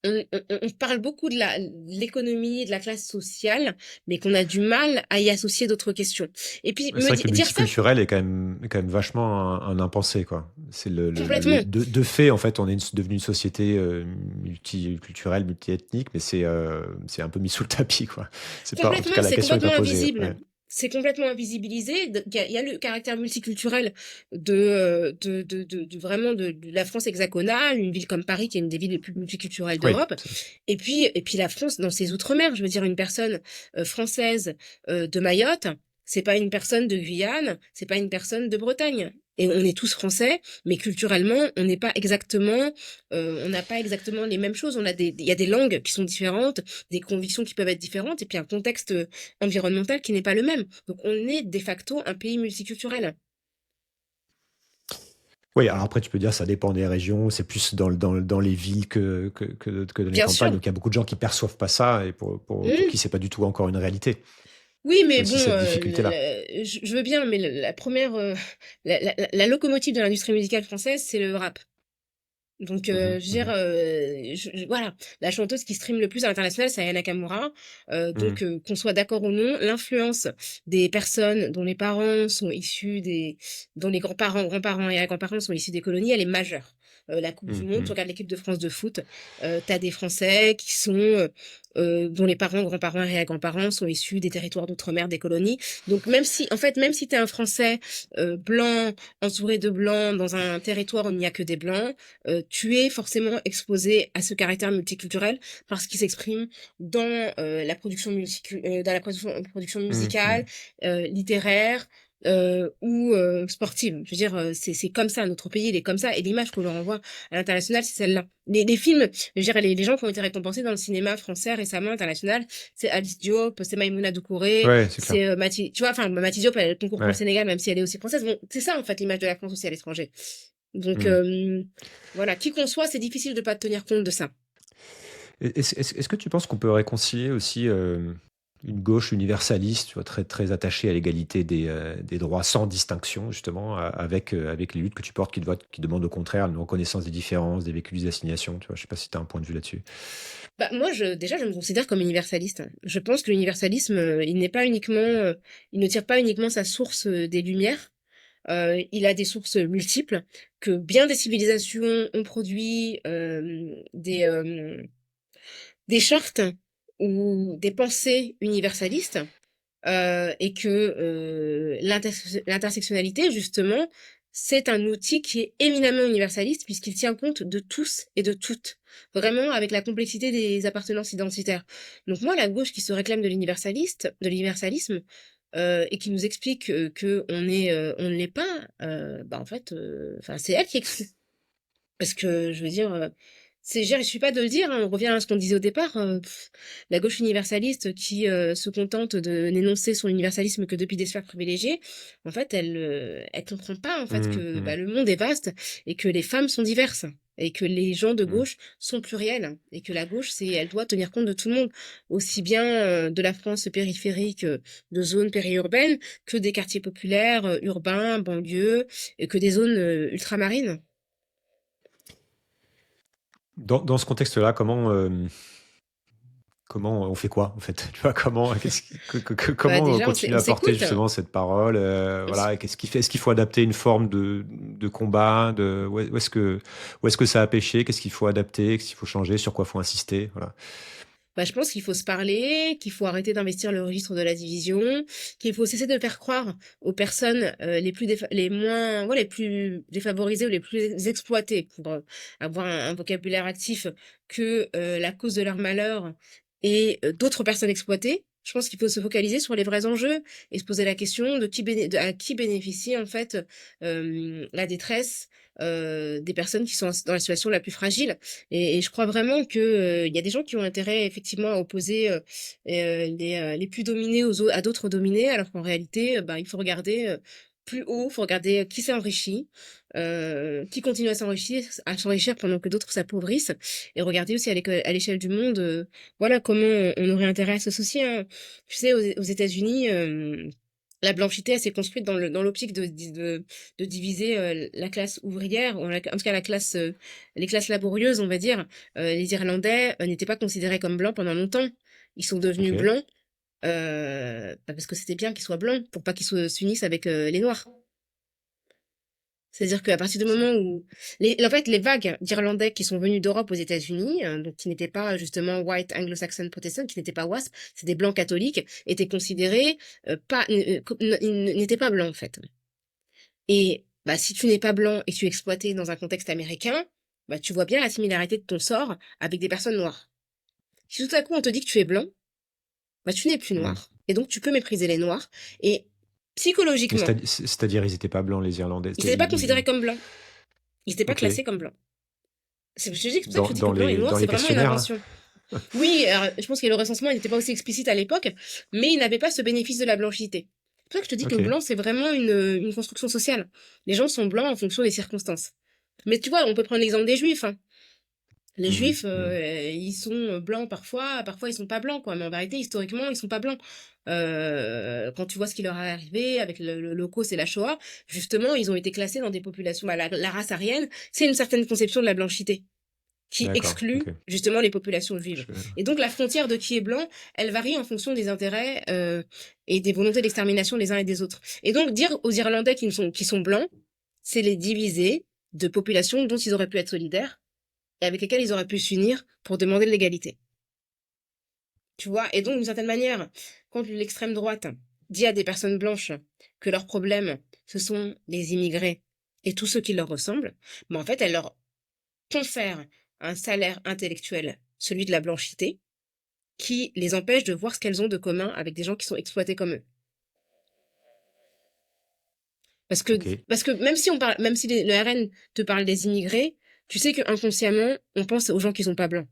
on parle beaucoup de l'économie, de la classe sociale, mais qu'on a du mal à y associer d'autres questions. Et puis, C'est vrai que le dire ça multiculturel est quand même vachement un impensé, quoi. C'est complètement, de fait, en fait, on est devenu une société multiculturelle, multiethnique, mais c'est un peu mis sous le tapis, quoi. C'est pas, en tout cas, complètement, la c'est question n'est pas complètement posée. Ouais. invisible. C'est complètement invisibilisé. Il y a le caractère multiculturel de vraiment de la France hexagonale, une ville comme Paris qui est une des villes les plus multiculturelles Oui, d'Europe. Et puis la France dans ses outre-mer. Je veux dire, une personne française de Mayotte, c'est pas une personne de Guyane, c'est pas une personne de Bretagne. Et on est tous français, mais culturellement, on n'a pas exactement les mêmes choses. Il y a des langues qui sont différentes, des convictions qui peuvent être différentes, et puis un contexte environnemental qui n'est pas le même. Donc on est de facto un pays multiculturel. oui, alors après, tu peux dire ça dépend des régions, c'est plus dans les villes que dans les Bien campagnes. sûr. Donc il y a beaucoup de gens qui perçoivent pas ça et pour Mmh. qui c'est pas du tout encore une réalité. Oui, Il y a mais bon, aussi cette difficulté-là. je veux bien, mais la première, la locomotive de l'industrie musicale française, c'est le rap. Donc, Mhm, je veux dire, mhm, voilà, la chanteuse qui stream le plus à l'international, c'est Aya Nakamura. mhm, Donc, qu'on soit d'accord ou non, l'influence des personnes dont les parents sont issus dont les grands-parents et grands-parents sont issus des colonies, elle est majeure. La Coupe du mhm, Monde, tu mhm. regardes l'équipe de France de foot, t'as des Français qui sont, dont les parents, grands-parents et grands-parents sont issus des territoires d'outre-mer, des colonies. Donc, en fait, même si t'es un Français blanc, entouré de blancs, dans un territoire où il n'y a que des blancs, tu es forcément exposé à ce caractère multiculturel parce qu'il s'exprime dans la production Mhm, musicale, mhm. littéraire ou sportive. Je veux dire, c'est comme ça. Notre pays, il est comme ça. Et l'image que l'on renvoie à l'international, c'est celle-là. Les films, je veux dire, les gens qui ont été récompensés dans le cinéma français récemment, international, c'est Alice Diop, c'est Maïmouna Doucouré, Ouais, c'est clair. c'est tu vois, enfin, Mathilde Diop, elle concourt pour le Ouais. Sénégal, même si elle est aussi française. Bon, c'est ça, en fait, l'image de la France aussi à l'étranger. Donc, Mhm. voilà, qui qu'on soit, c'est difficile de pas tenir compte de ça. Est-ce que tu penses qu'on peut réconcilier aussi une gauche universaliste, tu vois, très attachée à l'égalité des droits sans distinction, justement, avec les luttes que tu portes qui demandent au contraire une reconnaissance des différences, des vécus, des assignations, tu vois, je sais pas si tu as un point de vue là-dessus. Bah, moi, déjà, je me considère comme universaliste. Je pense que l'universalisme, il n'est pas uniquement, il ne tire pas uniquement sa source des Lumières. il a des sources multiples, que bien des civilisations ont produit des chartes ou des pensées universalistes, et que l'intersectionnalité, justement, c'est un outil qui est éminemment universaliste puisqu'il tient compte de tous et de toutes, vraiment avec la complexité des appartenances identitaires. Donc moi, la gauche qui se réclame de l'universalisme, et qui nous explique que on ne l'est pas, bah en fait, enfin c'est elle qui exclut. Parce que je veux dire, il suffit pas de le dire, hein, on revient à ce qu'on disait au départ, la gauche universaliste qui, se contente de n'énoncer son universalisme que depuis des sphères privilégiées, en fait, elle comprend pas, en fait, Mmh, que, mmh. bah, le monde est vaste et que les femmes sont diverses et que les gens de Mmh. gauche sont pluriels et que la gauche, elle doit tenir compte de tout le monde, aussi bien, de la France périphérique, de zones périurbaines, que des quartiers populaires, urbains, banlieues et que des zones, ultramarines. Dans ce contexte-là, comment on fait quoi, en fait? Tu vois, Bah, comment déjà, continuer on à porter s'écoute. justement cette parole, voilà, qu'est-ce qui fait est-ce qu'il faut adapter une forme de combat, où est-ce que ça a péché? Qu'est-ce qu'il faut adapter? Qu'est-ce qu'il faut changer? Sur quoi faut insister? Voilà. Bah, je pense qu'il faut se parler, qu'il faut arrêter d'investir le registre de la division, qu'il faut cesser de faire croire aux personnes les moins, ouais, les plus défavorisées ou les plus exploitées pour avoir un vocabulaire actif que la cause de leur malheur et d'autres personnes exploitées. Je pense qu'il faut se focaliser sur les vrais enjeux et se poser la question de à qui bénéficie en fait la détresse des personnes qui sont dans la situation la plus fragile. Et je crois vraiment que il y a des gens qui ont intérêt effectivement à opposer les plus dominés à d'autres dominés, alors qu'en réalité, bah, il faut regarder plus haut, il faut regarder qui s'est enrichi, qui continue à s'enrichir pendant que d'autres s'appauvrissent, et regarder aussi à l'échelle du monde, voilà comment on aurait intérêt à s'associer, hein. Tu sais, aux États-Unis, la blanchité, elle s'est construite dans l'optique de diviser la classe ouvrière, ou en tout cas les classes laborieuses, on va dire. Les Irlandais n'étaient pas considérés comme blancs pendant longtemps. Ils sont devenus OK. blancs bah, parce que c'était bien qu'ils soient blancs pour pas s'unissent avec les Noirs. C'est-à-dire qu'à partir du C'est moment où en fait, les vagues d'Irlandais qui sont venus d'Europe aux États-Unis, donc qui n'étaient pas justement white anglo-saxon protestant, qui n'étaient pas WASP, c'est des blancs catholiques, étaient considérés pas, ils n'étaient pas blancs en fait. Et bah, si tu n'es pas blanc et que tu es exploité dans un contexte américain, bah, tu vois bien la similarité de ton sort avec des personnes noires. Si tout à coup on te dit que tu es blanc, bah, tu n'es plus mmh. noir. Et donc tu peux mépriser les noirs. Et Mais psychologiquement, c'est-à-dire ils étaient pas blancs, les Irlandais? ils C'était n'étaient pas ils considérés comme blancs. Ils n'étaient pas OK. classés comme blancs. Je te dis, c'est pour ça que je dis que blanc et Dans noir, les c'est vraiment une questionnaires, là? invention. Oui, alors, je pense que le recensement n'était pas aussi explicite à l'époque, mais il n'avait pas ce bénéfice de la blanchité. C'est pour ça que je te dis que le OK. blanc, c'est vraiment une construction sociale. Les gens sont blancs en fonction des circonstances. Mais tu vois, on peut prendre l'exemple des juifs, hein. Les Mmh. juifs, Mmh. ils sont blancs parfois, parfois ils sont pas blancs, quoi. Mais en vérité, historiquement, ils sont pas blancs. Quand tu vois ce qui leur est arrivé avec l'Holocauste et la Shoah, justement, ils ont été classés dans des populations. Bah, la race aryenne, c'est une certaine conception de la blanchité qui D'accord, exclut OK. justement les populations juives. Je Et donc la frontière de qui est blanc, elle varie en fonction des intérêts et des volontés d'extermination des uns et des autres. Et donc dire aux Irlandais qui sont blancs, c'est les diviser de populations dont ils auraient pu être solidaires et avec lesquelles ils auraient pu s'unir pour demander de l'égalité. Tu vois? Et donc d'une certaine manière, quand l'extrême droite dit à des personnes blanches que leur problème, ce sont les immigrés et tous ceux qui leur ressemblent, mais en fait, elle leur confère un salaire intellectuel, celui de la blanchité, qui les empêche de voir ce qu'elles ont de commun avec des gens qui sont exploités comme eux. Parce que, OK. parce que même si même si le RN te parle des immigrés, tu sais que inconsciemment, on pense aux gens qui sont pas blancs.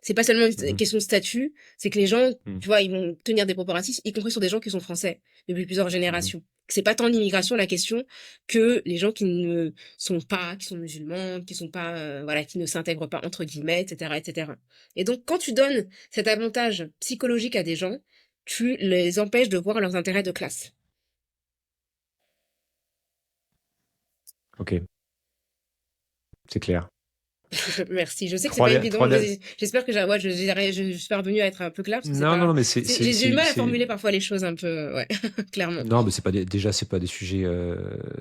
C'est pas seulement une Mmh. question de statut, c'est que les gens, Mmh. tu vois, ils vont tenir des propos racistes, y compris sur des gens qui sont français depuis plusieurs Mmh. générations. C'est pas tant l'immigration la question que les gens qui ne sont pas, qui sont musulmans, qui sont pas, voilà, qui ne s'intègrent pas entre guillemets, etc., etc. Et donc, quand tu donnes cet avantage psychologique à des gens, tu les empêches de voir leurs intérêts de classe. OK, c'est clair. Merci. Je sais que c'est Trois, pas der- évident. trois der- J'espère que je suis parvenue à être un peu claire parce que c'est Non, non, pas, non, mais j'ai du mal à formuler parfois les choses un peu, ouais, clairement. non, mais déjà, c'est pas des sujets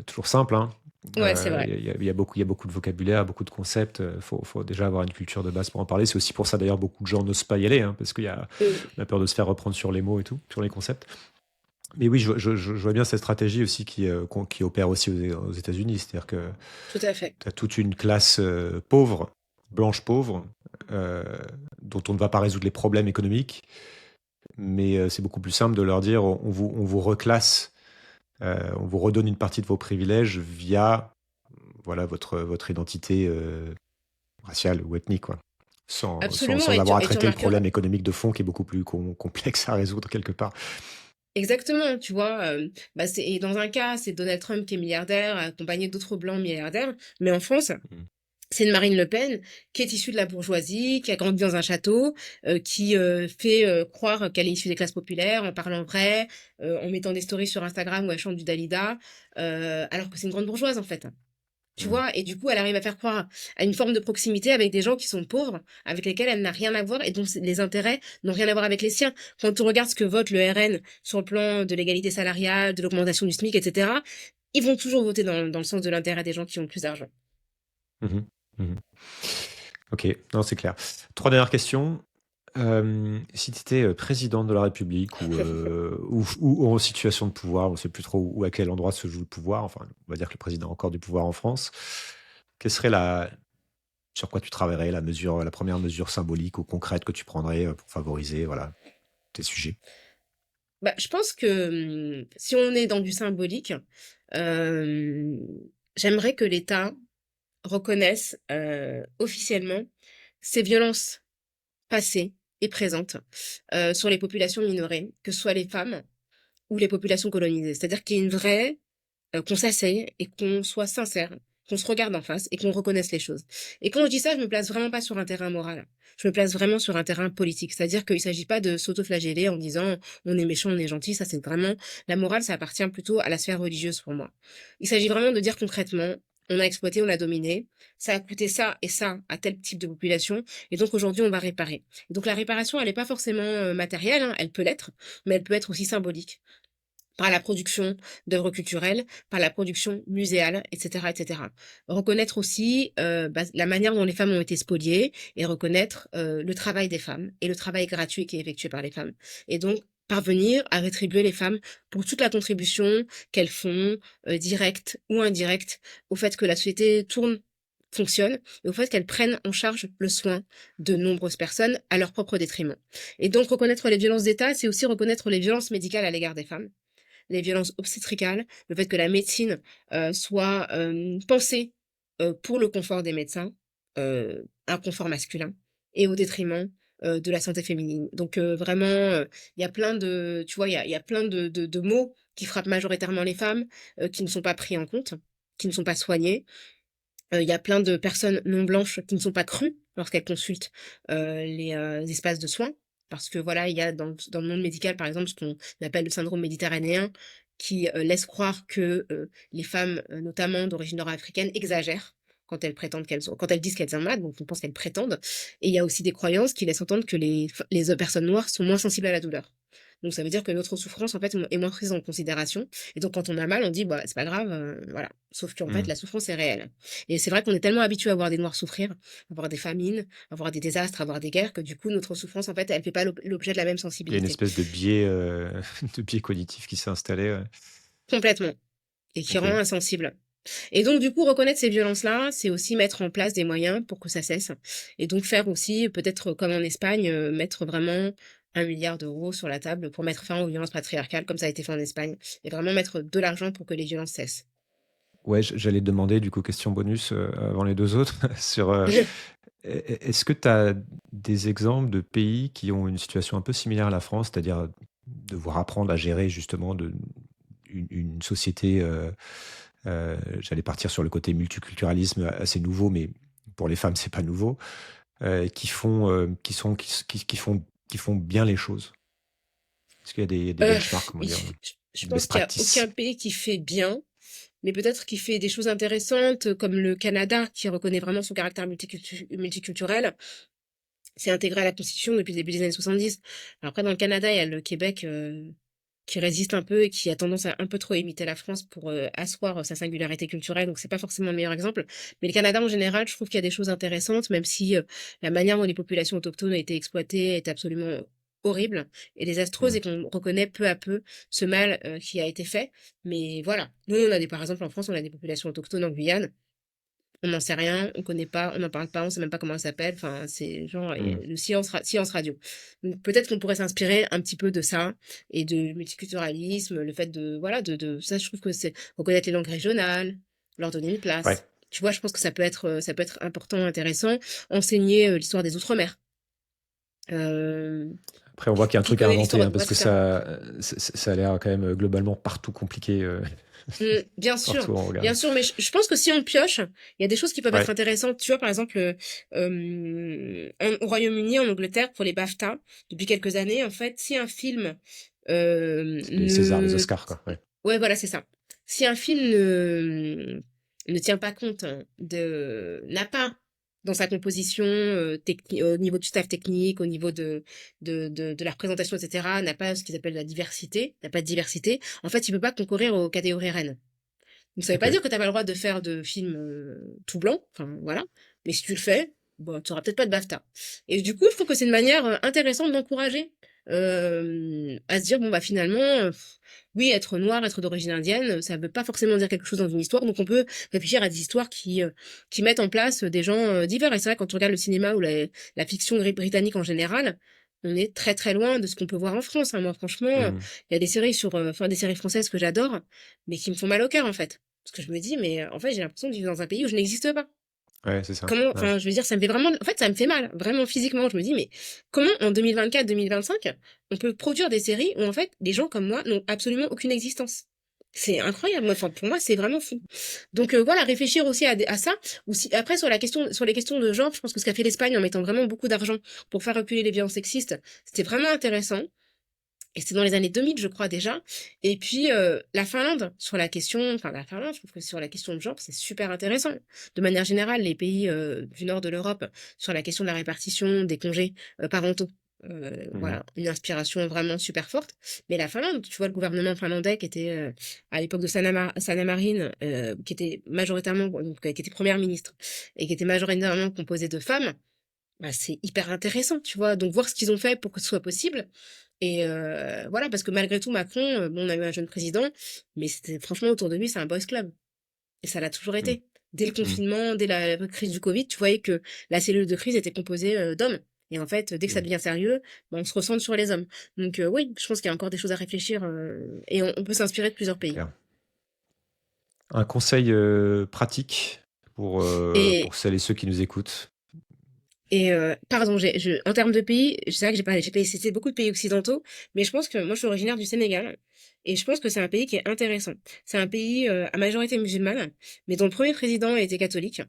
toujours simples, hein. Ouais, c'est vrai. Il y a beaucoup de vocabulaire, beaucoup de concepts. Faut déjà avoir une culture de base pour en parler. C'est aussi pour ça, d'ailleurs, beaucoup de gens n'osent pas y aller, hein, parce Euh, on a peur de se faire reprendre sur les mots et tout, sur les concepts. Mais oui, je vois bien cette stratégie aussi qui opère aussi aux États-Unis. C'est-à-dire que Tout à fait. tu as toute une classe pauvre, blanche pauvre, euh, dont on ne va pas résoudre les problèmes économiques, mais c'est beaucoup plus simple de leur dire on vous reclasse, on vous redonne une partie de vos privilèges via voilà, votre identité raciale ou ethnique, quoi. Absolument. Sans avoir à Et tu traiter le remarqueras, problème économique de fond qui est beaucoup plus complexe à résoudre quelque part. exactement, tu vois, bah et dans un cas, c'est Donald Trump qui est milliardaire, accompagné d'autres blancs milliardaires, mais en France, Mm. c'est une Marine Le Pen qui est issue de la bourgeoisie, qui a grandi dans un château, qui fait croire qu'elle est issue des classes populaires en parlant vrai, en mettant des stories sur Instagram où elle chante du Dalida, alors que c'est une grande bourgeoise en fait. Tu Mm. vois, et du coup, elle arrive à faire croire à une forme de proximité avec des gens qui sont pauvres, avec lesquels elle n'a rien à voir et dont les intérêts n'ont rien à voir avec les siens. Quand on regarde ce que vote le RN sur le plan de l'égalité salariale, de l'augmentation du SMIC, etc., ils vont toujours voter dans le sens de l'intérêt des gens qui ont le plus d'argent. Mhm. Mhm. Ok, non, c'est clair. Trois dernières questions. Si tu étais président de la République ou en situation de pouvoir, on ne sait plus trop où à quel endroit se joue le pouvoir, enfin, on va dire que le président a encore du pouvoir en France, quelle serait sur quoi tu travaillerais, la première mesure symbolique ou concrète que tu prendrais pour favoriser, voilà, tes sujets? Bah, je pense que si on est dans du symbolique, euh, j'aimerais que l'État reconnaisse officiellement ces violences passées et présentes sur les populations minorées, que ce soit les femmes ou les populations colonisées. C'est-à-dire qu'il y ait une vraie qu'on s'asseye et qu'on soit sincère, qu'on se regarde en face et qu'on reconnaisse les choses. Et quand je dis ça, je me place vraiment pas sur un terrain moral. Je me place vraiment sur un terrain politique. C'est-à-dire qu'il s'agit pas de s'auto-flageller en disant on est méchant, on est gentil. Ça, c'est vraiment, la morale, ça appartient plutôt à la sphère religieuse pour moi. Il s'agit vraiment de dire concrètement, on a exploité, on a dominé, ça a coûté ça et ça à tel type de population, et donc aujourd'hui on va réparer. Et donc la réparation, elle n'est pas forcément matérielle, hein, elle peut l'être, mais elle peut être aussi symbolique par la production d'œuvres culturelles, par la production muséale, etc., etc. Reconnaître aussi la manière dont les femmes ont été spoliées et reconnaître le travail des femmes et le travail gratuit qui est effectué par les femmes. Et donc parvenir à rétribuer les femmes pour toute la contribution qu'elles font, directe ou indirecte, au fait que la société tourne fonctionne et au fait qu'elles prennent en charge le soin de nombreuses personnes à leur propre détriment. Et donc reconnaître les violences d'État, c'est aussi reconnaître les violences médicales à l'égard des femmes, les violences obstétricales, le fait que la médecine soit pensée pour le confort des médecins, un confort masculin, et au détriment de la santé féminine. Donc vraiment, il y a plein de, tu vois, il y a plein de mots qui frappent majoritairement les femmes, qui ne sont pas pris en compte, qui ne sont pas soignés. Il y a plein de personnes non blanches qui ne sont pas crues lorsqu'elles consultent les espaces de soins. Parce que voilà, il y a dans le monde médical, par exemple, ce qu'on appelle le syndrome méditerranéen, qui laisse croire que les femmes, notamment d'origine nord-africaine, exagèrent quand elles disent qu'elles sont malades, donc on pense qu'elles prétendent. Et il y a aussi des croyances qui laissent entendre que les personnes noires sont moins sensibles à la douleur. Donc ça veut dire que notre souffrance en fait est moins prise en considération. Et donc quand on a mal, on dit bah c'est pas grave, voilà. Sauf qu'en fait Mm. la souffrance est réelle. Et c'est vrai qu'on est tellement habitué à voir des noirs souffrir, à voir des famines, à voir des désastres, à voir des guerres, que du coup notre souffrance en fait elle fait pas l'objet de la même Il y a une sensibilité. espèce de biais, de biais cognitif qui s'est installé. Ouais. Complètement. Et qui Ok. rend insensible. Et donc, du coup, reconnaître ces violences-là, c'est aussi mettre en place des moyens pour que ça cesse. Et donc, faire aussi, peut-être comme en Espagne, mettre vraiment 1 milliard d'euros sur la table pour mettre fin aux violences patriarcales, comme ça a été fait en Espagne. Et vraiment mettre de l'argent pour que les violences cessent. Ouais, j'allais te demander, du coup, question bonus avant les deux autres, sur est-ce que tu as des exemples de pays qui ont une situation un peu similaire à la France, c'est-à-dire devoir apprendre à gérer justement une société, j'allais partir sur le côté multiculturalisme assez nouveau, mais pour les femmes, c'est pas nouveau, qui font, qui font bien les choses. Est-ce qu'il y a des Euh, benchmarks, comment dire, je des pense best qu'il n'y a practices? aucun pays qui fait bien, mais peut-être qui fait des choses intéressantes, comme le Canada, qui reconnaît vraiment son caractère multiculturel. C'est intégré à la Constitution depuis le début des années 70. Alors après, dans le Canada, il y a le Québec qui résiste un peu et qui a tendance à un peu trop imiter la France pour asseoir sa singularité culturelle. Donc c'est pas forcément le meilleur exemple. Mais le Canada en général, je trouve qu'il y a des choses intéressantes, même si la manière dont les populations autochtones ont été exploitées est absolument horrible et désastreuse Mmh. et qu'on reconnaît peu à peu ce mal qui a été fait. Mais voilà, nous on a des, par exemple en France, on a des populations autochtones en Guyane. On n'en sait rien, on connaît pas, on n'en parle pas, on sait même pas comment ça s'appelle. Enfin, c'est genre Mmh. le silence radio. Donc peut-être qu'on pourrait s'inspirer un petit peu de ça et de multiculturalisme, le fait de voilà de ça. Je trouve que c'est reconnaître les langues régionales, leur donner une Ouais. place. Tu vois, je pense que ça peut être important, intéressant. Enseigner l'histoire des Outre-mer. Euh, Après, on voit qu'il y a un qui truc à connaît inventer, l'histoire, hein, ouais, parce que c'est ça. ça a l'air quand même globalement partout compliqué, partout où on Bien regarde. sûr, mais je pense que si on pioche, il y a des choses qui peuvent être Ouais. intéressantes. Tu vois, par exemple, au Royaume-Uni, en Angleterre, pour les BAFTA, depuis quelques années, en fait, si un film C'est les Césars, les ne... Oscars, quoi. Ouais. Ouais, voilà, c'est ça. Si un film ne tient pas compte n'a pas dans sa composition au niveau du staff technique, au niveau de la représentation, etc., n'a pas ce qu'ils appellent la diversité, n'a pas de diversité, en fait, il peut pas concourir aux catégories reines. Donc ça veut Ok. pas dire que t'as pas le droit de faire de films tout blanc, enfin voilà. Mais si tu le fais, bon, tu auras peut-être pas de BAFTA. Et du coup, je trouve que c'est une manière intéressante d'encourager à se dire bon bah finalement, oui, être noir, être d'origine indienne, ça veut pas forcément dire quelque chose dans une histoire. Donc on peut réfléchir à des histoires qui mettent en place des gens divers. Et c'est vrai quand tu regardes le cinéma ou la fiction britannique en général. On est très très loin de ce qu'on peut voir en France. Hein. Moi, franchement, Mmh. il y a des séries enfin des séries françaises que j'adore, mais qui me font mal au cœur en fait. Parce que je me dis, mais en fait, j'ai l'impression de vivre dans un pays où je n'existe pas. Ouais, c'est ça. Comment, Ouais. enfin, je veux dire, ça me fait vraiment, en fait, ça me fait mal, vraiment physiquement. Je me dis, mais comment en 2024-2025, on peut produire des séries où en fait, des gens comme moi n'ont absolument aucune existence? C'est incroyable. Enfin, pour moi, c'est vraiment fou. Donc voilà, réfléchir aussi à ça. Ou si, après, sur les questions de genre, je pense que ce qu'a fait l'Espagne en mettant vraiment beaucoup d'argent pour faire reculer les violences sexistes, c'était vraiment intéressant. Et c'était dans les années 2000, je crois déjà. Et puis la Finlande, sur la question, enfin la Finlande, je trouve que sur la question de genre, c'est super intéressant. De manière générale, les pays du nord de l'Europe, sur la question de la répartition des congés parentaux, Mmh. voilà, une inspiration vraiment super forte. Mais la Finlande, tu vois, le gouvernement finlandais qui était à l'époque de Sanna Marin, qui était majoritairement, donc, qui était première ministre, et qui était majoritairement composé de femmes, bah, c'est hyper intéressant, tu vois. Donc voir ce qu'ils ont fait pour que ce soit possible. Et voilà, parce que malgré tout, Macron, bon, on a eu un jeune président, mais c'était franchement autour de lui, c'est un boys club. Et ça l'a toujours Mmh. été. Dès le Mmh. confinement, dès la crise du Covid, tu voyais que la cellule de crise était composée d'hommes. Et en fait, dès que ça Mmh. devient sérieux, ben, on se ressent sur les hommes. Donc oui, je pense qu'il y a encore des choses à réfléchir et on peut s'inspirer de plusieurs C'est pays. clair. Un conseil, pratique Et pour celles et ceux qui nous écoutent? pardon, en termes de pays, c'est vrai que j'ai pas cité beaucoup de pays occidentaux, mais je pense que moi je suis originaire du Sénégal et je pense que c'est un pays qui est intéressant. C'est un pays à majorité musulmane, mais dont le premier président était catholique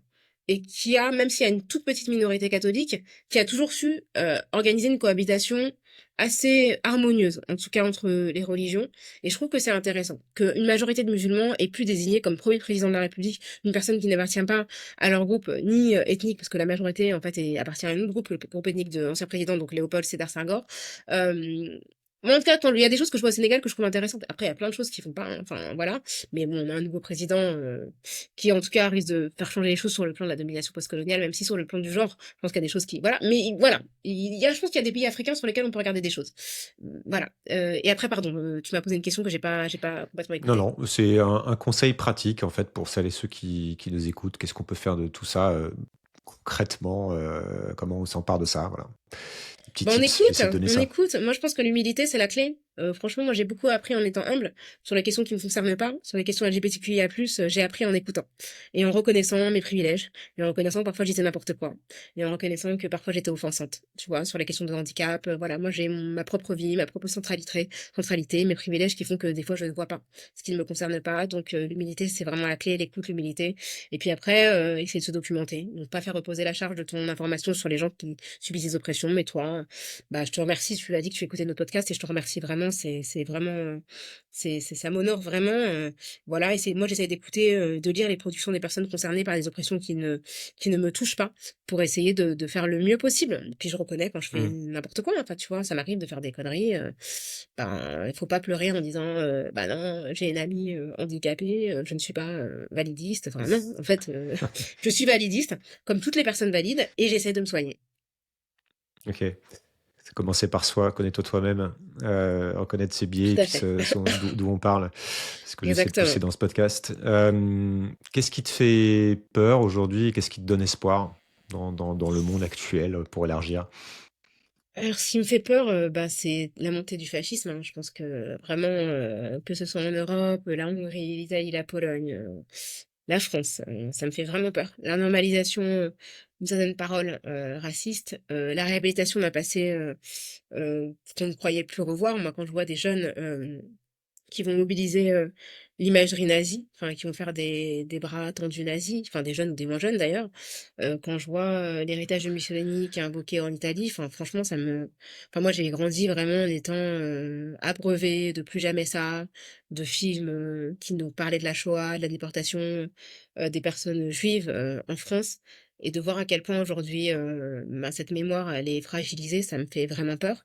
et qui a, même s'il y a une toute petite minorité catholique, qui a toujours su organiser une cohabitation assez harmonieuse, en tout cas entre les religions. Et je trouve que c'est intéressant qu'une majorité de musulmans ait pu désigner comme premier président de la République une personne qui n'appartient pas à leur groupe ni ethnique, parce que la majorité en fait appartient à un autre groupe, le groupe ethnique de l'ancien président, donc Léopold Sédar Senghor. Moi, en tout cas, il y a des choses que je vois au Sénégal que je trouve intéressantes. Après, il y a plein de choses qui font pas, hein, enfin voilà. Mais bon, on a un nouveau président qui, en tout cas, risque de faire changer les choses sur le plan de la domination postcoloniale, même si sur le plan du genre, je pense qu'il y a des choses qui, voilà. Mais voilà, je pense qu'il y a des pays africains sur lesquels on peut regarder des choses. Voilà. Et après, pardon, tu m'as posé une question que j'ai pas complètement Non, écoutée. non, c'est un conseil pratique, en fait, pour celles et ceux qui nous écoutent. Qu'est-ce qu'on peut faire de tout ça, concrètement? Comment on s'empare de ça? Voilà. Des petits Bah, tips, je vais essayer de donner on ça. écoute. Moi, je pense que l'humilité, c'est la clé. Franchement, moi, j'ai beaucoup appris en étant humble sur les questions qui ne me concernent pas, sur les questions LGBTQIA+, j'ai appris en écoutant et en reconnaissant mes privilèges, et en reconnaissant que parfois je disais n'importe quoi, et en reconnaissant que parfois j'étais offensante, tu vois, sur les questions de handicap. Voilà, moi, j'ai ma propre vie, ma propre centralité, mes privilèges qui font que des fois, je ne vois pas ce qui ne me concerne pas. Donc, l'humilité, c'est vraiment la clé, l'écoute, l'humilité. Et puis après, essayer de se documenter, donc pas faire reposer la charge de ton information sur les gens qui subissent des oppressions, mais toi, bah, je te remercie, tu l'as dit que tu écoutais notre podcast et je te remercie vraiment vraiment, c'est vraiment, ça m'honore vraiment, voilà et c'est moi, j'essaie d'écouter, de lire les productions des personnes concernées par des oppressions qui ne me touchent pas pour essayer de faire le mieux possible. Puis je reconnais quand je fais Mmh. n'importe quoi, enfin, tu vois? Ça m'arrive de faire des conneries, ben, il faut pas pleurer en disant, «Bah non, j'ai une amie, handicapée, je ne suis pas, validiste». Enfin non, en fait, je suis validiste comme toutes les personnes valides et j'essaie de me soigner. OK. C'est commencer par soi, connais-toi toi-même, reconnaître ses biais et Tout à puis fait. d'où on parle. C'est ce que j'essaie de pousser Exactement. dans ce podcast. Qu'est-ce qui te fait peur aujourd'hui? Qu'est-ce qui te donne espoir dans le monde actuel, pour élargir? Alors ce qui me fait peur, bah, c'est la montée du fascisme, hein. Je pense que vraiment, que ce soit en Europe, la Hongrie, l'Italie, la Pologne, la France, ça me fait vraiment peur. La normalisation, d'une certaine parole, raciste, la réhabilitation d'un passé, qu'on ne croyait plus revoir. Moi, quand je vois des jeunes, qui vont mobiliser, l'imagerie nazie, enfin qui vont faire des bras tendus nazis, enfin des jeunes ou des moins jeunes d'ailleurs. Quand je vois, l'héritage de Mussolini qui est invoqué en Italie, enfin franchement enfin moi j'ai grandi vraiment en étant, abreuvée de plus jamais ça, de films, qui nous parlaient de la Shoah, de la déportation, des personnes juives, en France et de voir à quel point aujourd'hui, ben cette mémoire elle est fragilisée, ça me fait vraiment peur.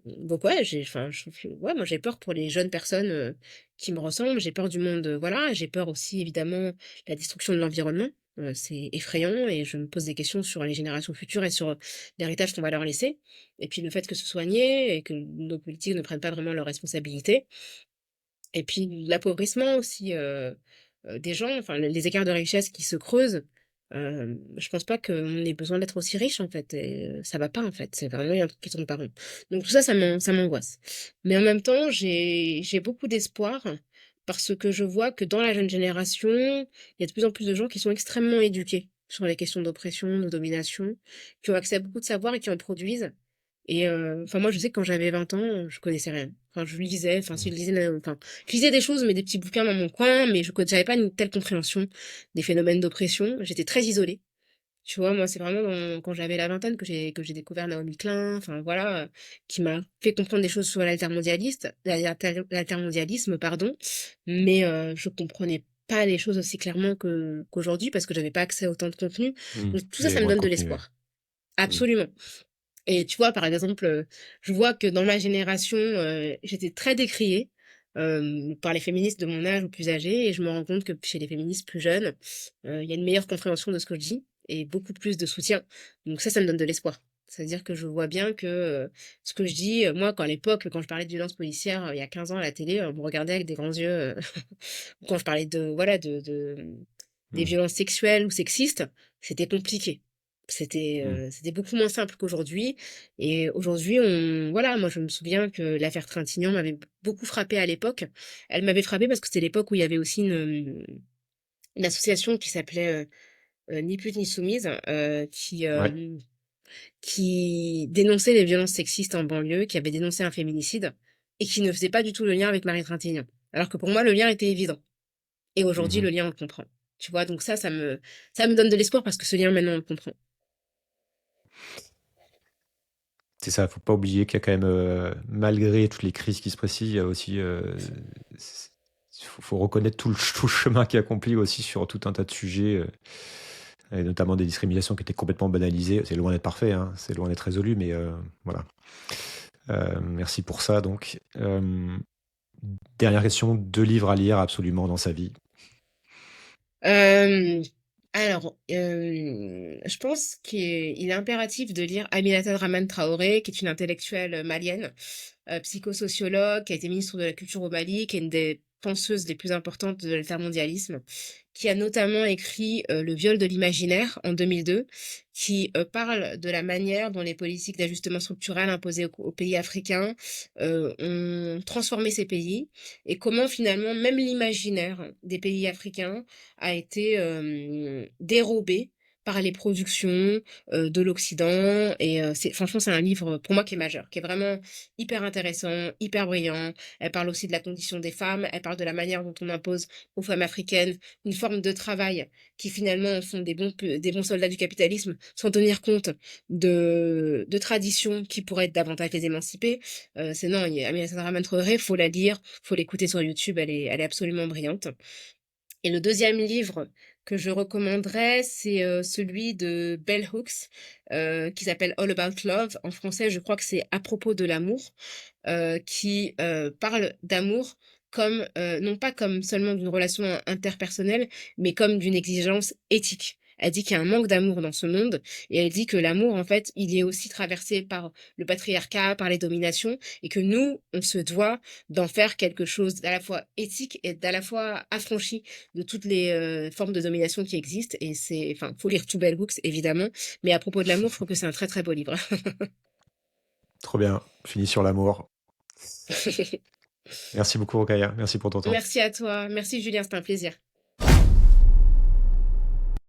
Donc ouais, ouais, moi j'ai peur pour les jeunes personnes, qui me ressemblent. J'ai peur du monde, voilà. J'ai peur aussi évidemment de la destruction de l'environnement. C'est effrayant et je me pose des questions sur les générations futures et sur, l'héritage qu'on va leur laisser. Et puis le fait que ce soit nié et que nos politiques ne prennent pas vraiment leurs responsabilités. Et puis l'appauvrissement aussi, des gens, enfin les écarts de richesse qui se creusent. Je pense pas qu'on ait besoin d'être aussi riche en fait et ça va pas en fait, c'est vraiment il y a un truc qui tourne pas rond. Donc tout ça, ça m'angoisse. Mais en même temps, j'ai beaucoup d'espoir parce que je vois que dans la jeune génération, il y a de plus en plus de gens qui sont extrêmement éduqués sur les questions d'oppression, de domination, qui ont accès à beaucoup de savoir et qui en produisent. Et enfin moi je sais que quand j'avais 20 ans, je connaissais rien. Enfin je lisais, enfin si Mmh. je lisais, enfin je lisais des choses, mais des petits bouquins dans mon coin, mais j'avais pas une telle compréhension des phénomènes d'oppression. J'étais très isolée. Tu vois? Moi, c'est vraiment quand j'avais la vingtaine que j'ai découvert Naomi Klein, enfin voilà, qui m'a fait comprendre des choses sur l'altermondialisme, pardon. Mais je comprenais pas les choses aussi clairement qu'aujourd'hui parce que j'avais pas accès à autant de contenu. Mmh. Donc tout Il ça, y avait ça me moins de donne de contenu, ouais. l'espoir. Mmh. Absolument. Et tu vois, par exemple, je vois que dans ma génération, j'étais très décriée, par les féministes de mon âge ou plus âgées et je me rends compte que chez les féministes plus jeunes, il y a une meilleure compréhension de ce que je dis et beaucoup plus de soutien. Donc ça me donne de l'espoir. C'est-à-dire que je vois bien que, ce que je dis, moi, quand à l'époque, quand je parlais de violences policières, il y a 15 ans à la télé, on me regardait avec des grands yeux, quand je parlais de voilà, des Mmh. violences sexuelles ou sexistes, c'était compliqué. Mmh. C'était beaucoup moins simple qu'aujourd'hui et aujourd'hui, voilà, moi, je me souviens que l'affaire Trintignant m'avait beaucoup frappée à l'époque. Elle m'avait frappée parce que c'était l'époque où il y avait aussi une association qui s'appelait, Ni Pute Ni Soumise, Ouais. qui dénonçait les violences sexistes en banlieue, qui avait dénoncé un féminicide et qui ne faisait pas du tout le lien avec Marie Trintignant. Alors que pour moi, le lien était évident. Et Mmh aujourd'hui, mh. le lien, on le comprend. Tu vois? Donc ça me donne de l'espoir parce que ce lien, maintenant, on le comprend. C'est ça, faut pas oublier qu'il y a quand même, malgré toutes les crises qui se précisent, il y a aussi, c faut reconnaître tout le chemin qui est accompli aussi sur tout un tas de sujets, et notamment des discriminations qui étaient complètement banalisées. C'est loin d'être parfait, hein, c'est loin d'être résolu, mais voilà. Merci pour ça donc. Dernière question, 2 livres à lire absolument dans sa vie? Hem, alors, je pense qu'il est impératif de lire Aminata Draman Traoré, qui est une intellectuelle, malienne, psychosociologue, qui a été ministre de la culture au Mali, qui est une des penseuses les plus importantes de l'altermondialisme, qui a notamment écrit, Le viol de l'imaginaire en 2002, qui, parle de la manière dont les politiques d'ajustement structurel imposées aux pays africains, ont transformé ces pays et comment finalement même l'imaginaire des pays africains a été, dérobé par les productions de l'Occident. Et franchement, c'est un livre pour moi qui est majeur, qui est vraiment hyper intéressant, hyper brillant. Elle parle aussi de la condition des femmes, elle parle de la manière dont on impose aux femmes africaines une forme de travail qui finalement sont des bons soldats du capitalisme, sans tenir compte de traditions qui pourraient être davantage les émanciper. C'est non, Amina Sara Traoré, faut la lire, faut l'écouter sur YouTube, elle est absolument brillante. Et le deuxième livre que je recommanderais, c'est celui de Bell Hooks, qui s'appelle All About Love. En français, je crois que c'est À propos de l'amour, qui parle d'amour comme, non pas comme seulement d'une relation interpersonnelle, mais comme d'une exigence éthique. Elle dit qu'il y a un manque d'amour dans ce monde, et elle dit que l'amour, en fait, il est aussi traversé par le patriarcat, par les dominations, et que nous, on se doit d'en faire quelque chose d'à la fois éthique et d'à la fois affranchi de toutes les formes de domination qui existent. Et c'est, enfin, faut lire tout Bell Hooks, évidemment, mais à propos de l'amour, je trouve que c'est un très très beau livre. Trop bien. Fini sur l'amour. Merci beaucoup, Rokaya. Merci pour ton temps. Merci à toi. Merci Julien, c'était un plaisir.